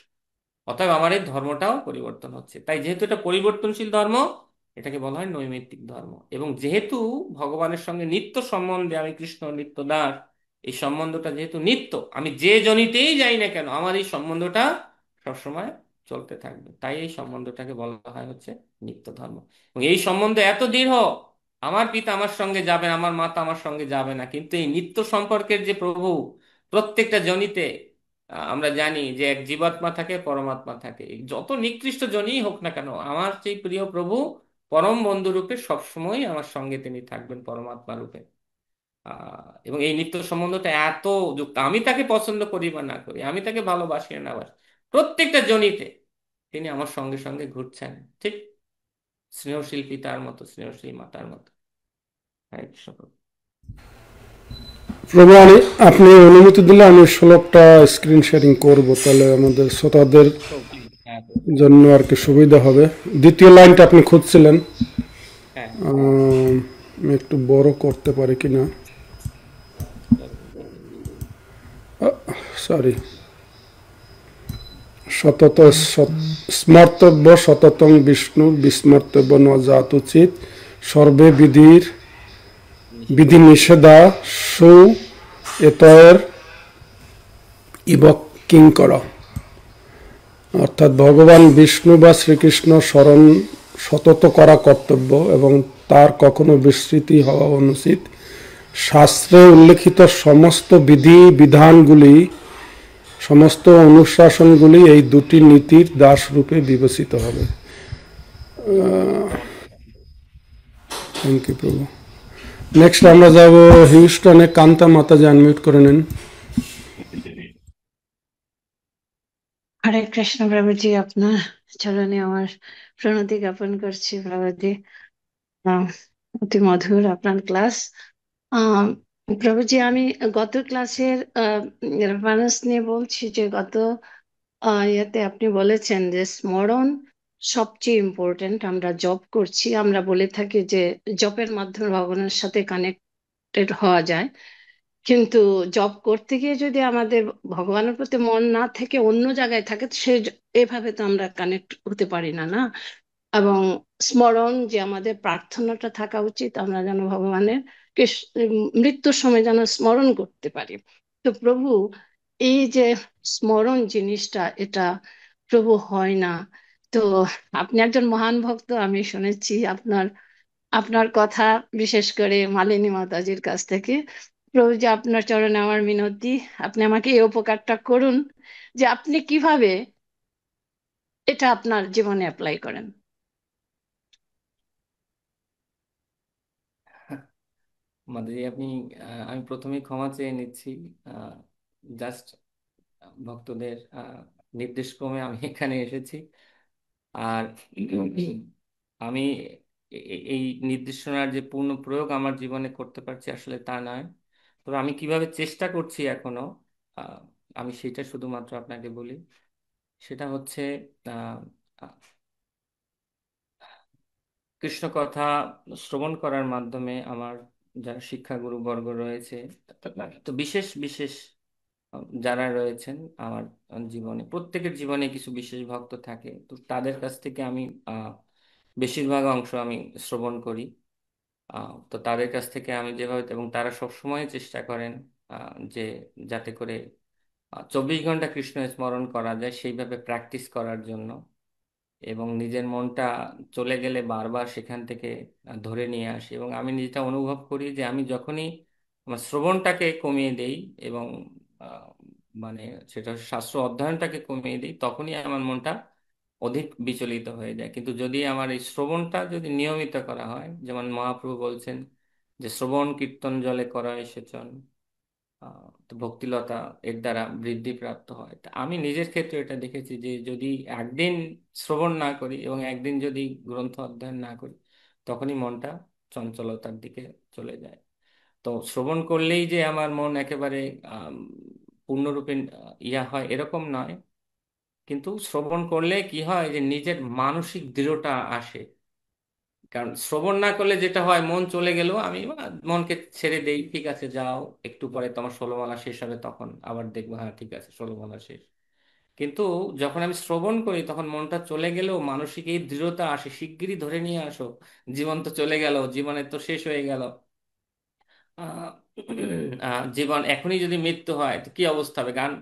অতএব আমার এই ধর্মটাও পরিবর্তন হচ্ছে। তাই যেহেতু এটা পরিবর্তনশীল ধর্ম, এটাকে বলা হয় নৈমিত্তিক ধর্ম। এবং যেহেতু ভগবানের সঙ্গে নিত্য সম্বন্ধে আমি কৃষ্ণ নিত্য দাস, এই সম্বন্ধটা যেহেতু নিত্য, আমি যে জনিতেই যাই না কেন আমার এই সম্বন্ধটা সবসময় চলতে থাকবে, তাই এই সম্বন্ধটাকে বলা হয় হচ্ছে নিত্য ধর্ম। এবং এই সম্বন্ধ এত দৃঢ়, আমার পিতা আমার সঙ্গে যাবেন, আমার মাতা আমার সঙ্গে যাবে না, কিন্তু এই নিত্য সম্পর্কের যে প্রভু, প্রত্যেকটা জনিতে আমরা জানি যে এক জীবাত্মা থাকে, পরমাত্মা থাকে। এই যত নিকৃষ্ট জনই হোক না কেন, আমার সেই প্রিয় প্রভু পরম বন্ধু রূপে সবসময় আমার সঙ্গে তিনি থাকবেন, পরমাত্মা রূপে। এবং এই নিত্য সম্বন্ধটা এত যুক্ত, আমি তাকে পছন্দ করি বা না করি, আমি তাকে ভালোবাসি না বাসি, প্রত্যেকটা জনিতে তিনি আমার সঙ্গে সঙ্গে ঘুরছেন, ঠিক স্নেহশীল পিতার মতো, স্নেহশীল মাতার মতো। হরে কৃষ্ণ প্রভু। প্রভু আপনি অনুমতি দিলে আমি শ্লোকটা স্ক্রিন শেয়ারিং করব, তাহলে আমাদের শ্রোতাদের হ্যাঁ জন্য আর কি সুবিধা হবে। দ্বিতীয় লাইনটা আপনি খুঁজছিলেন, হ্যাঁ। আমি একটু বড় করতে পারি কিনা, সরি। সতত স্মর্তব্য সততং বিষ্ণু বিস্মর্তব্য ন জাত উচিত সর্বে বিধি নিষেধা সু এতয়ের ইব কিঙ্কর। অর্থাৎ ভগবান বিষ্ণু বা শ্রীকৃষ্ণ স্মরণ সতত করা কর্তব্য এবং তার কখনো বিস্মৃতি হওয়া অনুচিত। শাস্ত্রে উল্লেখিত সমস্ত বিধি বিধানগুলি, সমস্ত অনুশাসনগুলি এই দুটি নীতির দাস রূপে বিবেচিত হবে। থ্যাংক ইউ প্রভু। নেক্সট আমরা যাব হিউস্টনে, কান্তা মাতাজি আনমিউট করে নেন। হরে কৃষ্ণ প্রভুজি, আপনার চরণে আমার প্রণতি জ্ঞাপন করছি প্রভুজি। অতি মধুর আপনার ক্লাস। আহ প্রভুজি, আমি গত ক্লাসের রেফারেন্স নিয়ে বলছি যে গত ইয়েতে আপনি বলেছেন যে স্মরণ সবচেয়ে ইম্পর্টেন্ট। আমরা জপ করছি, আমরা বলে থাকি যে জপের মাধ্যমে ভগবানের সাথে কানেক্টেড হওয়া যায়, কিন্তু জব করতে গিয়ে যদি আমাদের ভগবানের প্রতি মন না থেকে অন্য জায়গায় থাকে, তো এভাবে তো আমরা কানেক্ট হতে পারি না, না? এবং স্মরণ যে আমাদের প্রার্থনাটা থাকা উচিত, আমরা যেন ভগবানের মৃত্যুর সময় যেন স্মরণ করতে পারি। তো প্রভু, এই যে স্মরণ জিনিসটা, এটা প্রভু হয় না। তো আপনি একজন মহান ভক্ত, আমি শুনেছি আপনার আপনার কথা, বিশেষ করে মালিনী মাতাজির কাছ থেকে। প্রভু যে আপনার চরণে আমার মিনতি, আপনি আমাকে এই উপকারটা করুন যে আপনি কিভাবে এটা আপনার জীবনে অ্যাপ্লাই করেন। মাধুরী, আমি প্রথমেই ক্ষমা চেয়ে নিচ্ছি। জাস্ট ভক্তদের নির্দেশ ক্রমে আমি এখানে এসেছি। আর আমি এই নির্দেশনার যে পূর্ণ প্রয়োগ আমার জীবনে করতে পারছি আসলে তা নয়, তবে আমি কিভাবে চেষ্টা করছি এখনো, আহ, আমি সেটা শুধুমাত্র আপনাকে বলি। সেটা হচ্ছে আহ, আহ, কৃষ্ণ কথা শ্রবণ করার মাধ্যমে আমার যারা শিক্ষাগুরু বর্গ রয়েছে, তো বিশেষ বিশেষ যারা রয়েছেন আমার জীবনে, প্রত্যেকের জীবনে কিছু বিশেষ ভক্ত থাকে, তো তাদের কাছ থেকে আমি বেশিরভাগ অংশ আমি শ্রবণ করি। তো তাদের কাছ থেকে আমি যেভাবে, এবং তারা সবসময় চেষ্টা করেন যে যাতে করে 24 ঘন্টা কৃষ্ণ স্মরণ করা যায় সেইভাবে প্র্যাকটিস করার জন্য, এবং নিজের মনটা চলে গেলে বারবার সেখান থেকে ধরে নিয়ে আসি। এবং আমি যেটা অনুভব করি যে আমি যখনই আমার শ্রবণটাকে কমিয়ে দেই এবং আহ, মানে সেটা শাস্ত্র অধ্যয়নটাকে কমিয়ে দিই, তখনই আমার মনটা অধিক বিচলিত হয়ে যায়। কিন্তু যদি আমার এই শ্রবণটা যদি নিয়মিত করা হয়, যেমন মহাপ্রভু বলছেন যে শ্রবণ কীর্তন জলে করা সেচন, তো ভক্তিলতা এর দ্বারা বৃদ্ধি প্রাপ্ত হয়। তা আমি নিজের ক্ষেত্রে এটা দেখেছি যে যদি একদিন শ্রবণ না করি এবং একদিন যদি গ্রন্থ অধ্যয়ন না করি, তখনই মনটা চঞ্চলতার দিকে চলে যায়। তো শ্রবণ করলেই যে আমার মন একেবারে আম, পূর্ণরূপে ইয়া হয় এরকম নয়, কিন্তু শ্রবণ করলে কি হয় যে নিজের মানসিক দৃঢ়তা আসে। কারণ শ্রবণ না করলে যেটা হয়, মন চলে গেলেও আমি মনকে ছেড়ে দেই, ঠিক আছে যাও, একটু পরে তোমার ষোলমালা শেষ হবে তখন আবার দেখবো, হ্যাঁ ঠিক আছে ষোলমালা শেষ। কিন্তু যখন আমি শ্রবণ করি তখন মনটা চলে গেলেও মানসিক এই দৃঢ়তা আসে, শিগগিরই ধরে নিয়ে আসো, জীবন তো চলে গেল, জীবনের তো শেষ হয়ে গেল। আহ জীবন এখনই যদি মৃত্যু হয় তো কি অবস্থা হবে। কারণ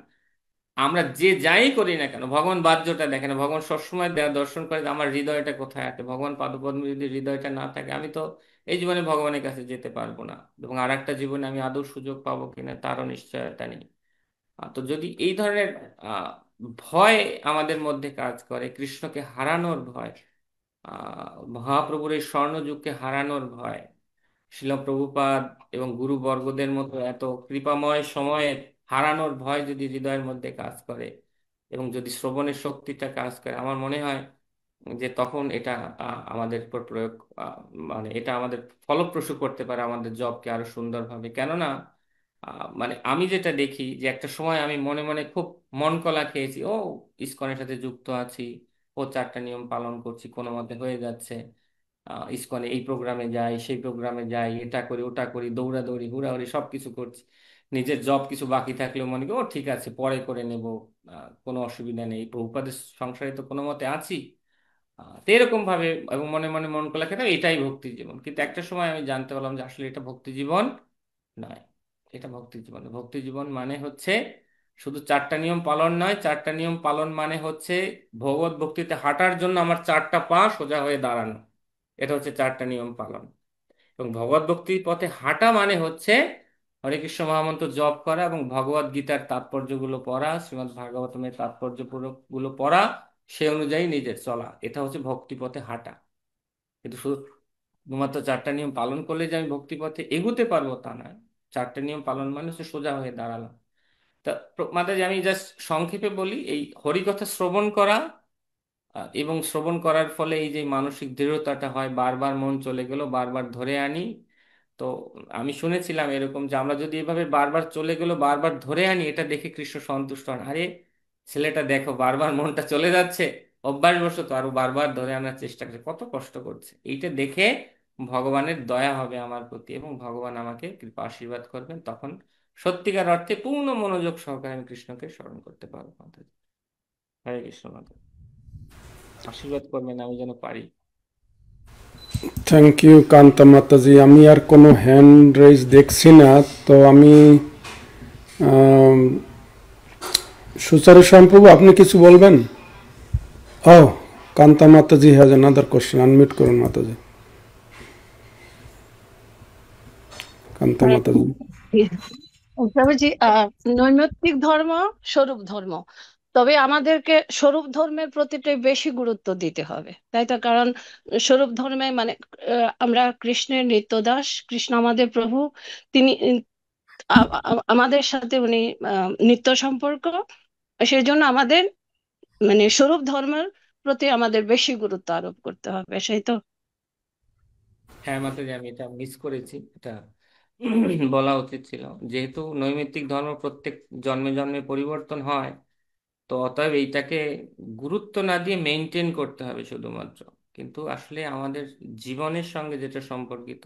আমরা যে যাই করি না কেন, ভগবান বাহ্যটা দেখে না, ভগবান সবসময় দর্শন করে যে আমার হৃদয়টা কোথায় আছে। ভগবান পাদপদ্মে যদি হৃদয়টা না থাকে, আমি তো এই জীবনে ভগবানের কাছে যেতে পারবো না, এবং আর একটা জীবনে আমি আদৌ সুযোগ পাবো কিনা তারও নিশ্চয়তা নেই। তো যদি এই ধরনের আহ ভয় আমাদের মধ্যে কাজ করে, কৃষ্ণকে হারানোর ভয়, মহাপ্রভুর এই স্বর্ণযুগকে হারানোর ভয়, শিল প্রভুপাদ এবং গুরুবর্গদের মতো এত কৃপাময় সময়ে হারানোর ভয় যদি হৃদয়ের মধ্যে কাজ করে, এবং যদি শ্রবণের শক্তিটা কাজ করে, আমার মনে হয় যে তখন এটা আমাদের উপর প্রয়োগ, মানে এটা আমাদের ফলপ্রসূ করতে পারে আমাদের জবকে আরো সুন্দরভাবে। কেননা মানে আমি যেটা দেখি যে একটা সময় আমি মনে মনে খুব মন কলা খেয়েছি, ও ইসকনের সাথে যুক্ত আছি, ও 4টা নিয়ম পালন করছি, কোনো মতে হয়ে যাচ্ছে, ইসকনে এই প্রোগ্রামে যাই সেই প্রোগ্রামে যাই, এটা করি ওটা করি, দৌড়াদৌড়ি হুড়াহুড়ি সবকিছু করছি, নিজের জব কিছু বাকি থাকলেও মনে করি ও ঠিক আছে পরে করে নেব, কোনো অসুবিধা নেই, প্রভুপাদের সংসারে তো কোনো মতে আছি। তো এরকম ভাবে এবং মনে মনে মন করলে খেতাম এটাই ভক্তি জীবন। কিন্তু একটা সময় আমি জানতে পারলাম যে আসলে এটা ভক্তি জীবন নয়। এটা ভক্তি জীবন, ভক্তি জীবন মানে হচ্ছে শুধু 4টা নিয়ম পালন নয়, 4টা নিয়ম পালন মানে হচ্ছে ভগবত ভক্তিতে হাঁটার জন্য আমার 4টা পা সোজা হয়ে দাঁড়ানো, এটা হচ্ছে 4টা নিয়ম পালন। এবং ভগবত ভক্তির পথে হাঁটা মানে হচ্ছে হরে কৃষ্ণ মহামন্ত্র জপ করা এবং ভগবত গীতার তাৎপর্যগুলো পড়া, শ্রীমদ্ ভাগবতমের তাৎপর্যগুলো পড়া, সে অনুযায়ী নিজের চলা, এটা হচ্ছে ভক্তি পথে হাঁটা। কিন্তু শুধুমাত্র 4টা নিয়ম পালন করলে যে আমি ভক্তি পথে এগোতে পারবো তা নয়। 4টা নিয়ম পালন মানে হচ্ছে সোজা হয়ে দাঁড়ালাম। তা মাতাজি আমি জাস্ট সংক্ষেপে বলি, এই হরিকথা শ্রবণ করা এবং শ্রবণ করার ফলে এই যে মানসিক দৃঢ়তাটা হয়, বারবার মন চলে গেল বারবার ধরে আনি। তো আমি শুনেছিলাম এরকম যে আমরা যদি এভাবে বারবার চলে গেল বারবার ধরে আনি, এটা দেখে কৃষ্ণ সন্তুষ্ট হন, আরে ছেলেটা দেখো বারবার মনটা চলে যাচ্ছে, অভ্যাসবশত আরো বারবার ধরে আনার চেষ্টা করছে, কত কষ্ট করছে, এইটা দেখে ভগবানের দয়া হবে আমার প্রতি এবং ভগবান আমাকে কৃপা আশীর্বাদ করবেন, তখন সত্যিকার অর্থে পূর্ণ মনোযোগ সহকারে আমি কৃষ্ণকে স্মরণ করতে পারবো। মাতাজি, হরে কৃষ্ণ। মাতা আশীর্বাদ করবেন আমি যেন পারি। থ্যাংক ইউ কান্তা মাতাজি। আমি আর কোনো হ্যান্ড রেজ দেখছি না, তো আমি সুচারু শ্যামপ্রভু আপনি কিছু বলবেন? ও, কান্তা মাতাজি হ্যাজ অ্যানাদার কোশ্চেন। আনমিউট করুন মাতাজি। কান্তা মাতাজি। প্রভুজি, নৈমিত্তিক ধর্ম স্বরূপ ধর্ম, তবে আমাদেরকে স্বরূপ ধর্মের প্রতিটাই বেশি গুরুত্ব দিতে হবে, তাই তো? কারণ স্বরূপ ধর্মে মানে আমরা কৃষ্ণের নিত্যদাস, কৃষ্ণ আমাদের প্রভু, তিনি আমাদের সাথে উনি নিত্য সম্পর্ক, সেই জন্য আমাদের মানে স্বরূপ ধর্মের প্রতি আমাদের বেশি গুরুত্ব আরোপ করতে হবে, সেই তো? হ্যাঁ মাতাজি, আমি এটা মিস করেছি, এটা বলা উচিত ছিল। যেহেতু নৈমিত্তিক ধর্ম প্রত্যেক জন্মে জন্মে পরিবর্তন হয়, তো অতএব এইটাকে গুরুত্ব না দিয়ে মেনটেন করতে হবে শুধুমাত্র। কিন্তু আসলে আমাদের জীবনের সঙ্গে যেটা সম্পর্কিত,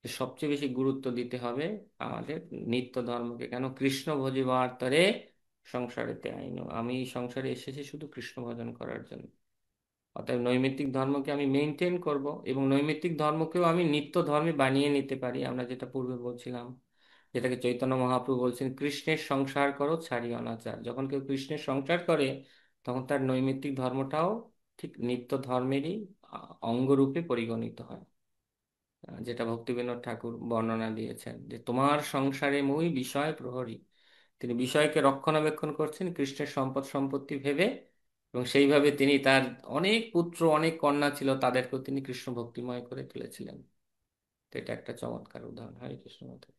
যে সবচেয়ে বেশি গুরুত্ব দিতে হবে আমাদের নিত্য ধর্মকে। কেন? কৃষ্ণ ভজিবার তরে সংসারেতে আইনো, আমি এই সংসারে এসেছি শুধু কৃষ্ণ ভজন করার জন্য। অতএব নৈমিত্তিক ধর্মকে আমি মেনটেন করব, এবং নৈমিত্তিক ধর্মকেও আমি নিত্য ধর্মে বানিয়ে নিতে পারি। আমরা যেটা পূর্বে বলছিলাম, যেটাকে চৈতন্য মহাপ্রভু বলছেন, কৃষ্ণের সংসার করো ছাড়ি অনাচার। যখন কেউ কৃষ্ণের সংসার করে, তখন তার নৈমিত্তিক ধর্মটাও ঠিক নিত্য ধর্মেরই অঙ্গরূপে পরিগণিত হয়। যেটা ভক্তিবিনোদ ঠাকুর বর্ণনা দিয়েছেন, যে তোমার সংসারে মুই বিষয় প্রহরী। তিনি বিষয়কে রক্ষণাবেক্ষণ করছেন কৃষ্ণের সম্পদ সম্পত্তি ভেবে, এবং সেইভাবে তিনি তার অনেক পুত্র অনেক কন্যা ছিল, তাদেরকেও তিনি কৃষ্ণ ভক্তিময় করে তুলেছিলেন। তো এটা একটা চমৎকার উদাহরণ। হরে কৃষ্ণ মাতা।